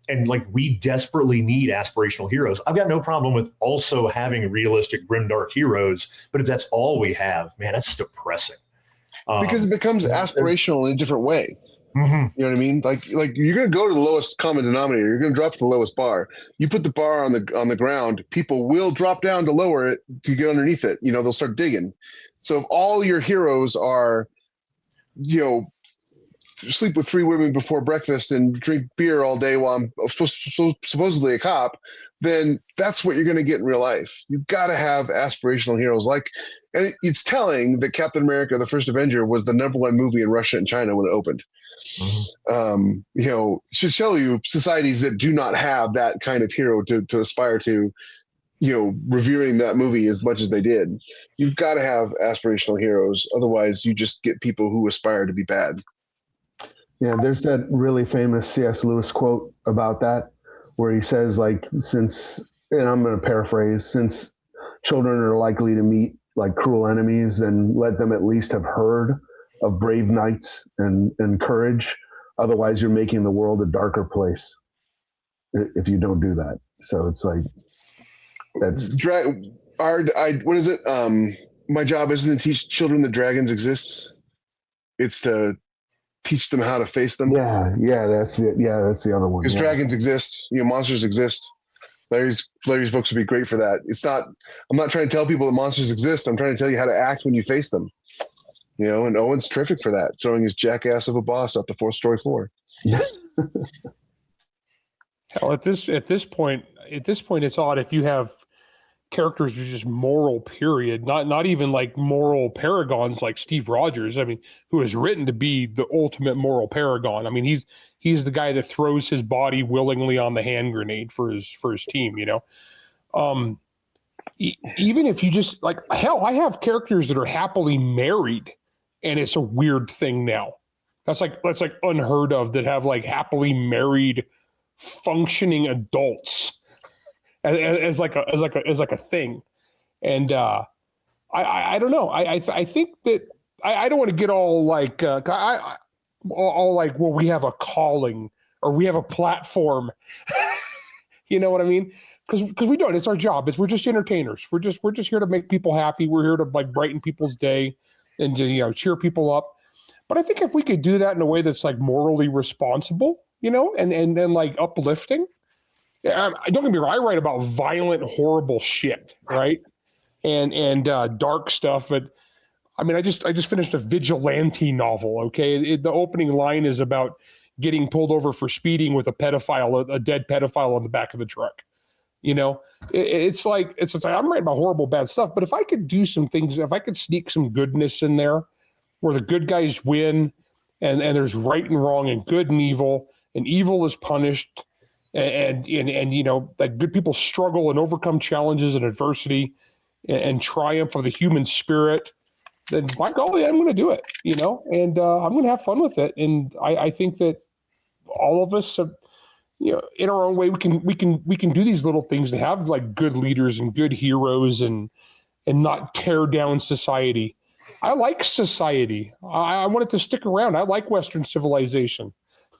And like, we desperately need aspirational heroes. I've got no problem with also having realistic grimdark heroes, but if that's all we have, man, that's depressing. Because it becomes aspirational in a different way. Mm-hmm. You know what I mean? Like you're going to go to the lowest common denominator. You're going to drop to the lowest bar. You put the bar on the ground, people will drop down to lower it to get underneath it. They'll start digging. So if all your heroes are, sleep with 3 women before breakfast and drink beer all day while I'm supposedly a cop, then that's what you're going to get in real life. You've got to have aspirational heroes. And it's telling that Captain America, the First Avenger, was the #1 movie in Russia and China when it opened. Mm-hmm. Should show you societies that do not have that kind of hero to aspire to, revering that movie as much as they did. You've got to have aspirational heroes. Otherwise, you just get people who aspire to be bad. Yeah, there's that really famous C.S. Lewis quote about that, where he says, and I'm going to paraphrase, since children are likely to meet cruel enemies, then let them at least have heard of brave knights and courage. Otherwise, you're making the world a darker place if you don't do that. So it's that's what is it? My job isn't to teach children that dragons exist. It's to teach them how to face them. Yeah, that's it. Yeah, that's the other one. Because dragons exist, monsters exist. Larry's books would be great for that. I'm not trying to tell people that monsters exist. I'm trying to tell you how to act when you face them. And Owen's terrific for that, throwing his jackass of a boss out the 4th-story floor. Hell, at this point, it's odd if you have characters who are just moral, period. Not even moral paragons like Steve Rogers. I mean, who is written to be the ultimate moral paragon. I mean, he's the guy that throws his body willingly on the hand grenade for his team. Even if you just hell, I have characters that are happily married, and it's a weird thing now. That's unheard of, that have happily married, functioning adults as a thing. And I don't know. I think that I don't want to get all well, we have a calling or we have a platform. You know what I mean? Because we don't. It's our job. We're just entertainers. We're just here to make people happy. We're here to brighten people's day and to, cheer people up. But I think if we could do that in a way that's morally responsible, and then uplifting. Don't get me wrong. I write about violent, horrible shit, right? And dark stuff. But I mean, I just finished a vigilante novel. Okay, the opening line is about getting pulled over for speeding with a dead pedophile on the back of the truck. It's like I'm writing about horrible, bad stuff. But if I could do some things, if I could sneak some goodness in there, where the good guys win, and there's right and wrong, and good and evil is punished, and good people struggle and overcome challenges and adversity, and triumph of the human spirit, then by golly, I'm going to do it. And I'm going to have fun with it. And I think that all of us have, in our own way, we can do these little things to have good leaders and good heroes and not tear down society. I like society. I want it to stick around. I like Western civilization.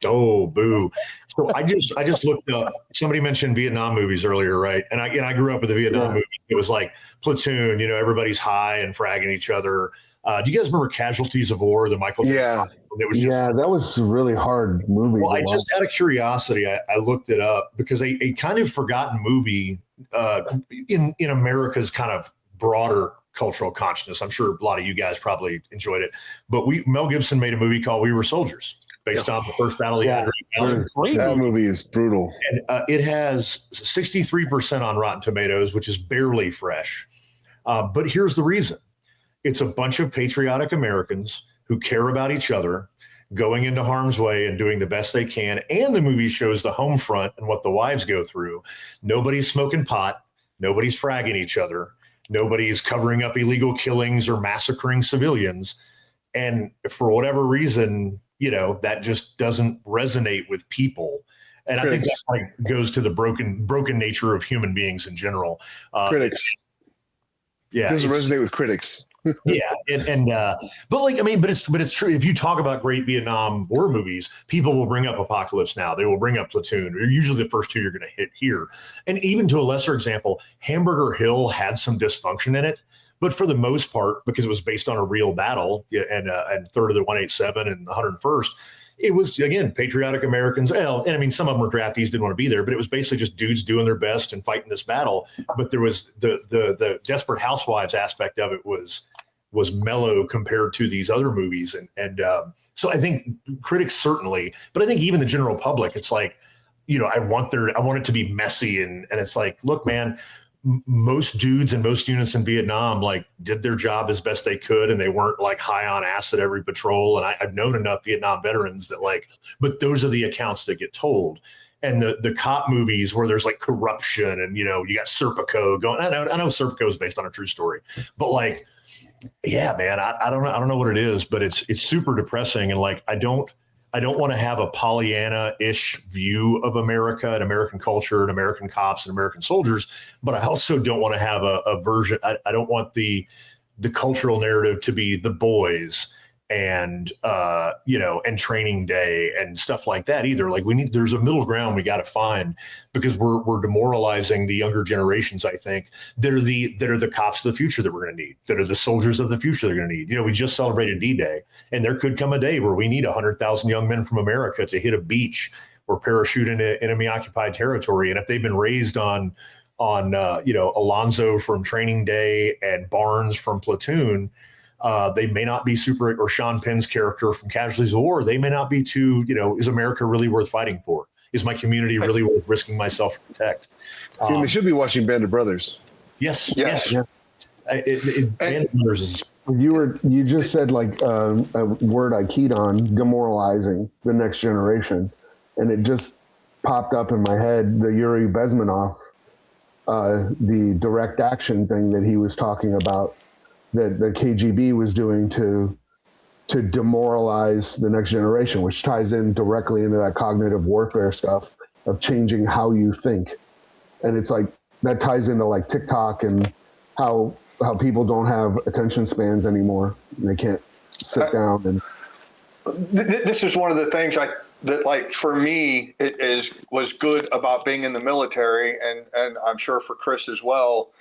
Oh, boo. So I just looked up, somebody mentioned Vietnam movies earlier, right? And I grew up with the Vietnam movie. It was like Platoon, everybody's high and fragging each other. Do you guys remember Casualties of War, the Michael? Yeah. It was that was a really hard movie. Well, just out of curiosity, I looked it up because a kind of forgotten movie in America's kind of broader cultural consciousness. I'm sure a lot of you guys probably enjoyed it, but Mel Gibson made a movie called We Were Soldiers, based on the first battle he had. That movie is brutal. And it has 63% on Rotten Tomatoes, which is barely fresh. But here's the reason. It's a bunch of patriotic Americans who care about each other, going into harm's way and doing the best they can. And the movie shows the home front and what the wives go through. Nobody's smoking pot. Nobody's fragging each other. Nobody's covering up illegal killings or massacring civilians. And for whatever reason, that just doesn't resonate with people. And I think that goes to the broken nature of human beings in general. Critics. Yeah. It doesn't resonate with critics. Yeah, but like, I mean, but it's true. If you talk about great Vietnam War movies, people will bring up Apocalypse Now. They will bring up Platoon. Usually the first two you're going to hit here. And even to a lesser example, Hamburger Hill had some dysfunction in it, but for the most part, because it was based on a real battle and 3rd of the 187 and 101st, it was, again, patriotic Americans. And I mean, some of them were draftees, didn't want to be there, but it was basically just dudes doing their best and fighting this battle. But there was the Desperate Housewives aspect of it was mellow compared to these other movies. And so I think critics certainly, but I think even the general public, it's like, I want it to be messy. And it's like, look, man, most dudes and most units in Vietnam like did their job as best they could, and they weren't like high on acid every patrol. And I've known enough Vietnam veterans that but those are the accounts that get told. And the cop movies where there's like corruption and you got Serpico going. I know Serpico is based on a true story, but like, yeah, man, I don't know what it is, but it's super depressing. And like, I don't want to have a Pollyanna-ish view of America and American culture and American cops and American soldiers, but I also don't want to have a version. I don't want the cultural narrative to be The Boys and and Training Day and stuff like that either. Like there's a middle ground we got to find, because we're demoralizing the younger generations. I think that are the cops of the future that we're going to need, that are the soldiers of the future they're going to need. We just celebrated D-Day, and there could come a day where we need 100,000 young men from America to hit a beach or parachute into enemy occupied territory. And if they've been raised on Alonzo from Training Day and Barnes from Platoon, they may not be super, or Sean Penn's character from Casualties of War, they may not be too, is America really worth fighting for? Is my community really worth risking myself to protect? See, they should be watching Band of Brothers. Yes. Yeah. Band of Brothers is. You just said like a word I keyed on, demoralizing the next generation. And it just popped up in my head, the Yuri Bezmenov, the direct action thing that he was talking about, that the KGB was doing to demoralize the next generation, which ties in directly into that cognitive warfare stuff of changing how you think. And it's like, that ties into like TikTok and how people don't have attention spans anymore. They can't sit down. And this is one of the things that like for me was good about being in the military, and I'm sure for Chris as well.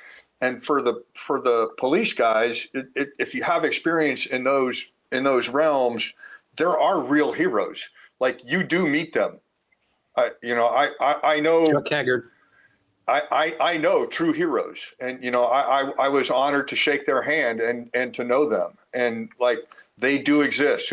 And for the police guys, if you have experience in those realms, there are real heroes. Like you do meet them. I know Chuck Haggard. I know true heroes, and I was honored to shake their hand and to know them, and like they do exist.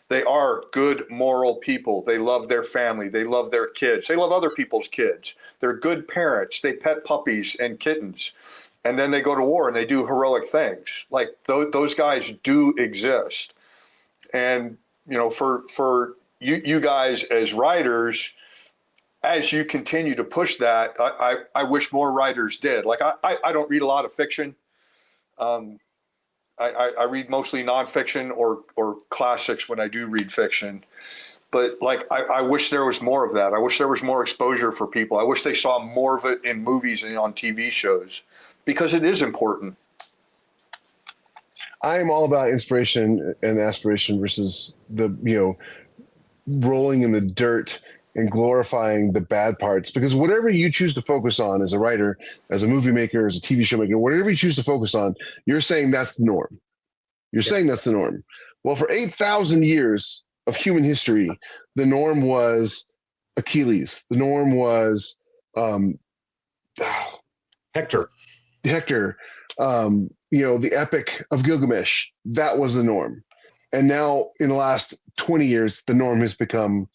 They are good moral people. They love their family. They love their kids. They love other people's kids. They're good parents. They pet puppies and kittens, and then they go to war and they do heroic things. Like those guys do exist, and for you guys as writers, as you continue to push that, I wish more writers did. Like I don't read a lot of fiction. I read mostly nonfiction or classics when I do read fiction. But like I wish there was more of that. I wish there was more exposure for people. I wish they saw more of it in movies and on TV shows, because it is important. I am all about inspiration and aspiration versus the rolling in the dirt and glorifying the bad parts, because whatever you choose to focus on as a writer, as a movie maker, as a TV show maker, whatever you choose to focus on, you're saying that's the norm. You're saying that's the norm. Well, for 8,000 years of human history, the norm was Achilles. The norm was Hector. The Epic of Gilgamesh. That was the norm. And now in the last 20 years, the norm has become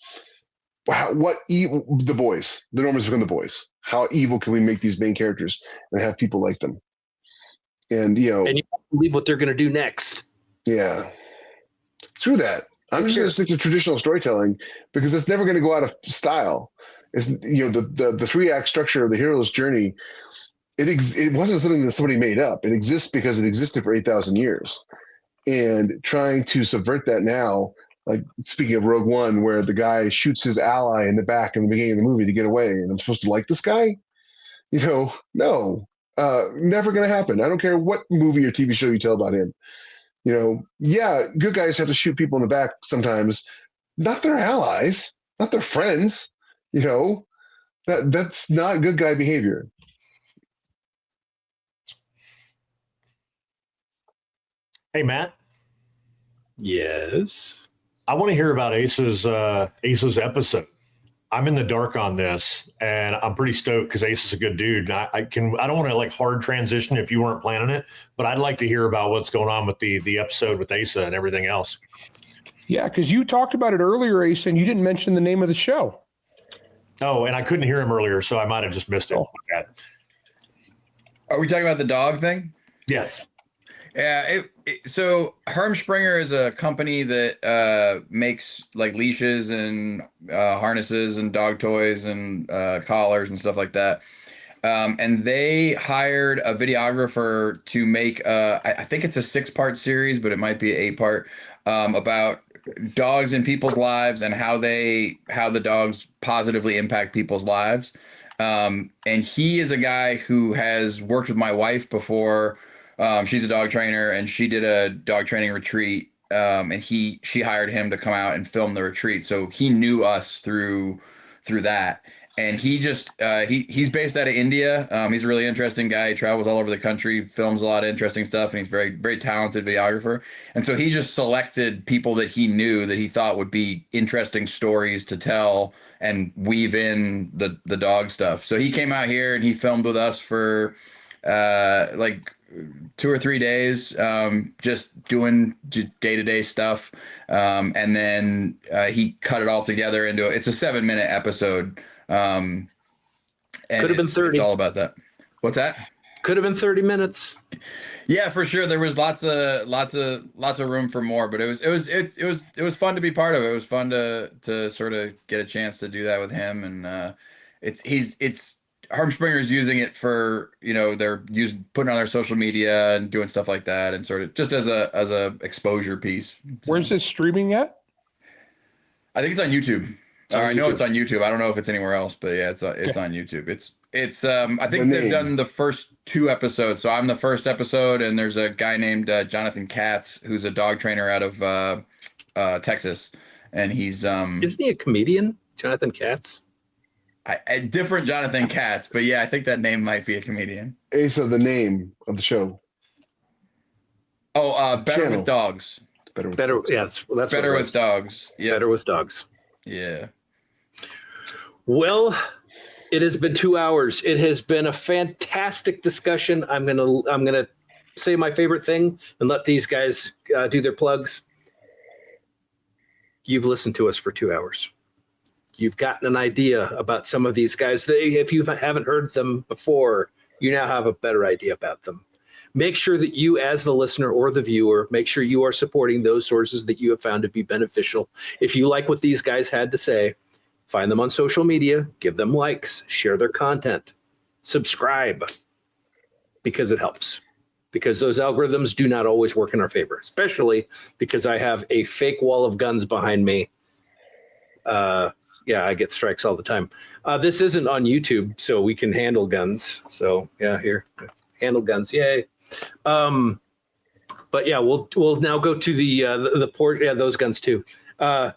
the boys. The norm has become the boys. How evil can we make these main characters and have people like them? And and you believe what they're going to do next. Yeah, through that, I'm just going to stick to traditional storytelling, because it's never going to go out of style. It's the 3-act structure of the hero's journey. It wasn't something that somebody made up. It exists because it existed for 8,000 years, and trying to subvert that now. Like speaking of Rogue One, where the guy shoots his ally in the back in the beginning of the movie to get away, and I'm supposed to like this guy? No. Never going to happen. I don't care what movie or TV show you tell about him. Yeah, good guys have to shoot people in the back sometimes. Not their allies, not their friends. That's not good guy behavior. Hey, Matt. Yes. I want to hear about Asa's episode. I'm in the dark on this, and I'm pretty stoked because Ace is a good dude. And I don't want to hard transition if you weren't planning it, but I'd like to hear about what's going on with the episode with Asa and everything else. Yeah, because you talked about it earlier, Ace, and you didn't mention the name of the show. Oh, and I couldn't hear him earlier, so I might have just missed it. Are we talking about the dog thing? Yes. Yeah. So Hermspringer is a company that makes leashes and harnesses and dog toys and collars and stuff like that. And they hired a videographer to make I think it's a 6-part series, but it might be an 8-part about dogs in people's lives and how the dogs positively impact people's lives. And he is a guy who has worked with my wife before. She's a dog trainer, and she did a dog training retreat. And she hired him to come out and film the retreat. So he knew us through that. And he just he's based out of India. He's a really interesting guy. He travels all over the country, films a lot of interesting stuff, and he's very, very talented videographer. And so he just selected people that he knew that he thought would be interesting stories to tell and weave in the dog stuff. So he came out here and he filmed with us for 2 or 3 days, just doing day-to-day stuff. And then he cut it all together it's a 7-minute episode. And could have been 30. It's all about that. What's that? Could have been 30 minutes. Yeah, for sure. There was lots of room for more, but it was fun to be part of it. It was fun to sort of get a chance to do that with him. And Hermspringer's using it for, they're putting on their social media and doing stuff like that, and sort of just as a exposure piece. Where's this streaming at? I think it's on YouTube. I know it's on YouTube. I don't know if it's anywhere else, but yeah, it's on YouTube. It's I think they've done the first 2 episodes. So I'm the first episode, and there's a guy named Jonathan Katz who's a dog trainer out of Texas, and he's isn't he a comedian, Jonathan Katz? A different Jonathan Katz, but yeah, I think that name might be a comedian. Asa, the name of the show. Oh, Better channel. With Dogs. Better, yeah, that's Better with Dogs. Yeah. Better with Dogs. Yeah. Well, it has been 2 hours. It has been a fantastic discussion. I'm gonna say my favorite thing and let these guys do their plugs. You've listened to us for 2 hours. You've gotten an idea about some of these guys. If you haven't heard them before, you now have a better idea about them. Make sure that you, as the listener or the viewer, make sure you are supporting those sources that you have found to be beneficial. If you like what these guys had to say, find them on social media, give them likes, share their content, subscribe, because it helps. Because those algorithms do not always work in our favor, especially because I have a fake wall of guns behind me. Yeah, I get strikes all the time. This isn't on YouTube, so we can handle guns. So yeah, here, handle guns, yay. But yeah, we'll now go to the port. Yeah, those guns too. Are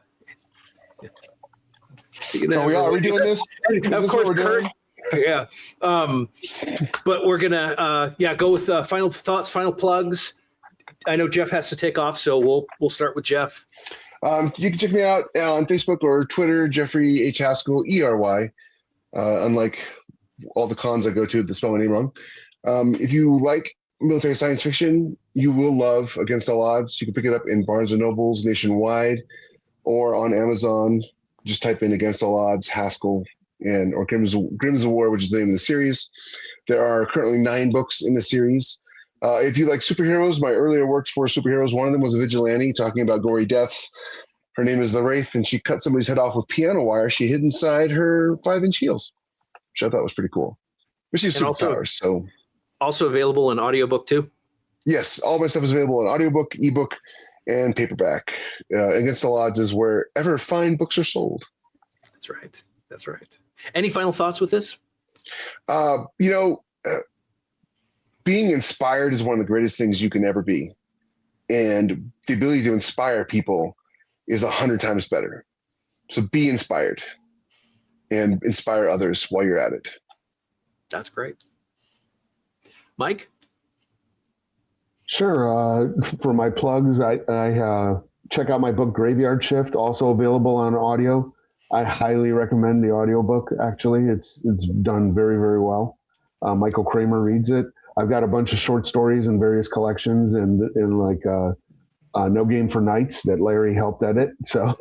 we doing this? Of course, Kurt. Yeah. But we're gonna go with final thoughts, final plugs. I know Jeff has to take off, so we'll start with Jeff. You can check me out on Facebook or Twitter, Jeffrey H. Haskell, ERY. Unlike all the cons I go to that spell my name wrong. If you like military science fiction, you will love Against All Odds. You can pick it up in Barnes & Nobles nationwide or on Amazon. Just type in Against All Odds, Haskell, or Grimm's of War, which is the name of the series. There are currently 9 books in the series. If you like superheroes, my earlier works for superheroes, one of them was a vigilante talking about gory deaths. Her name is the Wraith, and she cut somebody's head off with piano wire she hid inside her 5-inch heels, which I thought was pretty cool. But she's superpowers, so. Also available in audiobook too? Yes, all my stuff is available in audiobook, ebook, and paperback. Against All Odds is wherever fine books are sold. That's right. Any final thoughts with this? being inspired is one of the greatest things you can ever be. And the ability to inspire people is 100 times better. So be inspired and inspire others while you're at it. That's great. Mike? Sure. For my plugs, I check out my book Graveyard Shift, also available on audio. I highly recommend the audiobook. Actually, it's done very, very well. Michael Kramer reads it. I've got a bunch of short stories in various collections and like No Game for Knights that Larry helped edit. So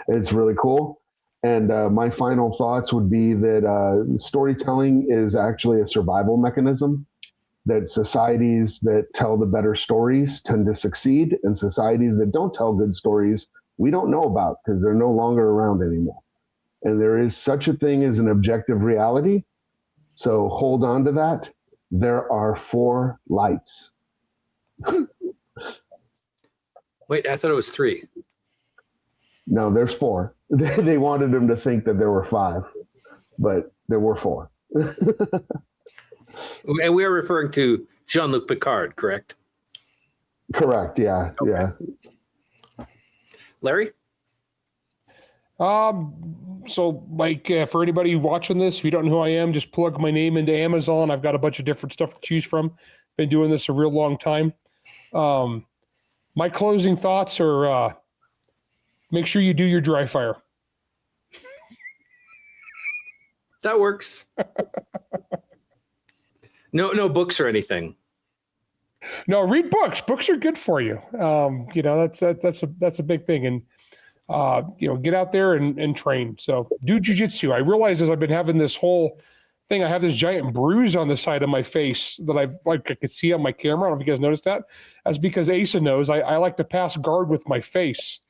it's really cool. And my final thoughts would be that storytelling is actually a survival mechanism, that societies that tell the better stories tend to succeed, and societies that don't tell good stories we don't know about because they're no longer around anymore. And there is such a thing as an objective reality. So hold on to that. There are 4 lights. Wait, I thought it was 3. No, there's 4. They wanted him to think that there were 5, but there were 4. And we are referring to Jean-Luc Picard, correct? Correct. Yeah. Okay. Yeah. Larry? So like for anybody watching this, if you don't know who I am, just plug my name into Amazon. I've got a bunch of different stuff to choose from. Been doing this a real long time. My closing thoughts are make sure you do your dry fire. That works. No books or anything. No, read books. Books are good for you. That's a big thing. And get out there and train. So do jujitsu. I realize as I've been having this whole thing, I have this giant bruise on the side of my face that I could see on my camera. I don't know if you guys noticed that. That's because Asa knows I like to pass guard with my face.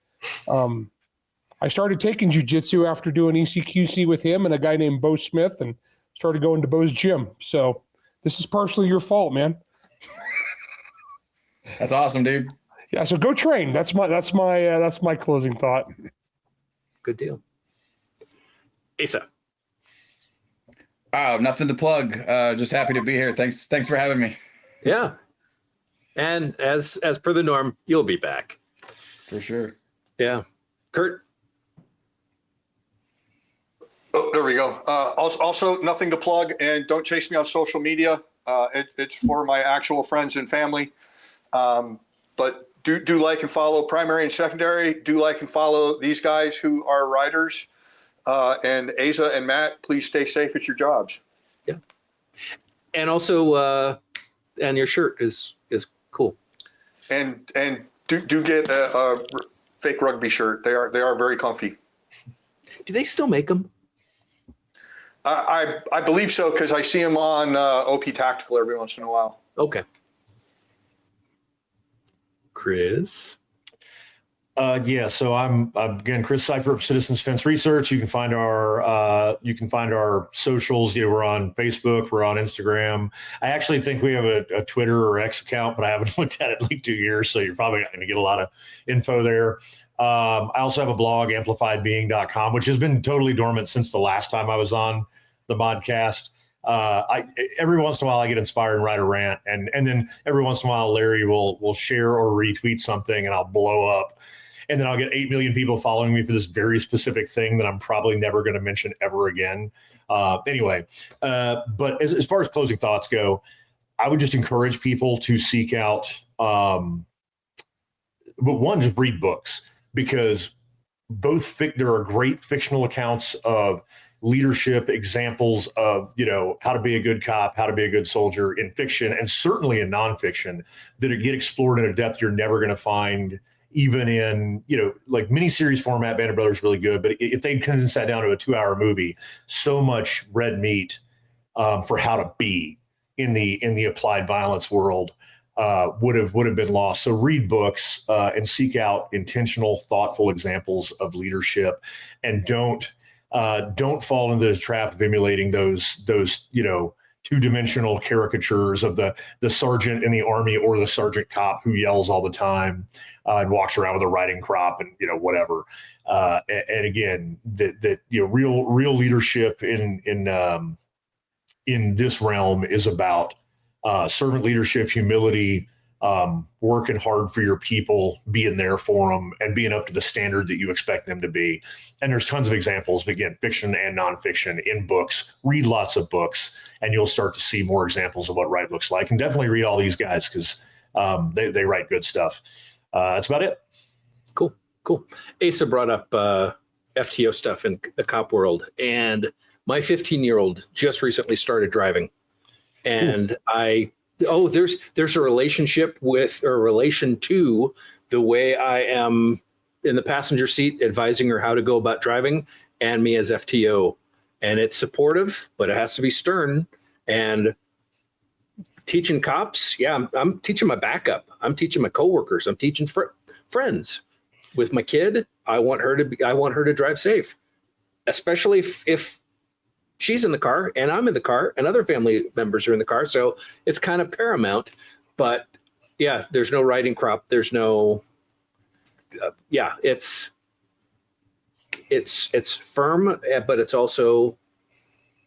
I started taking jujitsu after doing ECQC with him and a guy named Bo Smith, and started going to Bo's gym. So this is partially your fault, man. That's awesome, dude. Yeah, so go train. That's my closing thought. Good deal. Asa. Wow, nothing to plug. Just happy to be here. Thanks for having me. Yeah. And as per the norm, you'll be back. For sure. Yeah. Kurt. Oh, there we go. Also, nothing to plug, and don't chase me on social media. It's for my actual friends and family. But do like and follow primary and secondary. Do like and follow these guys who are writers. And Asa and Matt, please stay safe at your jobs. Yeah. And also, and your shirt is cool. And do get a fake rugby shirt. They are very comfy. Do they still make them? I believe so, because I see them on OP Tactical every once in a while. Okay. Chris. Yeah, so I'm again Chris Cypert, Citizens Fence Research. You can find our socials. We're on Facebook, we're on Instagram. I actually think we have a Twitter or X account, but I haven't looked at it in like 2 years, so you're probably not going to get a lot of info there. I also have a blog, amplifiedbeing.com, which has been totally dormant since the last time I was on the ModCast. Every once in a while I get inspired and write a rant, and then every once in a while Larry will share or retweet something and I'll blow up. And then I'll get 8 million people following me for this very specific thing that I'm probably never going to mention ever again. But as far as closing thoughts go, I would just encourage people to seek out, but one, just read books, because there are great fictional accounts of leadership, examples of, how to be a good cop, how to be a good soldier in fiction, and certainly in nonfiction, that get explored in a depth you're never going to find even in, like miniseries format. Band of Brothers is really good, but if they condense that down to a 2-hour movie, so much red meat for how to be in the applied violence world would have been lost. So read books and seek out intentional, thoughtful examples of leadership, and don't fall into the trap of emulating those two-dimensional caricatures of the sergeant in the army or the sergeant cop who yells all the time and walks around with a riding crop and whatever. And again, that real leadership in this realm is about servant leadership, humility, working hard for your people, being there for them, and being up to the standard that you expect them to be. And there's tons of examples, again, fiction and nonfiction in books. Read lots of books, and you'll start to see more examples of what right looks like. And definitely read all these guys because they write good stuff. That's about it. Cool. Asa brought up FTO stuff in the cop world, and my 15-year-old just recently started driving, and there's a relationship with or relation to the way I am in the passenger seat advising her how to go about driving, and me as FTO, and it's supportive, but it has to be stern. And teaching cops, I'm teaching my backup, I'm teaching my coworkers, I'm teaching friends. With my kid, I want her to drive safe, especially if she's in the car and I'm in the car and other family members are in the car. So it's kind of paramount. But yeah, there's no riding crop. There's no. It's firm, but it's also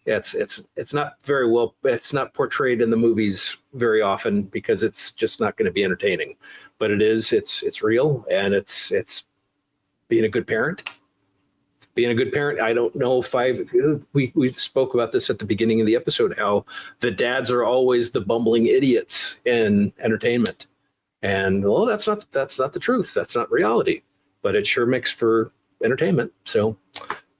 it's not very well. It's not portrayed in the movies very often because it's just not going to be entertaining. But it is. It's real, and it's being a good parent. Being a good parent. I don't know if we spoke about this at the beginning of the episode, how the dads are always the bumbling idiots in entertainment, and that's not the truth. That's not reality, but it sure makes for entertainment. So,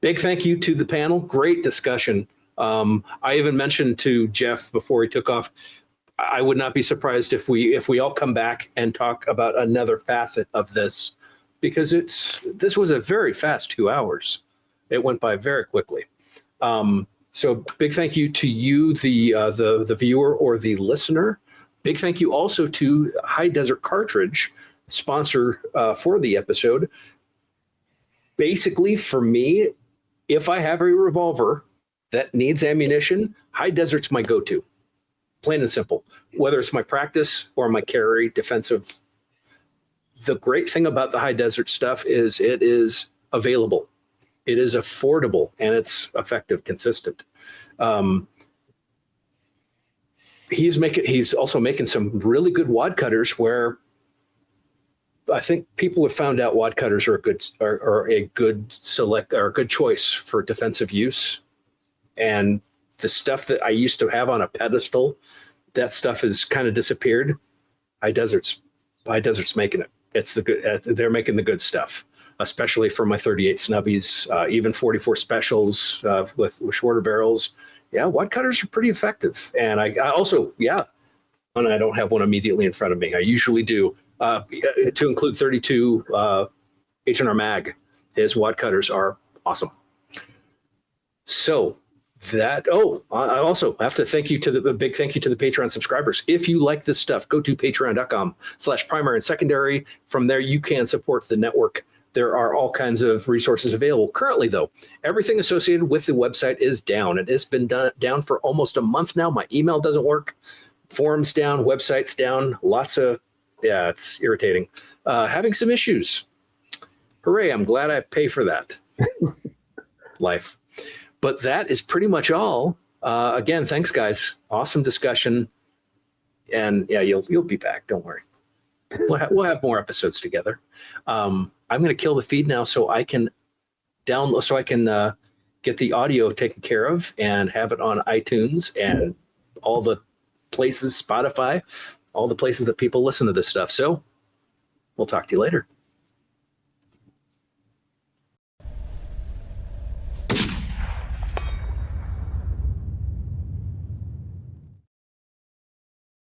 big thank you to the panel. Great discussion. I even mentioned to Jeff before he took off, I would not be surprised if we all come back and talk about another facet of this, because this was a very fast 2 hours. It went by very quickly. So big thank you to you, the viewer or the listener. Big thank you also to High Desert Cartridge, sponsor for the episode. Basically, for me, if I have a revolver that needs ammunition, High Desert's my go-to. Plain and simple. Whether it's my practice or my carry, defensive. The great thing about the High Desert stuff is it is available. It is affordable, and it's effective, consistent. He's also making some really good wad cutters where I think people have found out wad cutters are a good choice for defensive use. And the stuff that I used to have on a pedestal, that stuff has kind of disappeared. High Desert's making it. They're making the good stuff, especially for my 38 snubbies, even 44 specials with shorter barrels. Yeah, wad cutters are pretty effective. And I also, and I don't have one immediately in front of me. I usually do. To include 32 H&R Mag, his wad cutters are awesome. So I also have to thank you to the big thank you to the Patreon subscribers. If you like this stuff, go to patreon.com/primary and secondary. From there, you can support the network. There are all kinds of resources available. Currently, though, everything associated with the website is down. It's been down for almost a month now. My email doesn't work. Forums down, websites down, it's irritating. Having some issues. Hooray, I'm glad I pay for that. Life. But that is pretty much all. Again, thanks, guys. Awesome discussion. And yeah, you'll be back. Don't worry. We'll have more episodes together. I'm going to kill the feed now so I can get the audio taken care of and have it on iTunes and all the places, Spotify, all the places that people listen to this stuff. So we'll talk to you later.